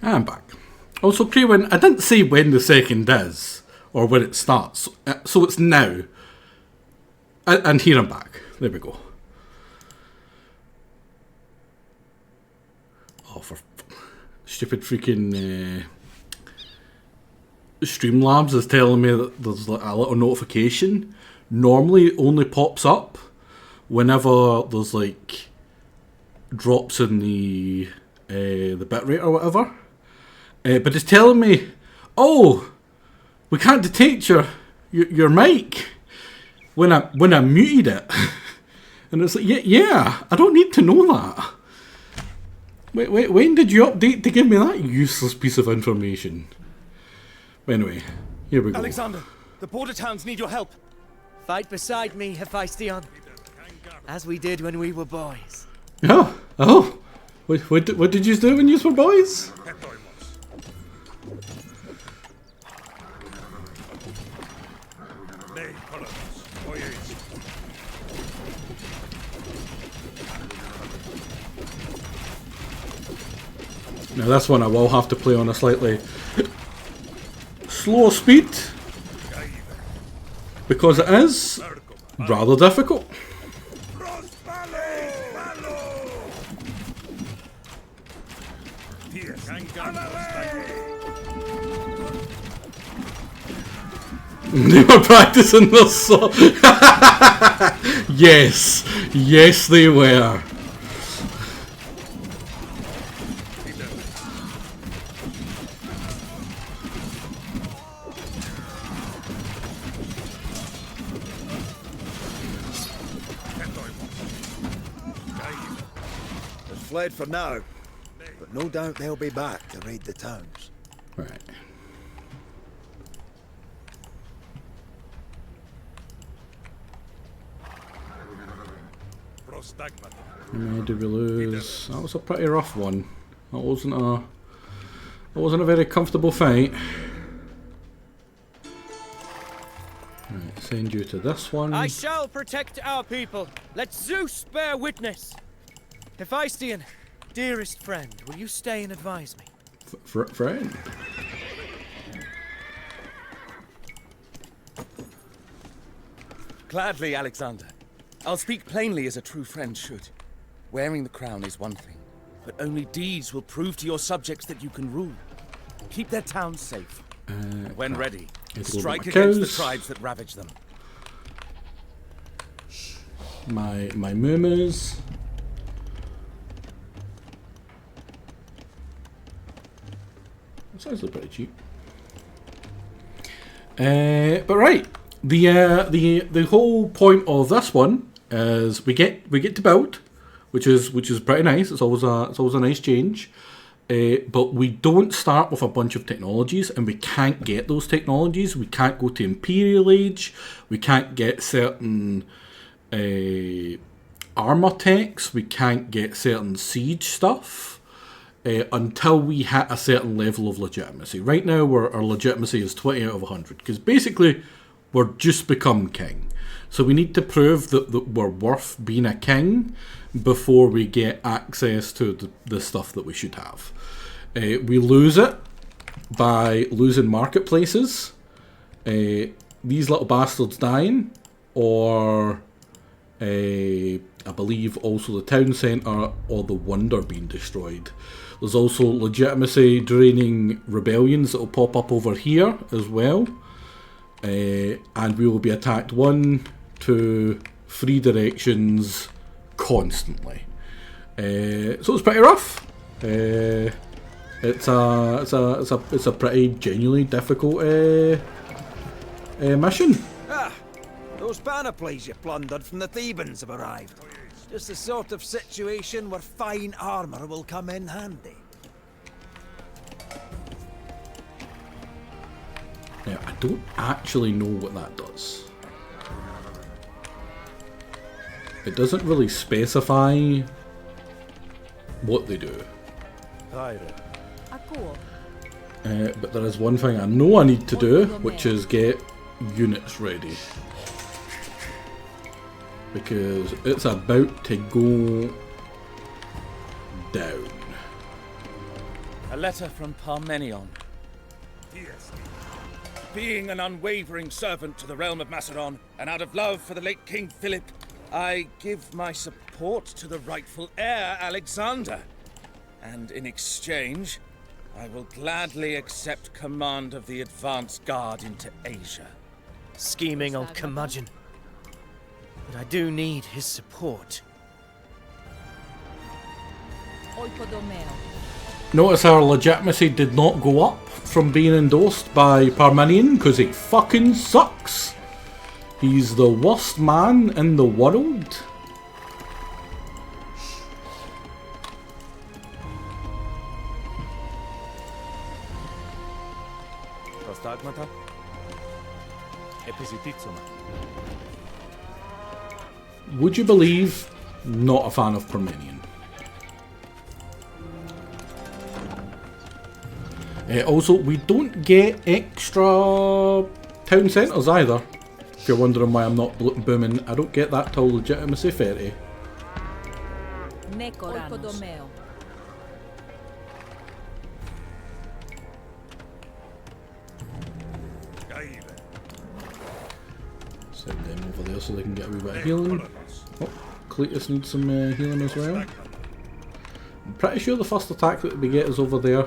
I'm back. Also, Creewin, I didn't say when the second is, or when it starts, so it's now. And here I'm back. There we go. Oh, for stupid freaking Streamlabs is telling me that there's like a little notification. Normally it only pops up whenever there's like drops in the bitrate or whatever. But it's telling me, oh, we can't detect your mic when I muted it. And it's like, yeah, I don't need to know that. Wait, when did you update to give me that useless piece of information? Anyway, here we go.
Alexander, the border towns need your help. Fight beside me, Hephaestion, as we did when we were boys.
Oh, what did you do when you were boys? Now this one I will have to play on a slightly slower speed because it is rather difficult. They were practicing their song. Yes, they were.
fled for now, but no doubt they'll be back to raid the towns.
Right. How many did we lose? That was a pretty rough one. That wasn't a very comfortable fight. Right, send you to this one.
I shall protect our people. Let Zeus bear witness. Hephaestion, dearest friend, will you stay and advise me?
Friend.
Gladly, Alexander. I'll speak plainly as a true friend should. Wearing the crown is one thing, but only deeds will prove to your subjects that you can rule. Keep their towns safe. When ready, strike against the tribes that ravage them.
My muumers. This sounds pretty cheap. But right, the whole point of this one is we get to build, which is pretty nice. It's always a nice change. But we don't start with a bunch of technologies, and we can't get those technologies. We can't go to Imperial Age. We can't get certain armor techs. We can't get certain siege stuff until we hit a certain level of legitimacy. Right now, our legitimacy is 20 out of 100, because basically we're just become king. So we need to prove that we're worth being a king before we get access to the stuff that we should have. We lose it by losing marketplaces, these little bastards dying, or I believe also the town centre or the Wonder being destroyed. There's also legitimacy draining rebellions that will pop up over here as well. And we will be attacked 1, 2, 3 directions constantly. So it's pretty rough. It's a pretty genuinely difficult mission.
Ah, those panoplies you plundered from the Thebans have arrived. Just the sort of situation where fine armour will come in handy.
Now, I don't actually know what that does. It doesn't really specify what they do. But there is one thing I know I need to do, which is get units ready. Because it's about to go down.
A letter from Parmenion. Being an unwavering servant to the realm of Macedon, and out of love for the late King Philip, I give my support to the rightful heir, Alexander. And in exchange, I will gladly accept command of the advance guard into Asia.
Scheming old curmudgeon. But I do need his support.
Notice our legitimacy did not go up from being endorsed by Parmenion, because he fucking sucks. He's the worst man in the world.
Prostagmata? Episititsuma.
Would you believe? Not a fan of Parmenion. Also, we don't get extra town centres either. If you're wondering why I'm not booming, I don't get that till legitimacy 30. Send them over there so they can get a wee bit of healing. Oh, Cletus needs some healing as well. I'm pretty sure the first attack that we get is over there.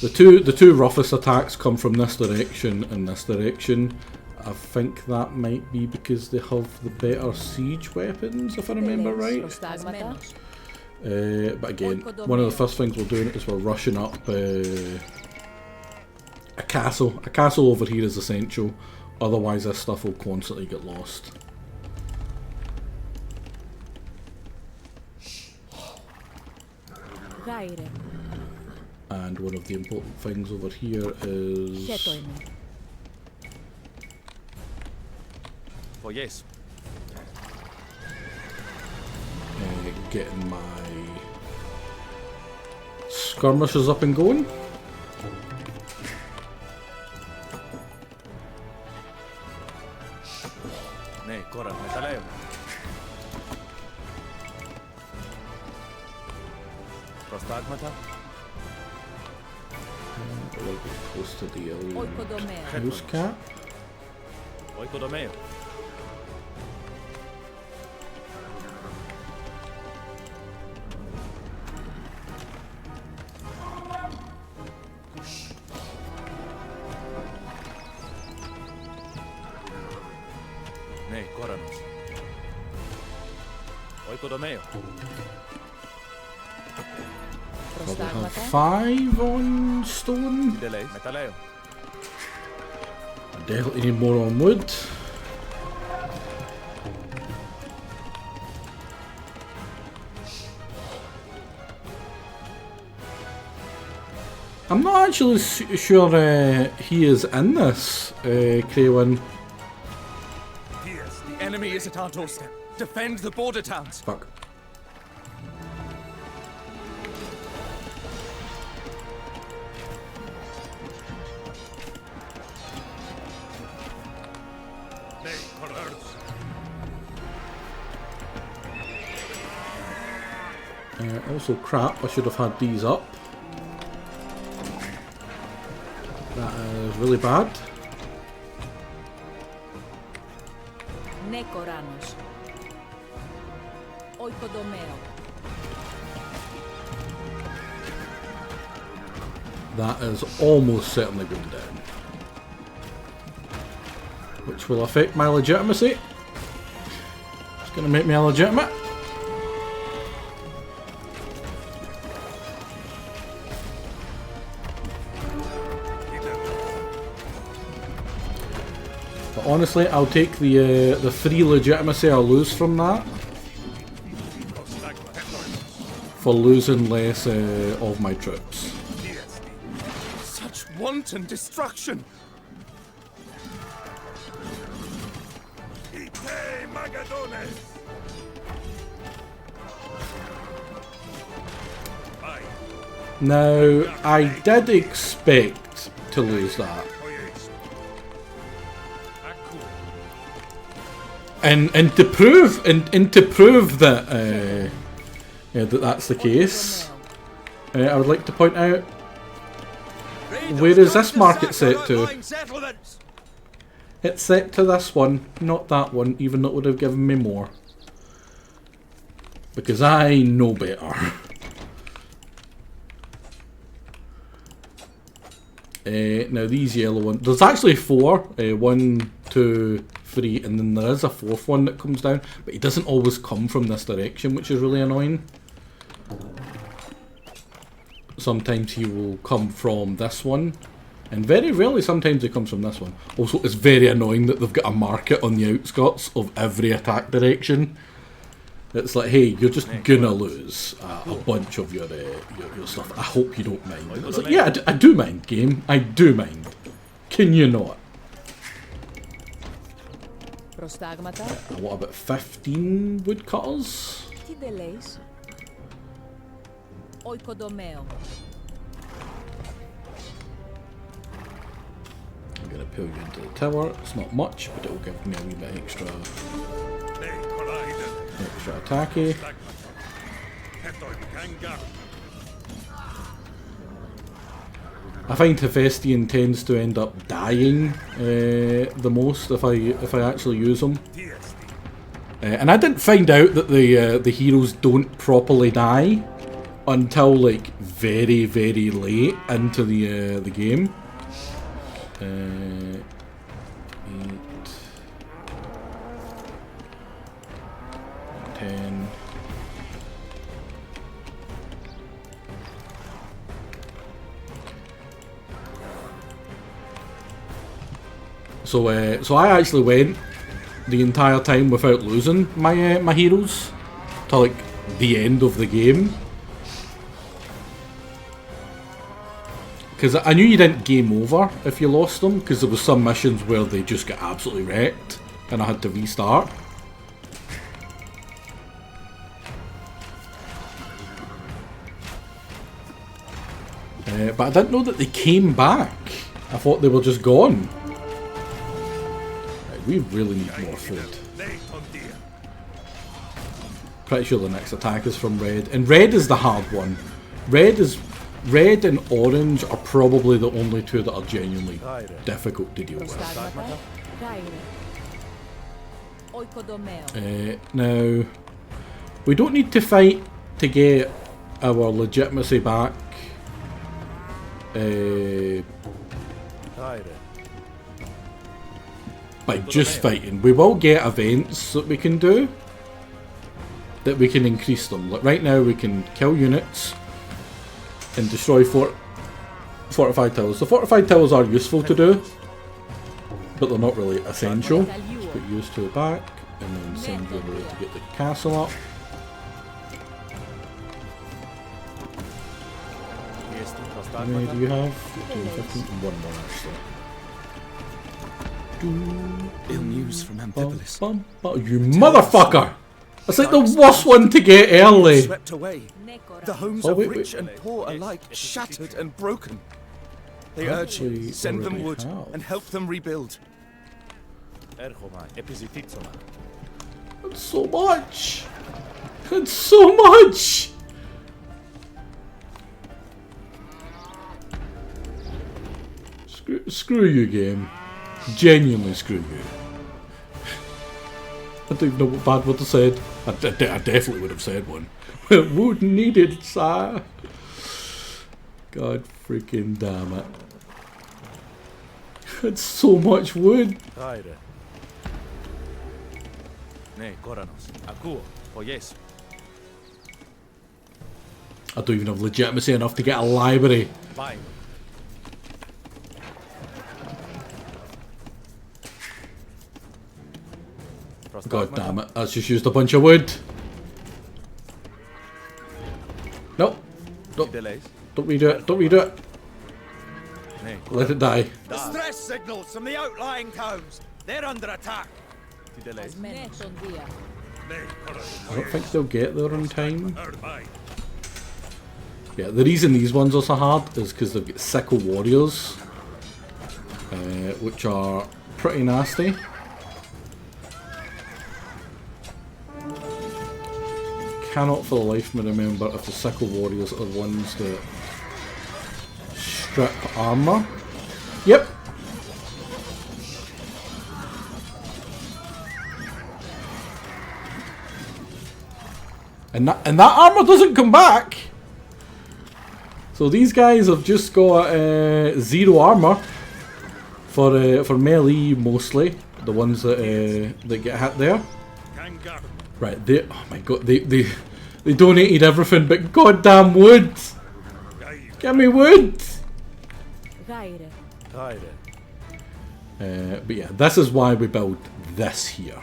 The two roughest attacks come from this direction and this direction. I think that might be because they have the better siege weapons, if I remember right. But again, one of the first things we're doing is we're rushing up a castle. A castle over here is essential, otherwise this stuff will constantly get lost.
Gaire.
And one of the important things over here is
Oh yes.
Getting my skirmishes up and going.
Ναι, κόρα, μεταλλαίο. Προστάγματα.
Close to the
Oikodomeo.
house cat.
Oikodomeo. Ναι, κόρανος. Oikodomeo.
Probably have 5 on stone.
Τι λέει, μεταλλαίο.
Definitely need more on wood. I'm not actually sure he is in this, Craywin.
Yes, the enemy is at our doorstep. Defend the border towns.
Fuck. Also crap, I should have had these up. That is really bad.
Ναι, κοράνος. Oikodomeo.
That is almost certainly going down. Which will affect my legitimacy. It's going to make me illegitimate. But honestly, I'll take the free legitimacy I'll lose from that for losing less of my troops.
Such wanton destruction!
Now, I did expect to lose that. And to prove that that that's the case, I would like to point out, where is this market set to? It's set to this one, not that one, even though it would have given me more. Because I know better. Now these yellow ones, there's actually 4, 1, 2, 3, and then there is a 4th one that comes down, but he doesn't always come from this direction, which is really annoying. Sometimes he will come from this one, and very rarely sometimes he comes from this one. Also, it's very annoying that they've got a market on the outskirts of every attack direction. It's like, hey, you're just gonna lose a bunch of your stuff. I hope you don't mind. It's like, yeah, I do mind, game. I do mind. Can you not?
Προστάγματα.
What about 15 woodcutters?
Τι δε λέεις? Oikodomeo.
I'm gonna pull you into the tower. It's not much, but it'll give me a wee bit extra attacky. I find Hephaestion tends to end up dying the most if I actually use them. And I didn't find out that the heroes don't properly die until like very, very late into the game. 8, 10. So I actually went the entire time without losing my heroes to like the end of the game. because I knew you didn't game over if you lost them, because there was some missions where they just got absolutely wrecked and I had to restart. But I didn't know that they came back. I thought they were just gone. Right, we really need more food. Pretty sure the next attack is from red, and red is the hard one. Red and orange are probably the only two that are genuinely difficult to deal with. Now, we don't need to fight to get our legitimacy back. By just fighting. We will get events that we can do that we can increase them. Like right now we can kill units and destroy fortified towers. The fortified towers are useful to do, but they're not really essential. Let's put used to back and then send you away to get the castle up. How many do you have? 15, 15, and one more actually.
Ill news from Amphipolis.
You motherfucker! That's like the worst one to get early.
Swept away. The homes of rich and poor alike shattered and broken. They urge you, send them wood and help them rebuild.
That's so much! That's so much! Screw you, game. Genuinely screw you. I don't even know what bad word I said. I definitely would have said one. Wood needed, sir. God freaking damn it. That's so much wood. I don't even have legitimacy enough to get a library. God damn it, that's just used a bunch of wood. No. Don't redo it, don't redo it. Let it die.
Distress signals from the outlying towns. They're under attack.
I don't think they'll get there in time. Yeah, the reason these ones are so hard is because they've got sickle warriors, which are pretty nasty. Cannot for the life of me remember if the sickle warriors are the ones that strip armor. Yep. And that armor doesn't come back. So these guys have just got 0 armor for melee mostly. The ones that get hit there. Right, oh my god, they donated everything but goddamn wood! Give me wood! But yeah, this is why we build this here.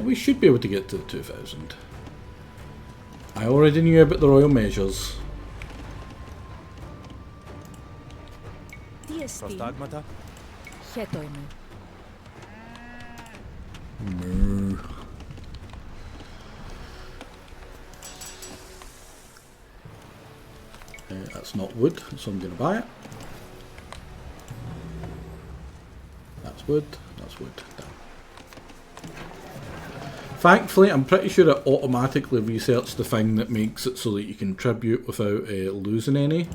We should be able to get to the 2000. I already knew about the royal measures. Moo. That's not wood, so I'm going to buy it. That's wood, that's wood. Done. Thankfully, I'm pretty sure it automatically resets the thing that makes it so that you can tribute without losing any.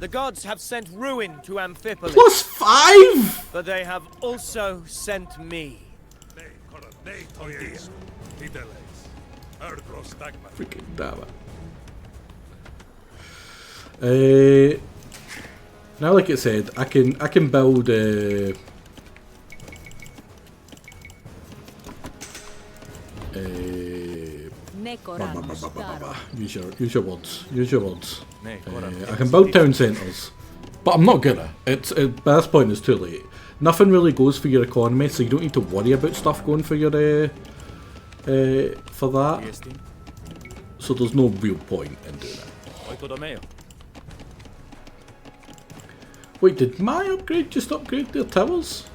The gods have sent ruin to Amphipolis.
+5!
But they have also sent me.
Freaking damn it. Now, like I said, I can build use your words. I can build town centres. But I'm not gonna. By this point it's too late. Nothing really goes for your economy, so you don't need to worry about stuff going for your for that. So there's no real point in doing it. Wait, did my upgrade just upgrade their towers?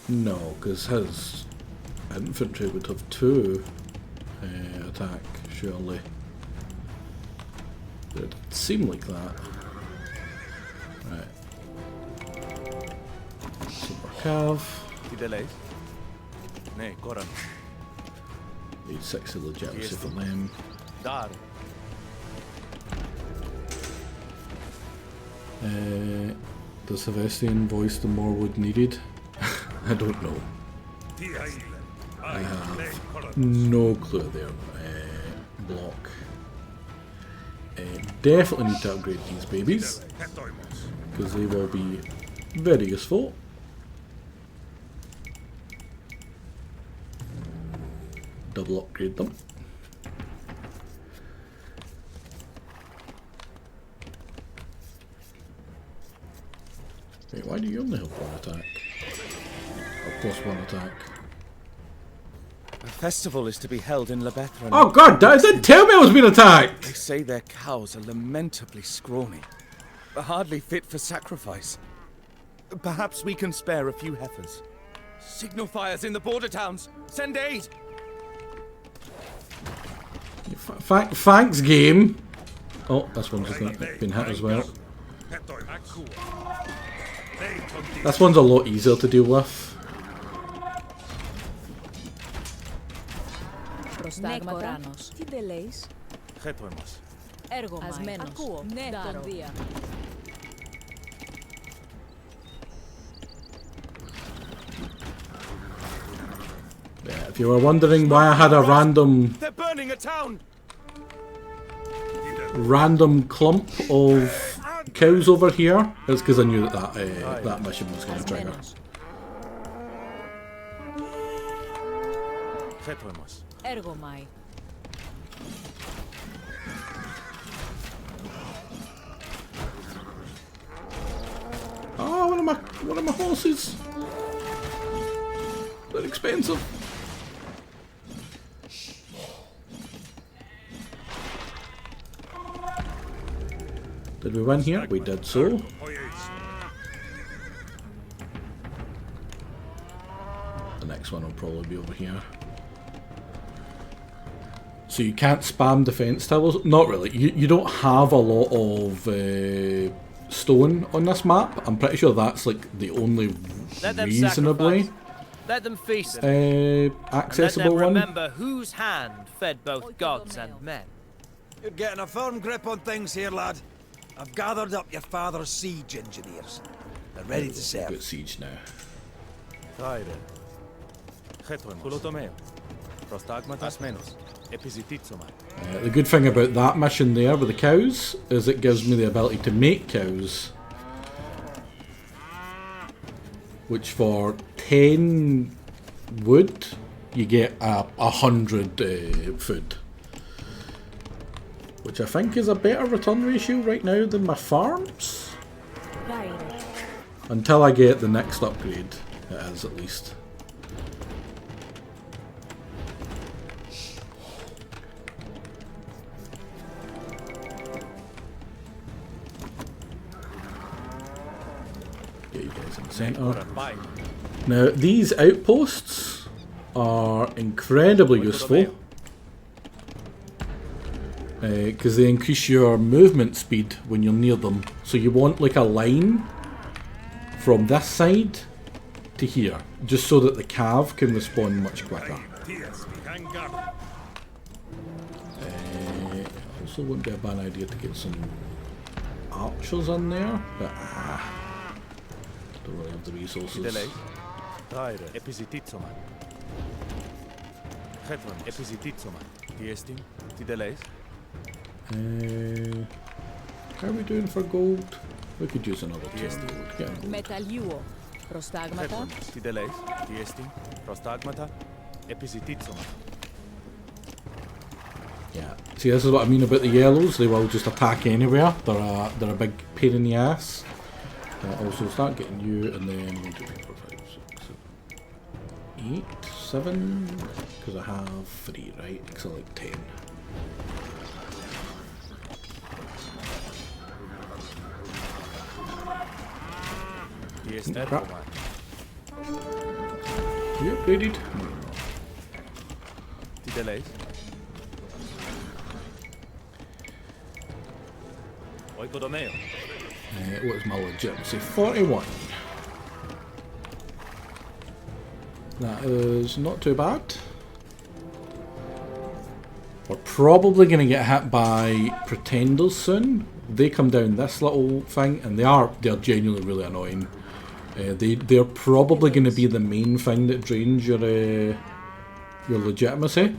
No, because his infantry would have 2 attack, surely. It would seem like that. Right. Super Cav. Need 60 legitimacy for them. Does Hevestian voice the Morwood needed? I don't know. I have no clue there. Block. Definitely need to upgrade these babies, because they will be very useful. Double upgrade them. Wait, why do you only have 1 attack? Or plus 1 attack?
A festival is to be held in Lebethron.
Oh god, that didn't tell me I was being attacked!
They say their cows are lamentably scrawny, hardly fit for sacrifice. Perhaps we can spare a few heifers. Signal fires in the border towns! Send aid!
Thanks, game! Oh, this one's been hit as well. This one's a lot easier to deal with.
Προστάγματα. Τι δεν λέεις. Έργο Ασμένος. Ακούω. Ναι, τον Δία.
Yeah, if you were wondering why I had a random clump of cows over here, it's because I knew that mission was going to trigger.
Έργο Μάη.
Oh, one of my horses. They're expensive. Did we win here? We did so. The next one will probably be over here. So you can't spam defense towers? Not really. You don't have a lot of stone on this map. I'm pretty sure that's like the only reasonably
Let them feast.
Accessible
Let them
one.
remember whose hand fed both gods and men.
You're getting a firm grip on things here, lad. I've gathered up your father's siege engineers. They're ready to serve.
Good siege now. The good thing about that mission there with the cows is it gives me the ability to make cows, which for 10 wood you get 100 food, which I think is a better return ratio right now than my farms. Until I get the next upgrade, it is at least. Get you guys in the centre. Now these outposts are incredibly useful because they increase your movement speed when you're near them. So you want like a line from this side to here, just so that the cav can respond much quicker. Also wouldn't be a bad idea to get some archers in there, but don't really have the resources. How are we doing for gold? We could use another 2 gold.
Μεταλλιούω. Προστάγματα.
Τι δεν λες, τι έστει, προστάγματα, επιζητήτσομα.
Yeah. See, this is what I mean about the yellows. They will just attack anywhere. They're a big pain in the ass. Also start getting you, and then 1, 2, 3, 4, 5, 6, 7, 8, 7. Because I have 3, right? Because I like 10. Crap. You upgraded?
Delays.
What is my legitimacy? 41. That is not too bad. We're probably going to get hit by pretenders soon. They come down this little thing, and they're genuinely really annoying. They're probably going to be the main thing that drains your legitimacy.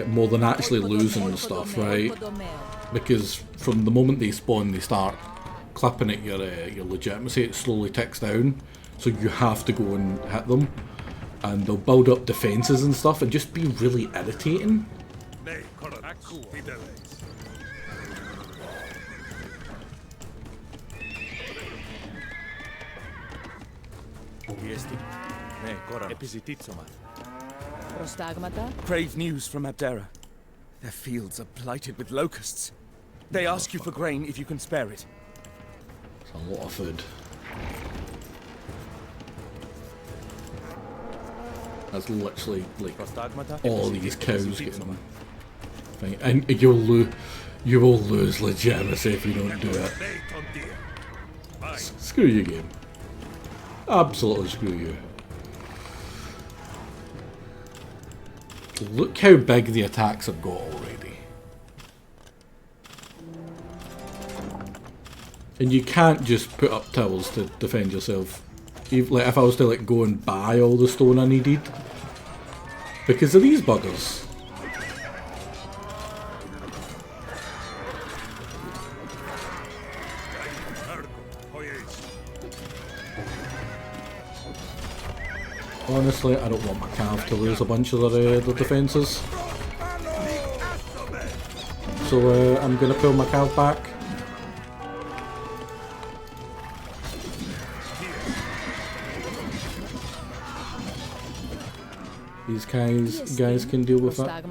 More than actually losing the stuff, right? Because from the moment they spawn, they start clipping at your legitimacy. It slowly ticks down, so you have to go and hit them, and they'll build up defenses and stuff, and just be really irritating.
Crave news from Abdera. Their fields are blighted with locusts. They ask you for grain if you can spare it.
It's a lot of food. That's literally like all these cows getting them. And you will lose legitimacy if you don't do it. Screw you, game. Absolutely screw you. Look how big the attacks have got already. And you can't just put up towers to defend yourself. Like if I was to like go and buy all the stone I needed. Because of these buggers. Honestly, I don't want my calf to lose a bunch of their defences. So I'm going to pull my calf back. These guys can deal with that.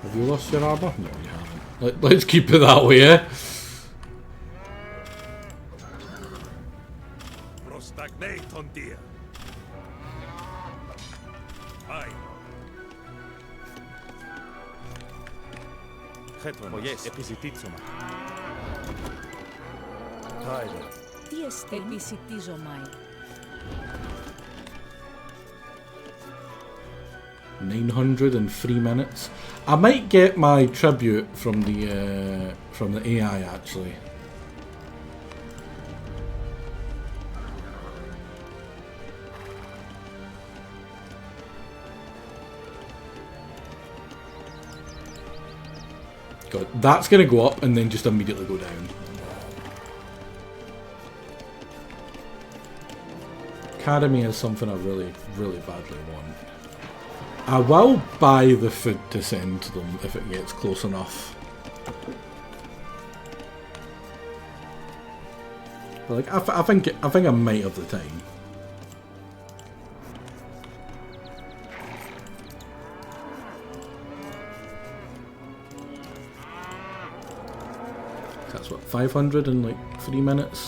Have you lost your armor? No, you haven't. Let's keep it that way, eh?
Τι εστί επισιτίζομαι.
903 minutes. I might get my tribute from the AI actually. God, that's gonna go up and then just immediately go down. Academy is something I really, really badly want. I will buy the food to send to them if it gets close enough. But like, I think I might have the time. That's what, 500 in like 3 minutes?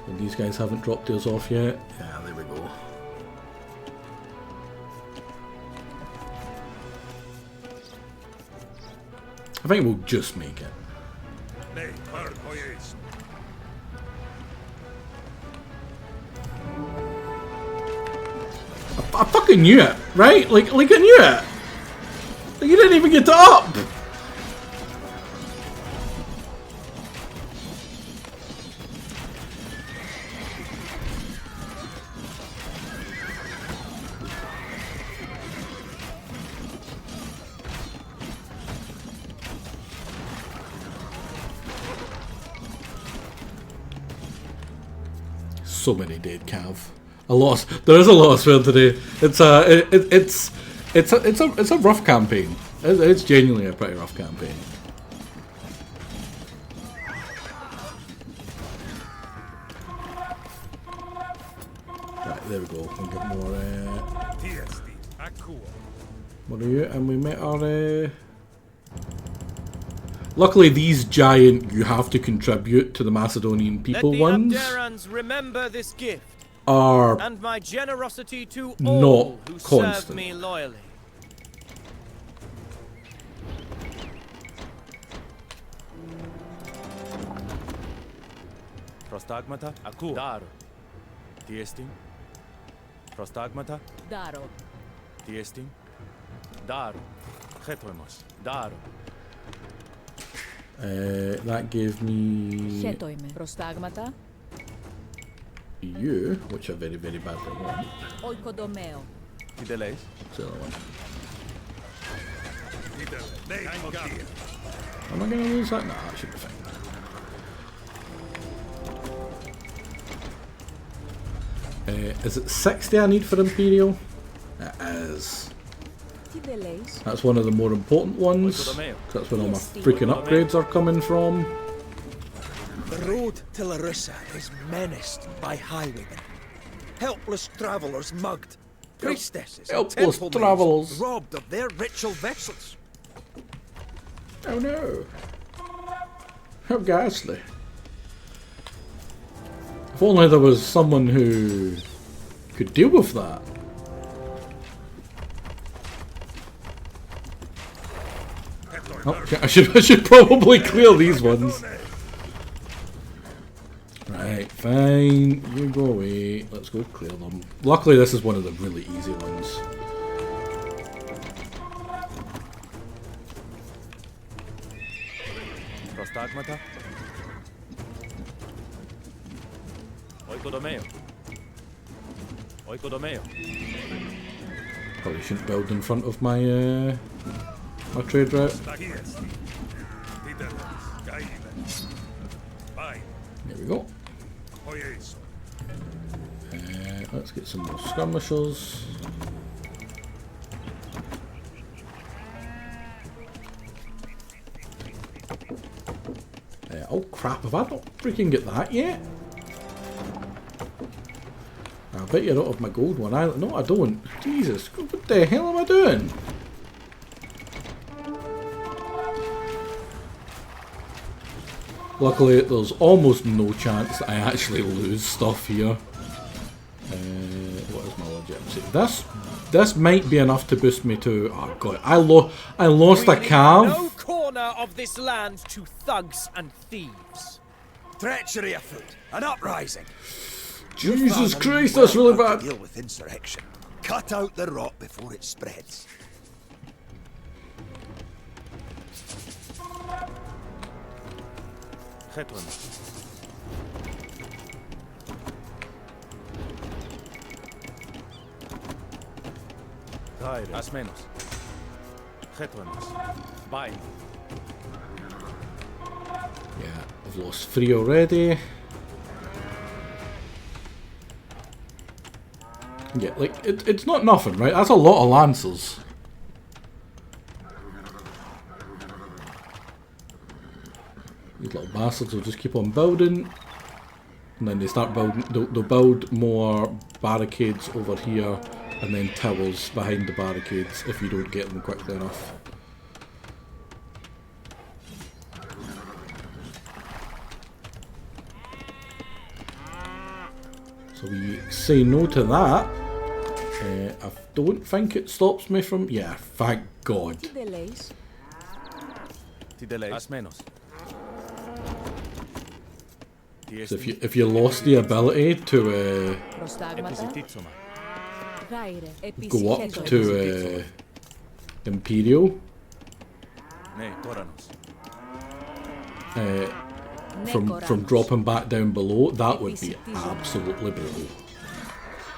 And these guys haven't dropped theirs off yet. Yeah, there we go. I think we'll just make it. I fucking knew it, right? Like I knew it. Like, you didn't even get to up. so many dead cav. There is a lot of swearing today. It's a rough campaign. It's genuinely a pretty rough campaign. Right, there we go. We get more. What are you? And we met our. Luckily, these giant you have to contribute to the Macedonian people ones.
Let the Abderans remember this gift.
Are
and my generosity to
not
all who
constant.
serve me loyally.
Prostagmata, aku. Daro. Tiestin. Prostagmata.
Daro.
Tiestin. Daro. Chetoimos. Daro.
That gave me
Chetoime. Prostagmata.
you, which I very, very badly want.
Oikodomeo.
Tideleis.
So am I going to lose that? Nah, that should be fine. Is it 60 I need for Imperial? It is. That's one of the more important ones. That's where all my freaking upgrades are coming from.
The road to Larissa is menaced by highwaymen. Helpless travellers mugged. Priestesses and
Helpless
temple
travellers
maids robbed of their ritual vessels.
Oh no. How ghastly. If only there was someone who could deal with that. Oh, I should probably clear these ones. Right, fine. You go away. Let's go clear them. Luckily, this is one of the really easy ones.
Prostagmata. Oikodomeo. Oikodomeo.
Probably shouldn't build in front of my my trade route. There we go. Let's get some more skirmishers. Oh crap, have I not freaking get that yet? I bet you don't have my gold one. No, I don't. Jesus, what the hell am I doing? Luckily, there's almost no chance that I actually lose stuff here. What is my legitimacy? This might be enough to boost me to. Oh god, I lost a cav.
No corner of this land to thugs and thieves.
Treachery afoot, an uprising.
Jesus Christ, that's really bad.
Deal with insurrection. Cut out the rot before it spreads.
As menos. Bye.
Yeah, I've lost 3 already. Yeah, like, it's not nothing, right? That's a lot of lancers. These little bastards will just keep on building. And then they start building, they'll build more barricades over here. And then towers behind the barricades if you don't get them quickly enough. So we say no to that. I don't think it stops me from... Yeah, thank God. So if you lost the ability to go up to Imperial from dropping back down below, that would be absolutely brutal.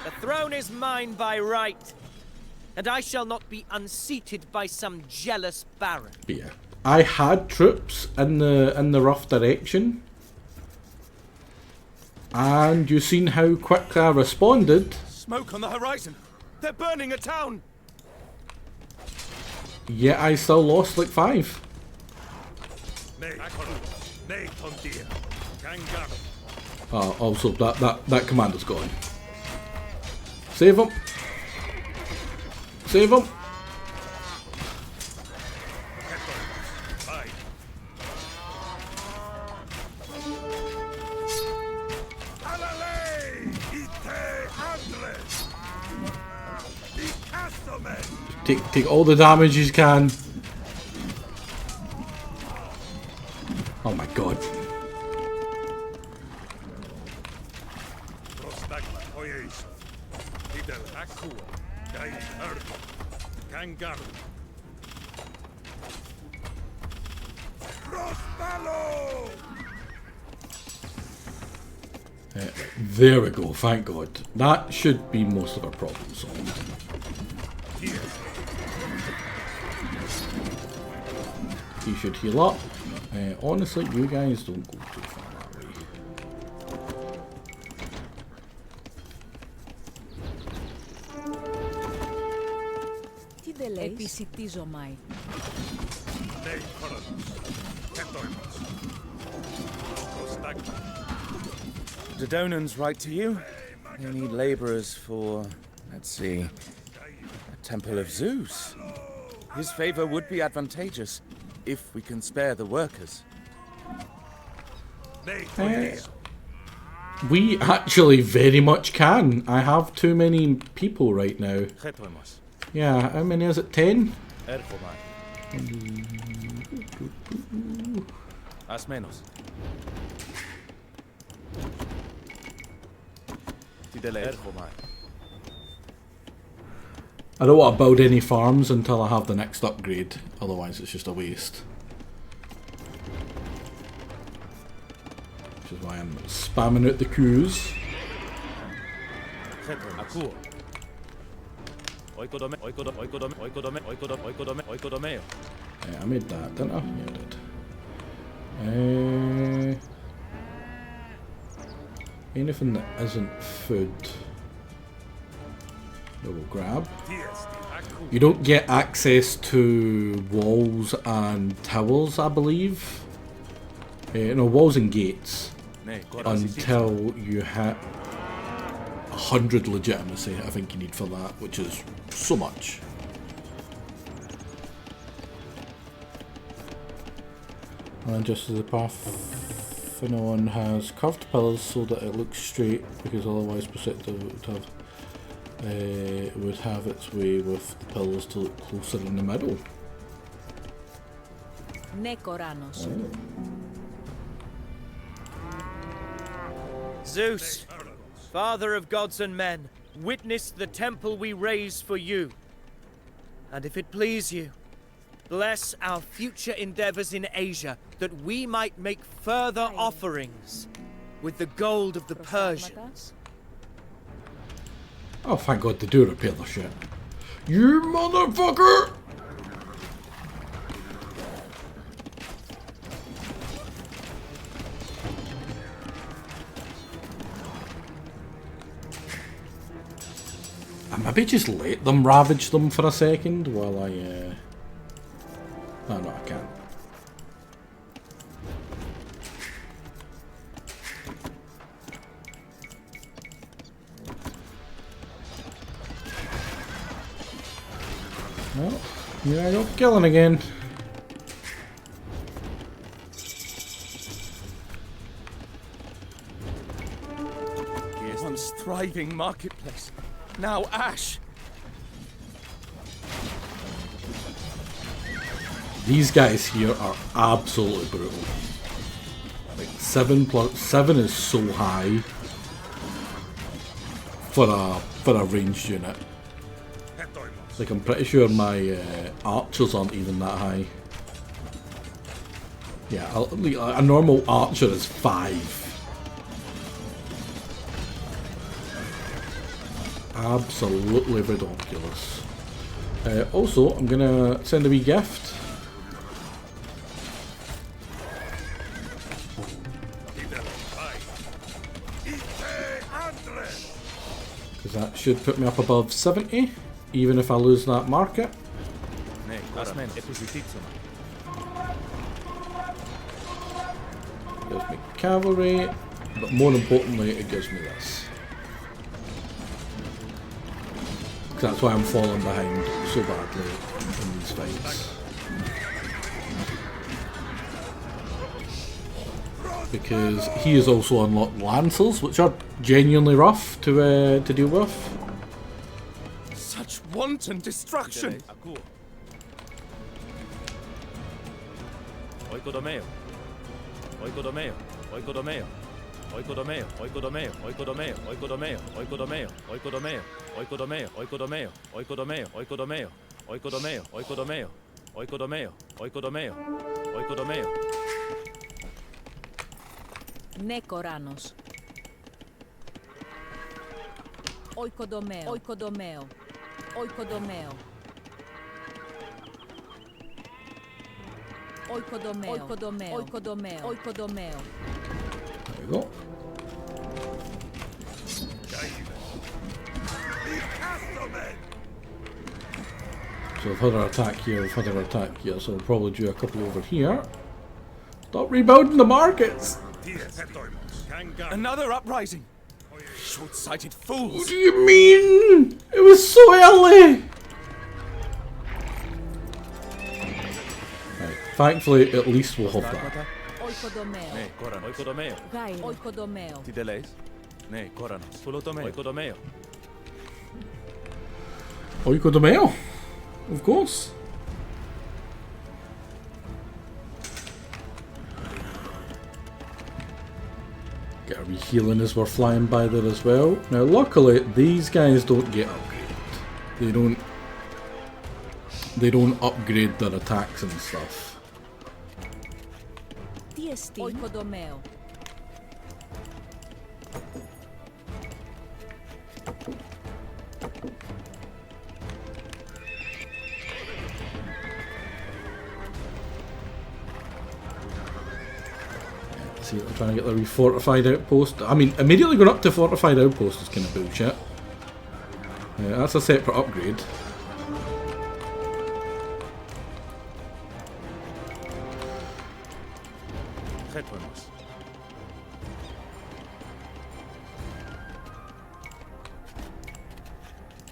The throne is mine by right, and I shall not be unseated by some jealous baron.
But yeah, I had troops in the rough direction, And you seen how quick I responded.
Smoke on the horizon. They're burning a town.
Yet I still lost like 5. Also that commander's gone. Save him. Save him. Take all the damage you can. Oh my god. There we go, thank god. That should be most of our problems solved. He should heal up. Honestly, you guys don't go too far that way.
Τι δεν λέει. Επισιτίζομαι.
Dodonans write to you. They need laborers for, let's see, a temple of Zeus. His favor would be advantageous if we can spare the workers.
We actually very much can. I have too many people right now. Yeah, how many is it? 10?
Haz menos.
I don't want to build any farms until I have the next upgrade, otherwise it's just a waste. Which is why I'm spamming out the queues. Yeah, I made that, didn't I? Yeah, I did. Anything that isn't food, we will grab. You don't get access to walls and towers, I believe. No, walls and gates until you hit 100 legitimacy. I think you need for that, which is so much. And just as the Parthenon has curved pillars so that it looks straight, because otherwise Perceptive would have its way with the pillars to look closer in the middle.
Zeus, father of gods and men, witness the temple we raise for you. And if it please you, bless our future endeavors in Asia, that we might make further offerings with the gold of the Persians.
Oh, thank God they do repair the shit. You motherfucker! I maybe just let them ravage them for a second while I, no, I can't. Well, here I go killing again.
Here's once thriving marketplace. Now ash.
These guys here are absolutely brutal. Like 7+7 is so high for a ranged unit. Like I'm pretty sure my archers aren't even that high. Yeah, a normal archer is 5. Absolutely ridiculous. Also, I'm gonna send a wee gift. should put me up above 70, even if I lose that market. Gives me cavalry, but more importantly, it gives me this. That's why I'm falling behind so badly in these fights. Because he has also unlocked lancers, which are genuinely rough to deal with.
Such wanton destruction! Oikodomeo. Oikodomeo. Oikodomeo. Oikodomeo. Oikodomeo. Oikodomeo. Oikodomeo. Oikodomeo. Oikodomeo. Oikodomeo. Oikodomeo. Oikodomeo. Oikodomeo. Oikodomeo. Oikodomeo. Oikodomeo. Oikodomeo. Oikodomeo.
Νεκοράνος. Oikodomeo. Oikodomeo. Oikodomeo. Oikodomeo. Oikodomeo. Oikodomeo. Oikodomeo.
There we go. So I've had an attack here, I've had an attack here, so I'll probably do a couple over here. Stop rebuilding the markets!
Another uprising! Short-sighted fools!
What do you mean? It was so early! Right, thankfully at least we'll have that.
Oikodomeo.
Ναι, κόρανος. Oikodomeo.
Γάιρο. Oikodomeo.
Τι τελείς? Ναι, κόρανος. Oikodomeo.
Oikodomeo, of course. Get a wee healing as we're flying by there as well. Now luckily these guys don't get upgraded. They don't upgrade their attacks and stuff.
Τι εστί? Oikodomeo.
See, I'm trying to get the refortified outpost. I mean, immediately going up to fortified outpost is kind of bullshit. That's a separate upgrade.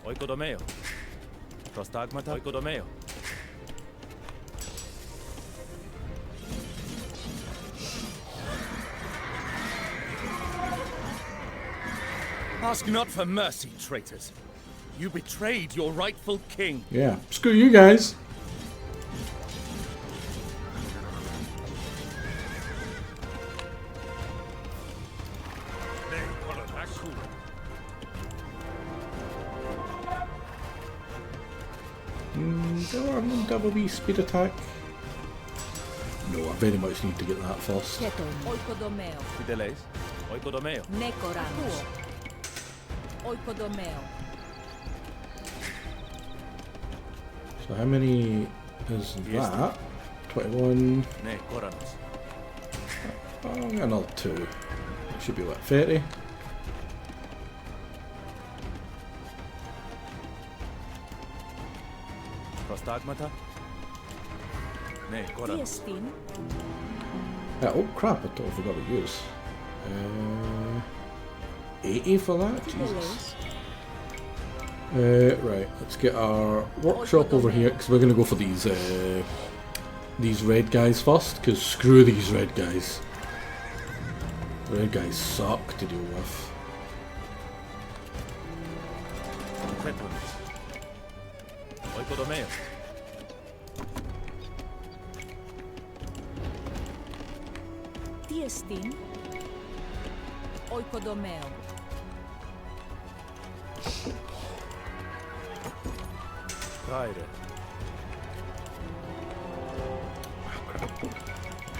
Oikodomeo. Prostagmata. Oikodomeo. Ask not for mercy, traitors. You betrayed your rightful king.
Yeah, screw you guys. Do I need double B speed attack? No, I very much need to get that first.
Oikodomeo.
Τι τελείς? Oikodomeo.
Νεκοράνος. Oikodomeo.
So how many is that? 21.
Ναι, κόρανος.
Oh, I'll get another 2. It should be what, 30?
Prostagmata. Ναι,
Τι
κόρανος.
εστίν?
Oh crap, I totally forgot to use. 80 for that?
Τι
Jesus.
τελείς?
Right, let's get our workshop over here, because we're going to go for these red guys first, because screw these red guys. The red guys suck to deal with.
Oikodomeo.
Τι εστίν? Oikodomeo.
Κάιρε.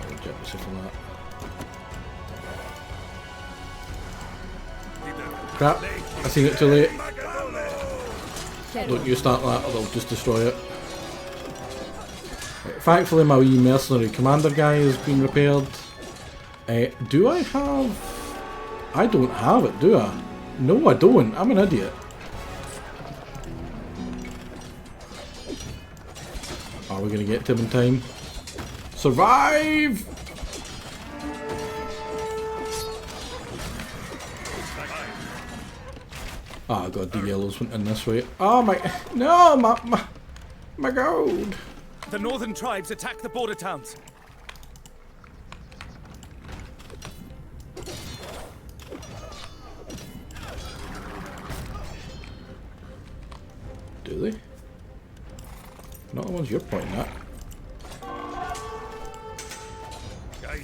I'll get myself on that. Crap, I seen it too late. Don't you start that or they'll just destroy it. Right, thankfully my wee mercenary commander guy has been repaired. Do I have... I don't have it, do I? No, I don't. I'm an idiot. Are we gonna get to him in time? Survive! Oh god, the yellows went in this way. Oh my... No! My gold!
The northern tribes attack the border towns.
Do they? Not the ones you're pointing at. There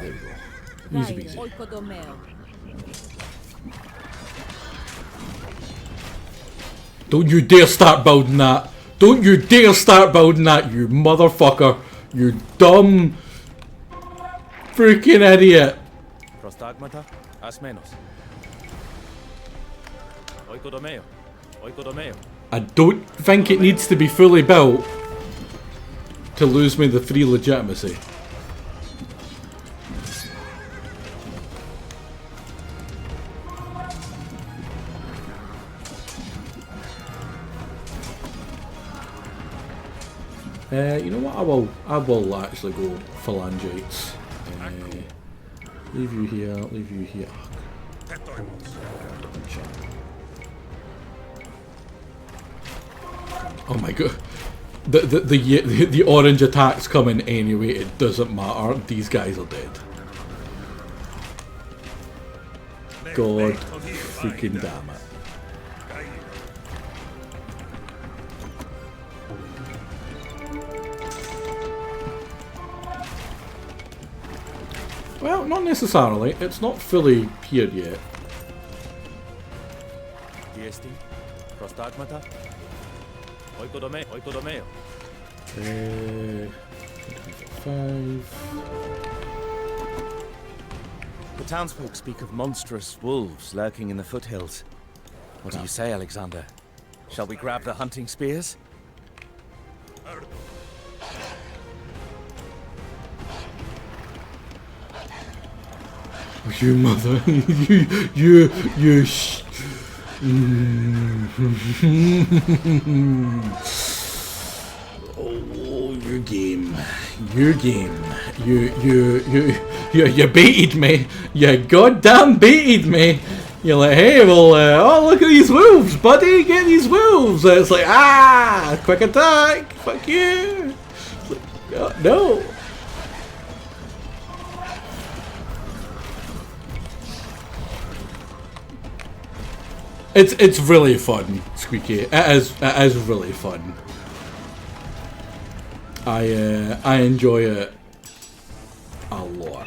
we go. Easy peasy. Don't you dare start building that! Don't you dare start building that, you motherfucker! You dumb... freaking idiot!
Prostagmata, as menos. Oikodomeo. Oikodomeo.
I don't think it needs to be fully built to lose me the free legitimacy. You know what? I will actually go phalangites. Leave you here. Leave you here. Oh my god. The orange attack's coming anyway, it doesn't matter. These guys are dead. God freaking damn it. Well, not necessarily. It's not fully here yet.
Diesti, Prostagmata. Oikodomeo.
5.
The townsfolk speak of monstrous wolves lurking in the foothills. What do you say, Alexander? Shall we grab the hunting spears?
You mother, you Oh, your game. You baited me. You goddamn baited me. You're like, hey, well, oh, look at these wolves, buddy, get these wolves. And it's like, ah, quick attack, fuck you. Like, oh, no. It's really fun, Squeaky. It is really fun. I enjoy it a lot.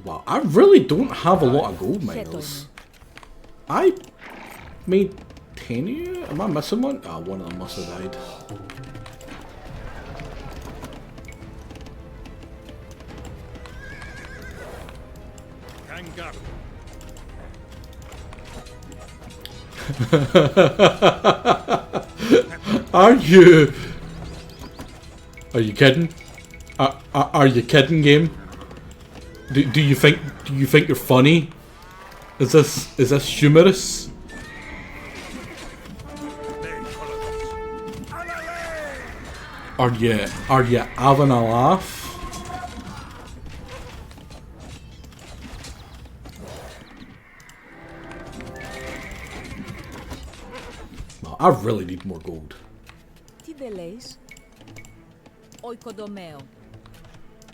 Well, I really don't have a lot of gold miners. I made 10 of you? Am I missing one? Ah, one of them must have died. Are you kidding? Are you kidding, game? Do you think you're funny? Is this humorous? Are you having a laugh? No, I really need more gold.
Τι δε λέεις? Oikodomeo.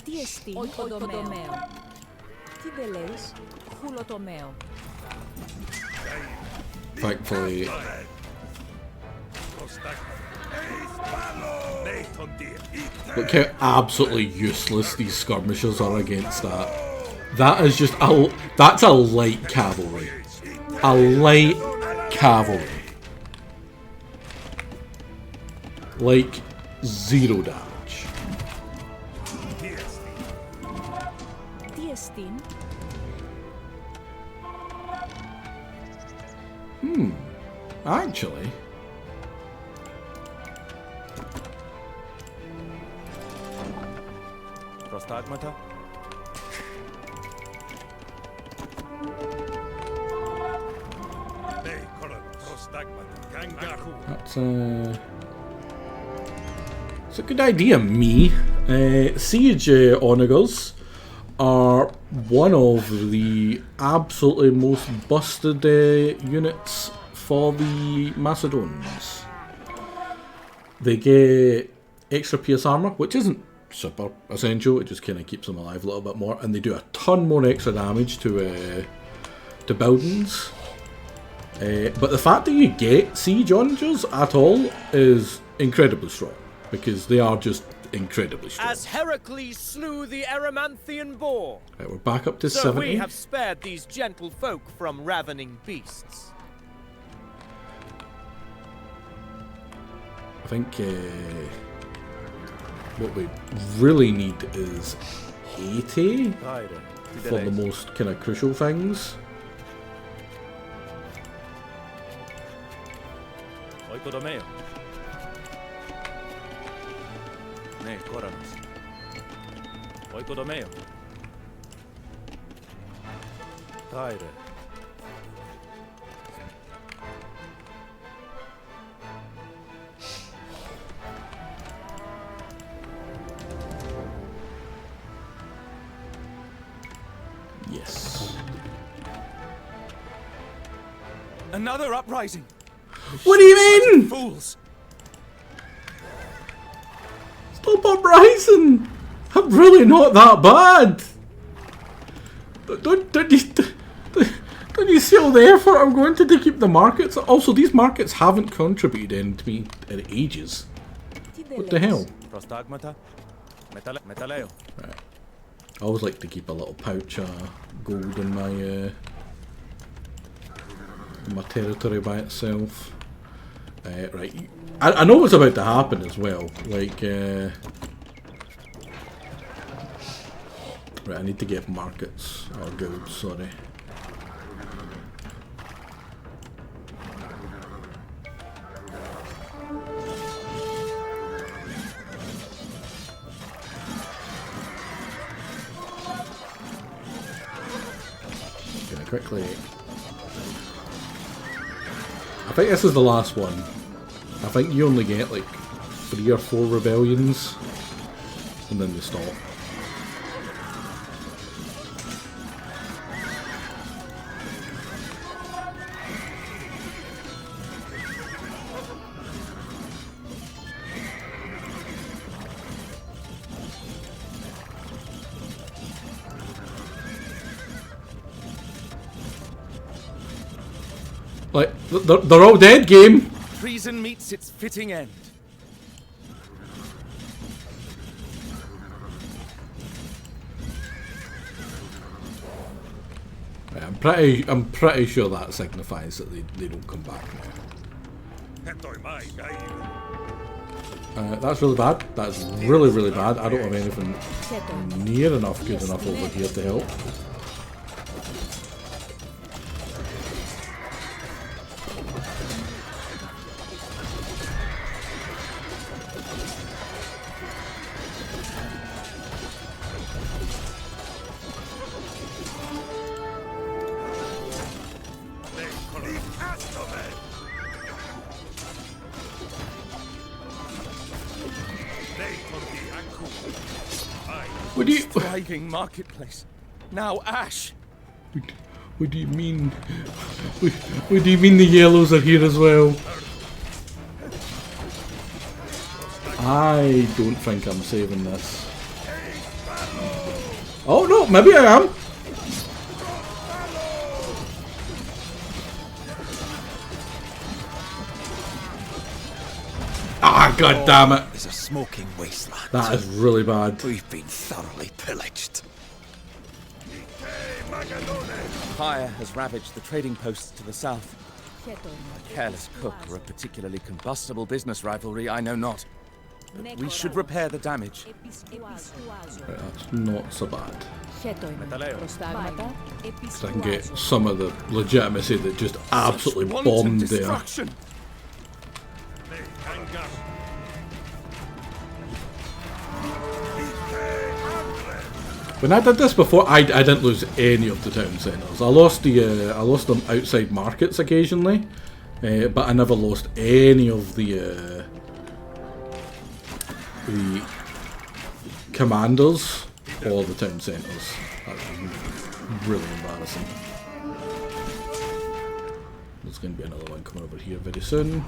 Τι εστί? Oikodomeo. Τι δε λέεις? Χουλοτομeo.
Thankfully. Look how absolutely useless these skirmishers are against that. That is just that's a light cavalry. A light cavalry. Like zero damage.
Τι εστίν?
Actually.
Prostagmata.
That's it's a good idea, me. Siege onagers are one of the absolutely most busted units for the Macedons. They get extra pierce armor, which isn't super essential, it just kind of keeps them alive a little bit more, and they do a ton more extra damage to buildings. But the fact that you get siege onagers at all is incredibly strong, because they are just incredibly strong.
As Heracles slew the Erymanthian boar,
Right, we're back up to
so
70.
we have spared these gentle folk from ravening beasts.
I think what we really need is 80 for the most kind of crucial things.
Oikodomeo. Ne, koranos. Oikodomeo. Taire.
Yes.
Another uprising.
What do you mean?
Fools.
Stop uprising! I'm really not that bad! Don't you see all the effort I'm going to keep the markets? Also, these markets haven't contributed anything to me in ages. What the hell? Right. I always like to keep a little pouch of gold in my territory by itself. Right, I know what's about to happen as well. Like, right, I need to get markets or gold. Sorry. Gonna quickly. I think this is the last one. I think you only get like 3 or 4 rebellions and then they stop. Like, they're all dead, game!
Treason meets its fitting end.
Right, I'm pretty sure that signifies that they don't come back now. That's really bad. That's really, really bad. I don't have anything near enough good enough over here to help.
What do you... Thriving marketplace. Now ash.
What do you mean? What do you mean the yellows are here as well? I don't think I'm saving this. Oh no, maybe I am. Ah, god damn it.
It's a smoking wasteland.
That is really bad.
We've been thoroughly pillaged.
Fire has ravaged the trading posts to the south. A careless cook or a particularly combustible business rivalry, I know not. But we should repair the damage.
Right, that's not so bad. So I can get some of the legitimacy that just absolutely bombed there. When I did this before, I didn't lose any of the town centres. I lost them outside markets occasionally, But I never lost any of the commanders or the town centres. That was really embarrassing. There's going to be another one coming over here very soon.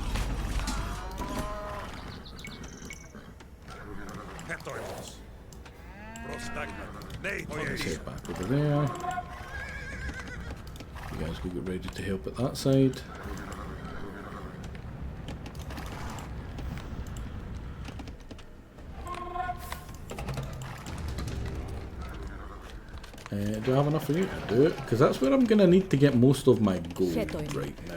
Let's head back over there. You guys go get ready to help at that side. Do I have enough for you? I do, because that's where I'm going to need to get most of my gold right now.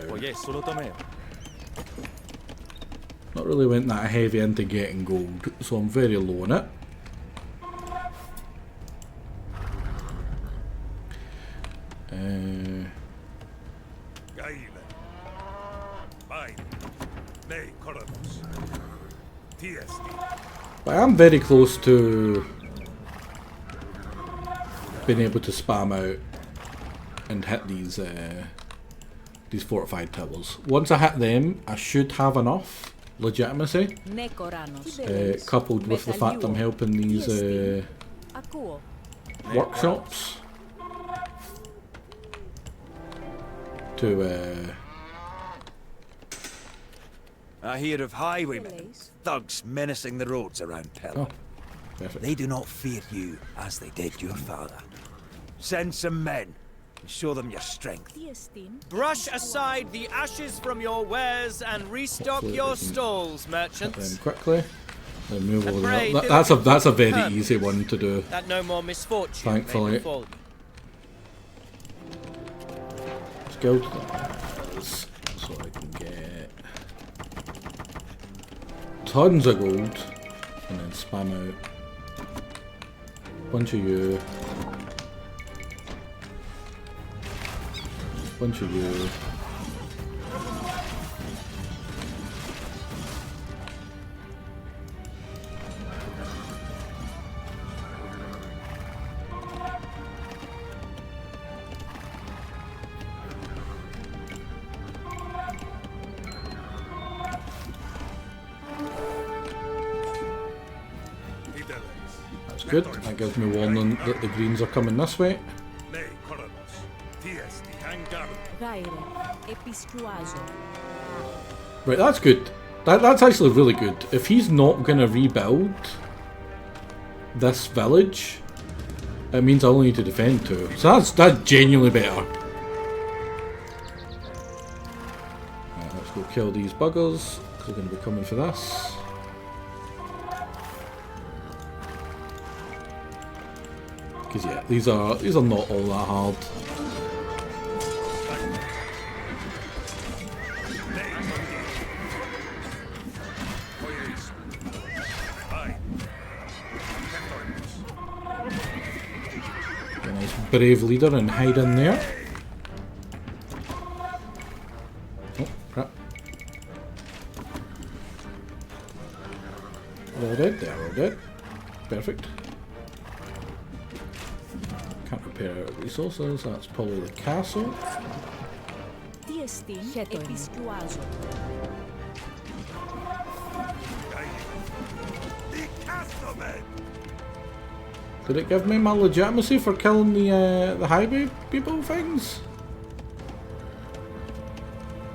Not really went that heavy into getting gold, so I'm very low on it. But I am very close to being able to spam out and hit these fortified towers. Once I hit them, I should have enough legitimacy, coupled with the fact I'm helping these workshops to
I hear of highwaymen, thugs menacing the roads around Pella. They do not fear you as they did your father. Send some men and show them your strength.
Brush aside the ashes from your wares and restock your stalls, merchants.
Hit them quickly. Then move over there. That's a very easy one to do.
That no more misfortune.
Thankfully. Let's go to those so I can get tons of gold and then spam out. Bunch of you. Bunch of you. That's good. That gives me warning that the greens are coming this way. Right, that's good. That's actually really good. If he's not going to rebuild this village, it means I only need to defend 2. So that's genuinely better. Right, let's go kill these buggers, because they're going to be coming for this. Because yeah, these are not all that hard. Brave leader and hide in there. Oh, crap. They're all dead, they're all dead. Perfect. Can't repair resources, that's probably the castle. Did it give me my legitimacy for killing the highway people things?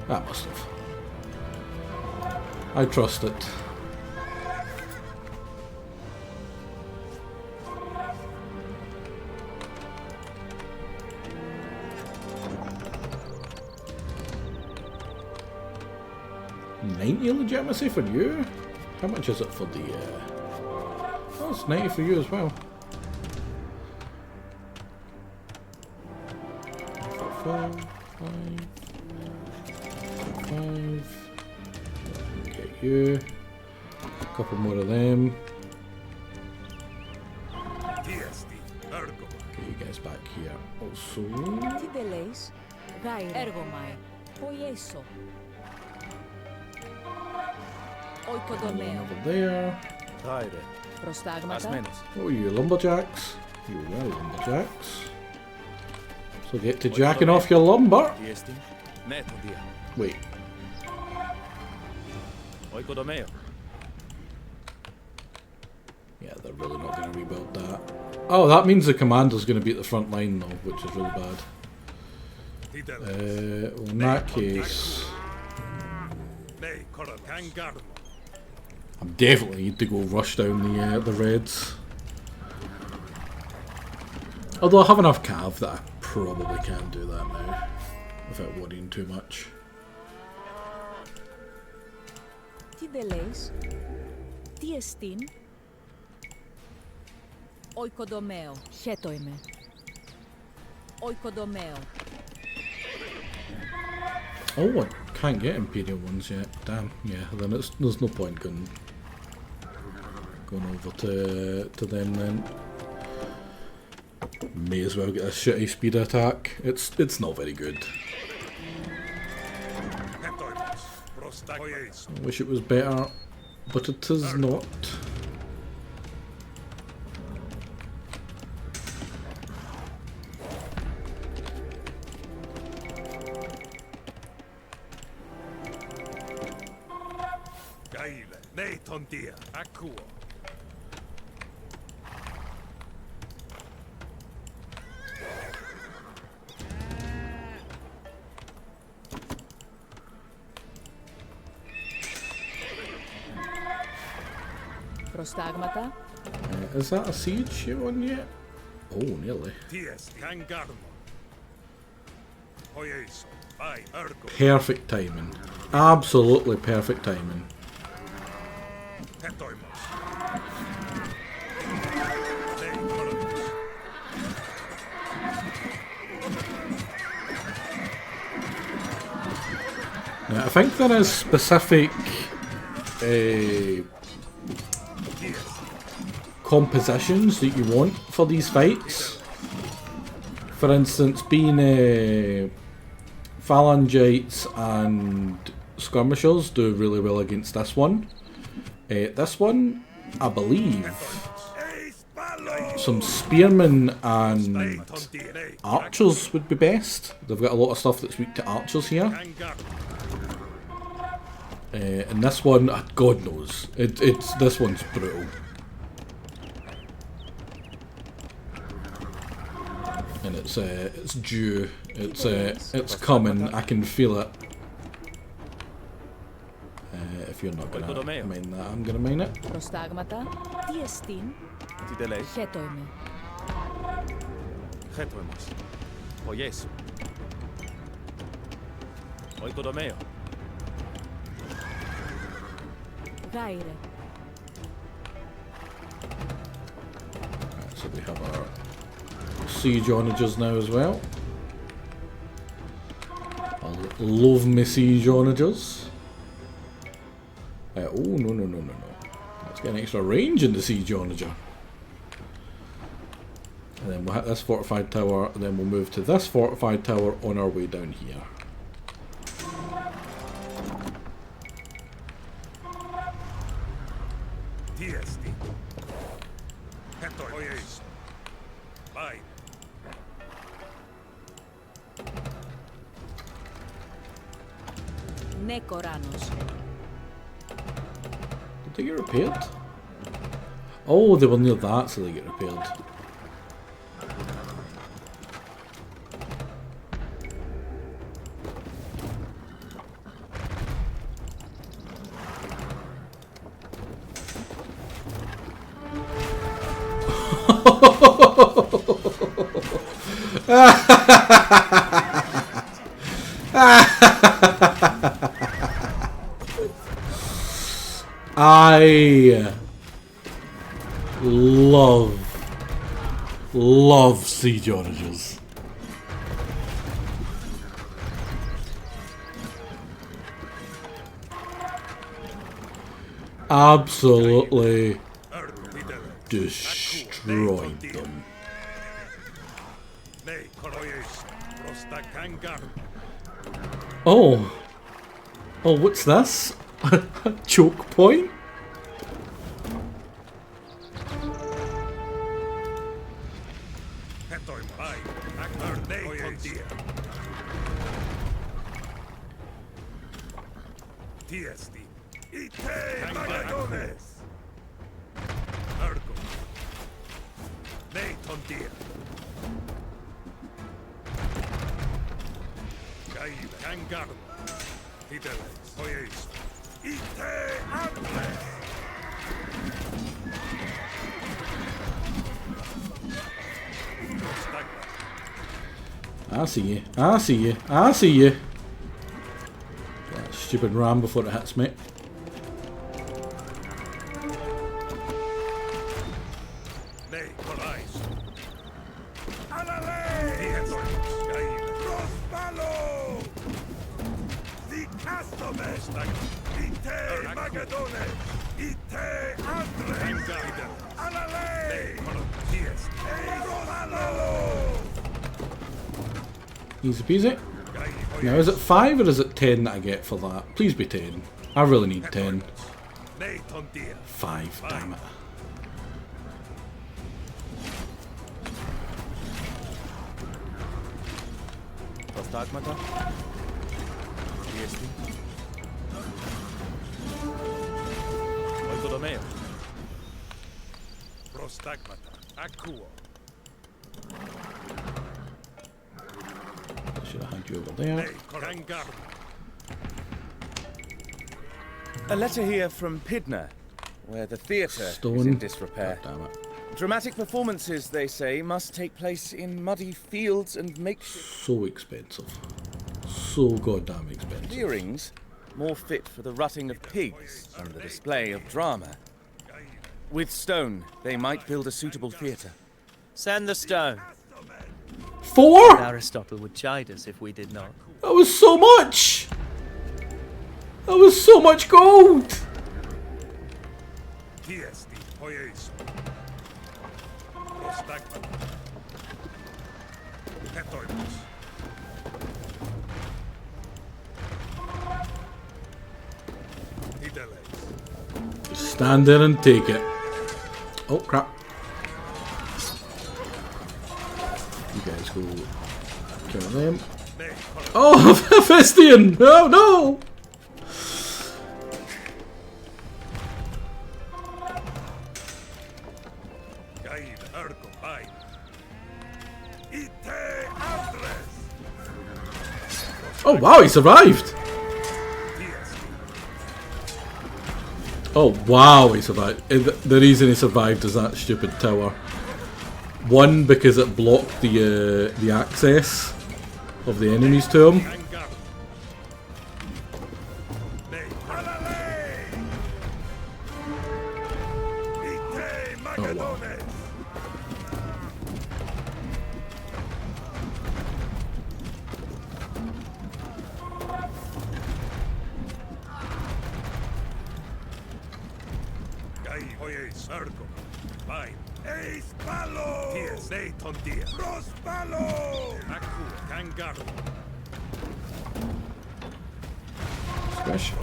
That must have. I trust it. $90 legitimacy for you? How much is it for the oh, it's 90 for you as well. 5. Get you. A couple more of them. Get you guys back here. Also. Over there. Oh, you lumberjacks. You are lumberjacks. So get to jacking off your lumber. Wait.
Oikodomeo.
Yeah, they're really not going to rebuild that. Oh, that means the commander's going to be at the front line though, which is really bad. Well, in that case, I definitely need to go rush down the Reds. Although I have enough cav that I probably can do that now without worrying too much.
Τι δε λέεις, τι εστίν, οικοδομαίο, χέτο είμαι, οικοδομαίο.
Oh, I can't get Imperial ones yet. Damn, yeah, then there's no point going over to them then. May as well get a shitty speed attack. It's not very good. I wish it was better, but it is not.
Προστάγματα.
Is that a siege you on yet? Oh, nearly. Perfect timing. Absolutely perfect timing. Now, I think there is specific compositions that you want for these fights. For instance, being phalangites and skirmishers do really well against this one. This one, I believe, some spearmen and archers would be best. They've got a lot of stuff that's weak to archers here. And this one, God knows, this one's brutal. And it's due. It's coming. I can feel it. If you're not gonna mine that, I'm gonna mine it.
Προστάγματα. Τι εστίν.
Τι δε λέει.
Χέτο είμαι.
Χέτο εμάς. Ο Ιέσου. Oikodomeo.
Γάιρε.
So we have our siege onagers now as well. I love my siege onagers. Oh, no. Let's get an extra range in the siege onager. And then we'll hit this fortified tower, and then we'll move to this fortified tower on our way down here.
Ναι, Κοράνος.
Did they get repaired? Oh, they were near that, so they get repaired. I love siege onagers. Absolutely destroyed them. Oh, what's this? A choke point? I see you. I see you. I see you. Get that stupid ram before it hits me. Easy peasy. Now is it 5 or is it 10 that I get for that? Please be 10. I really need 10. 5, damn it.
Prostagmata. Diesti. Oikodomeo. Prostagmata. Akkuo.
Should have had you over there.
A letter here from Pydna, where the theatre is in disrepair.
God damn it.
Dramatic performances, they say, must take place in muddy fields and makeshift...
So expensive. So goddamn expensive.
Clearings, more fit for the rutting of pigs and the display of drama. With stone, they might build a suitable theatre.
Send the stone.
4?
Aristotle would chide us if we did not.
That was so much! That was so much gold! Just stand there and take it. Oh crap. You guys go kill them. Oh, Hephaestion! Oh no! Oh wow, he survived! Oh wow, he survived. The reason he survived is that stupid tower. One, because it blocked the access of the enemies to him. Oh wow. Squish.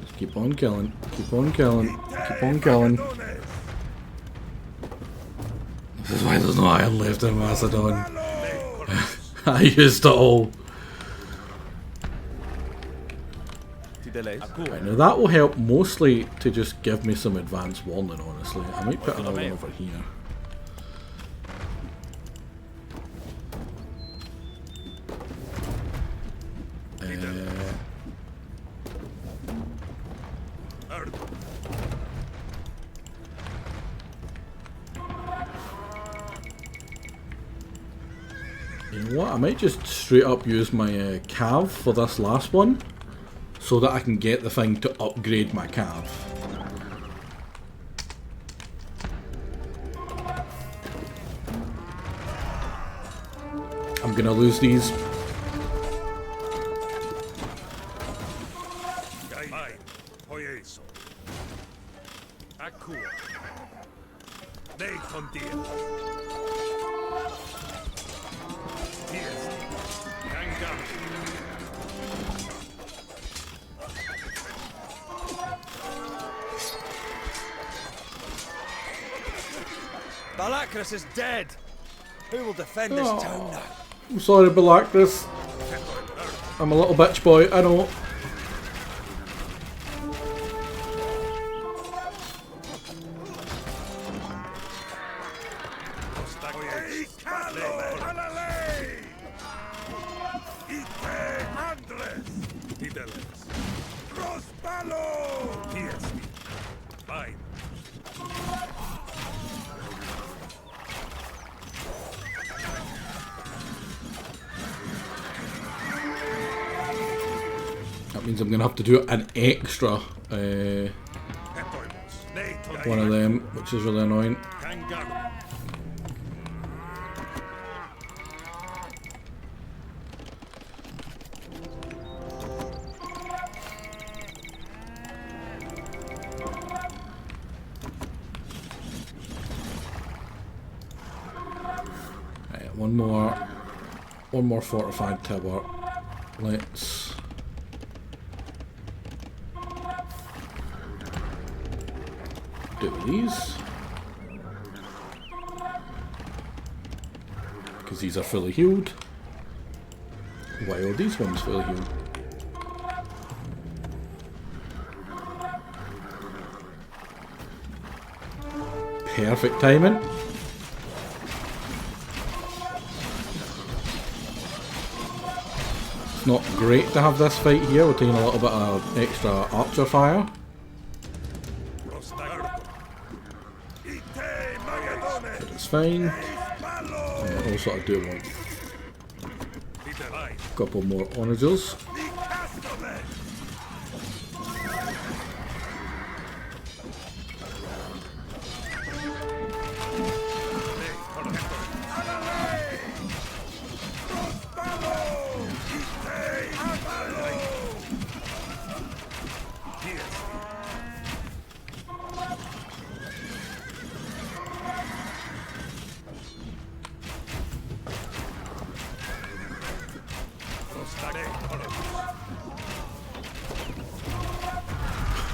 Just keep on killing, keep on killing, keep on killing. This is why there's no iron left in Macedon. I used it all. Right, now that will help mostly to just give me some advance warning, honestly. I might put another one over here. You know what, I might just straight up use my cav for this last one, so that I can get the thing to upgrade my cav. I'm gonna lose these.
Balakras is dead. Who will defend this town now?
I'm sorry, Balakras. I'm a little bitch boy, I know. That means I'm going to have to do an extra one of them, which is really annoying. Right, one more fortified tower. Let's do these, because these are fully healed, while these ones fully healed. Perfect timing. It's not great to have this fight here. We're taking a little bit of extra archer fire. It's fine. Also, I do want a couple more onagers.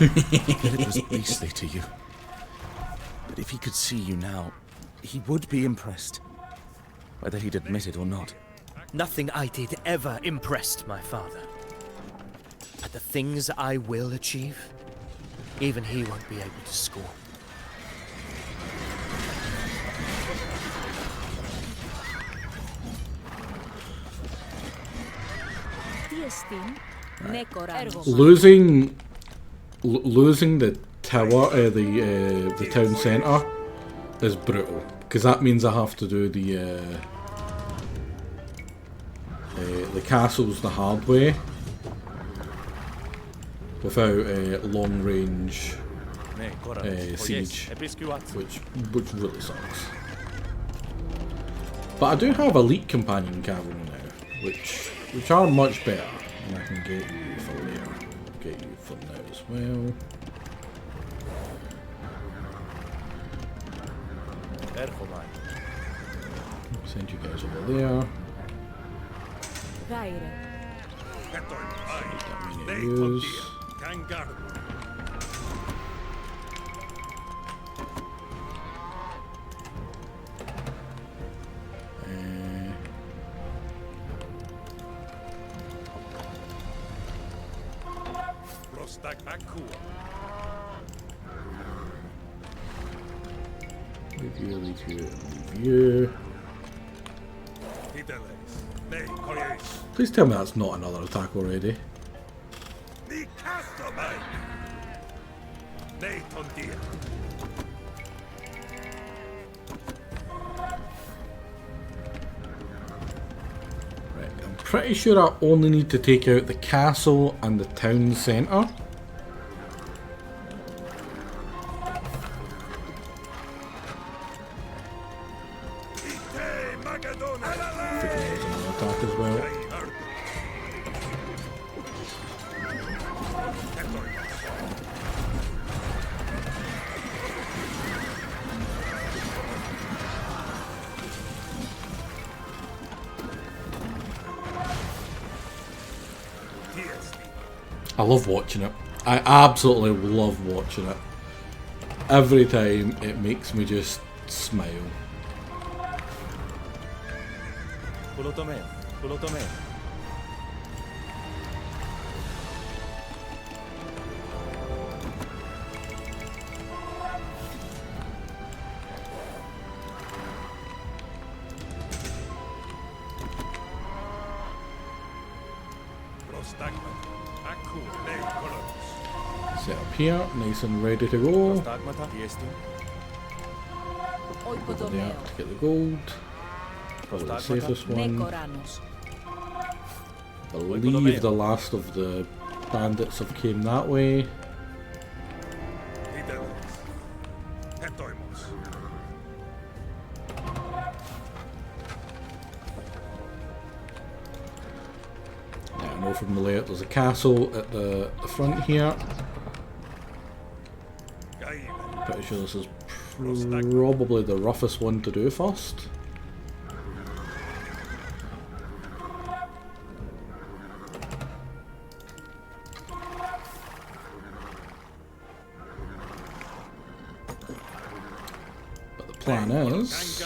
Philip was beastly to you. But if he could see you now, he would be impressed. Whether he'd admit it or not.
Nothing I did ever impressed my father. But the things I will achieve, even he won't be able to score.
Losing the tower, the town centre, is brutal, because that means I have to do the castles the hard way, without long range siege, which really sucks. But I do have elite companion cavalry now, which are much better, and I can get you for later, get you for now as well. Send you guys over there. Use. Review. Please tell me that's not another attack already. Right, I'm pretty sure I only need to take out the castle and the town centre. I love watching it. I absolutely love watching it. Every time it makes me just smile.
Kulotomeo. Kulotomeo.
Set up here, nice and ready to go. There, to get the gold. Probably the safest one. I believe the last of the bandits have came that way. I know from the layout there's a castle at the front here. Pretty sure this is probably the roughest one to do first. But the plan is...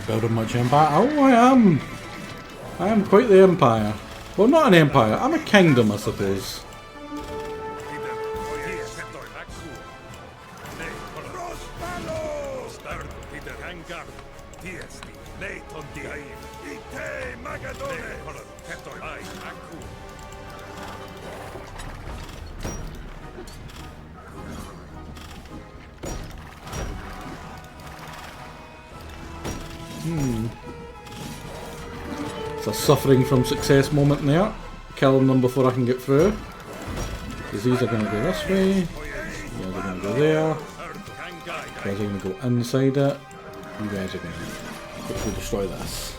Building much empire? Oh, I am quite the empire. Well, not an empire, I'm a kingdom, I suppose. It's a suffering from success moment there. Killing them before I can get through. Because these are going to go this way. You guys are going to go there. You guys are going to go inside it. You guys are going to hopefully destroy this.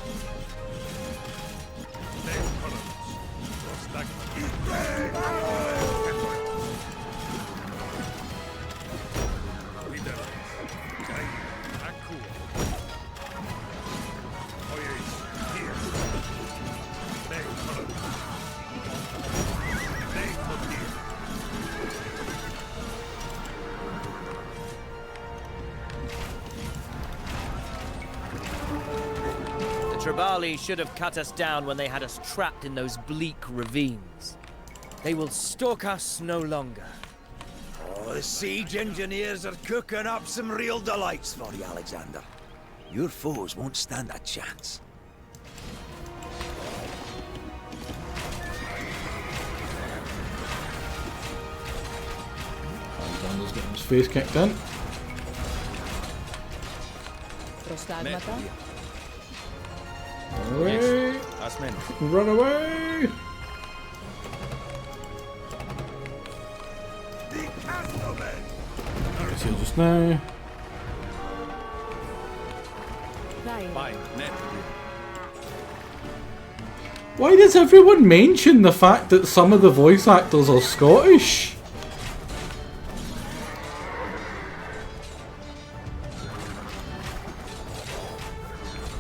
Tribali should have cut us down when they had us trapped in those bleak ravines. They will stalk us no longer.
Oh, the siege engineers are cooking up some real delights for you, Alexander. Your foes won't stand a chance.
Alexander's getting his face kicked in. Away!
Yes.
Run away! It's here just now. Why does everyone mention the fact that some of the voice actors are Scottish?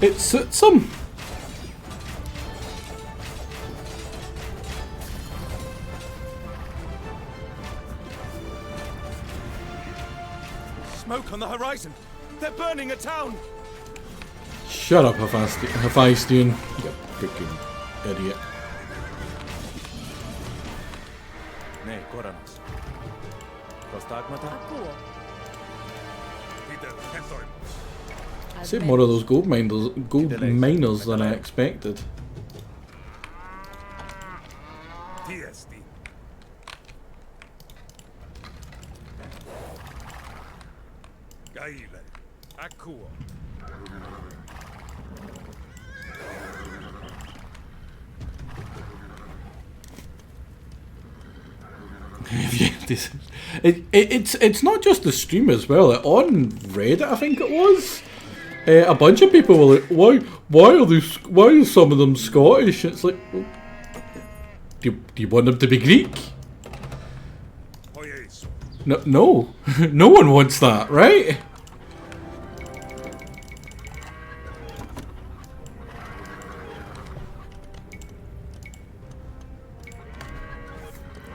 It suits them.
Smoke on the horizon! They're burning a town!
Shut up, Hephaestion, you freaking idiot.
Nee, Koranos. Prostagmata?
I saved more of those gold miners than I expected. It's not just the stream as well. On Reddit, I think it was. A bunch of people were like, why are some of them Scottish? It's like, well, do you want them to be Greek? No, no one wants that, right?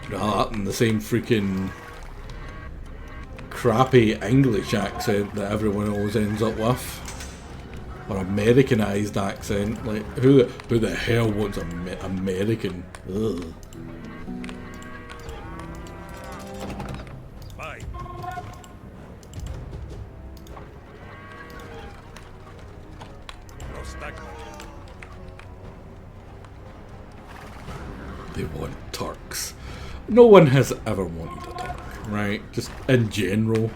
That and the same freaking crappy English accent that everyone always ends up with. Or Americanized accent. Like, who the hell wants American? Ugh.
Bye.
They want Turks. No one has ever wanted a Turk, right? Just in general.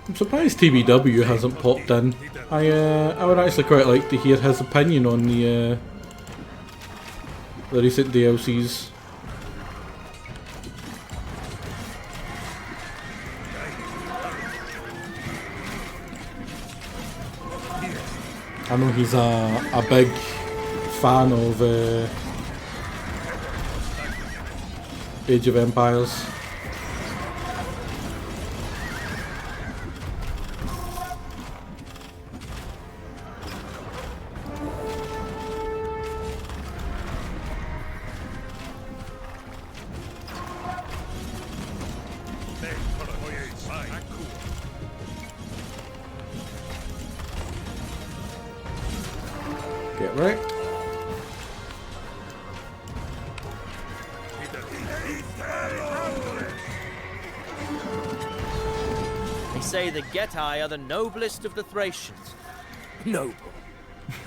I'm surprised TBW hasn't popped in. I would actually quite like to hear his opinion on the recent DLCs. I know he's a big fan of Age of Empires. Get right.
They say the Getae are the noblest of the Thracians. Noble.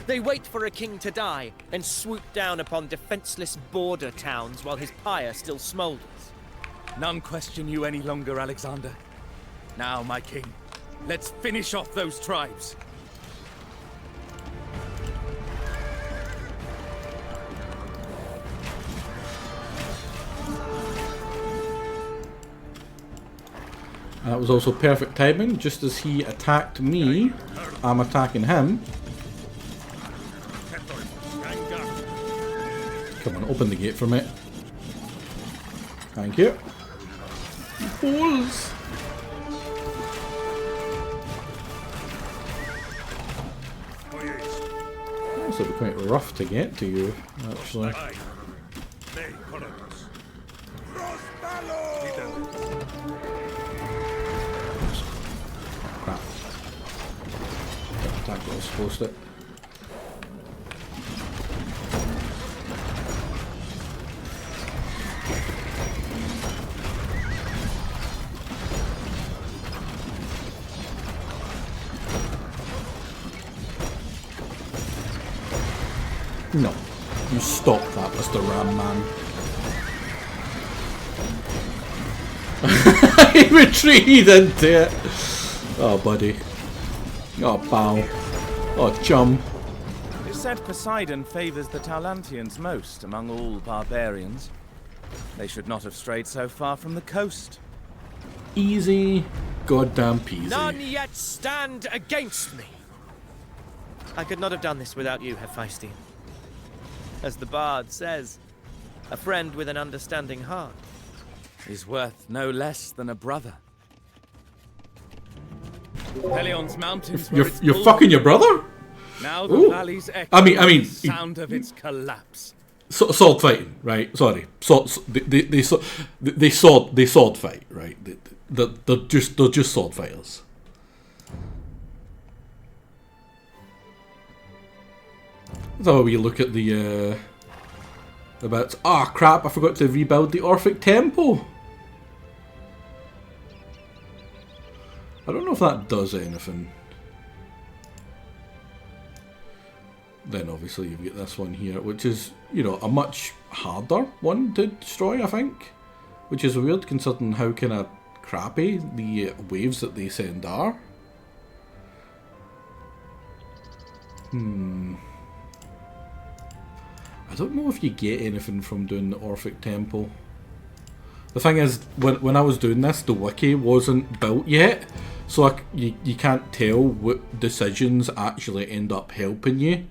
They wait for a king to die and swoop down upon defenseless border towns while his pyre still smolders.
None question you any longer, Alexander. Now, my king, let's finish off those tribes.
That was also perfect timing. Just as he attacked me, I'm attacking him. Come on, open the gate for me. Thank you. Balls. This will be quite rough to get to you, actually. Crap. Attack what I was supposed to. No. You stop that, Mr. Ram Man. He retreated into it. Oh, buddy. Oh, pal. Oh, chum.
It is said Poseidon favors the Taulantians most among all barbarians. They should not have strayed so far from the coast.
Easy. Goddamn peasy.
None yet stand against me. I could not have done this without you, Hephaestion. As the bard says, a friend with an understanding heart
is worth no less than a brother. Pelion's mountains
You're fucking your brother?
Now the valley's echo
I mean,
the sound of its collapse.
Sword fighting, right? Sorry, they sword fight, right? They're just sword fighters. Though we look at the bits. Ah, crap! I forgot to rebuild the Orphic Temple. I don't know if that does anything. Then obviously you've got this one here, which is, you know, a much harder one to destroy, I think. Which is weird considering how kind of crappy the waves that they send are. I don't know if you get anything from doing the Orphic Temple. The thing is, when I was doing this, the wiki wasn't built yet, so you can't tell what decisions actually end up helping you.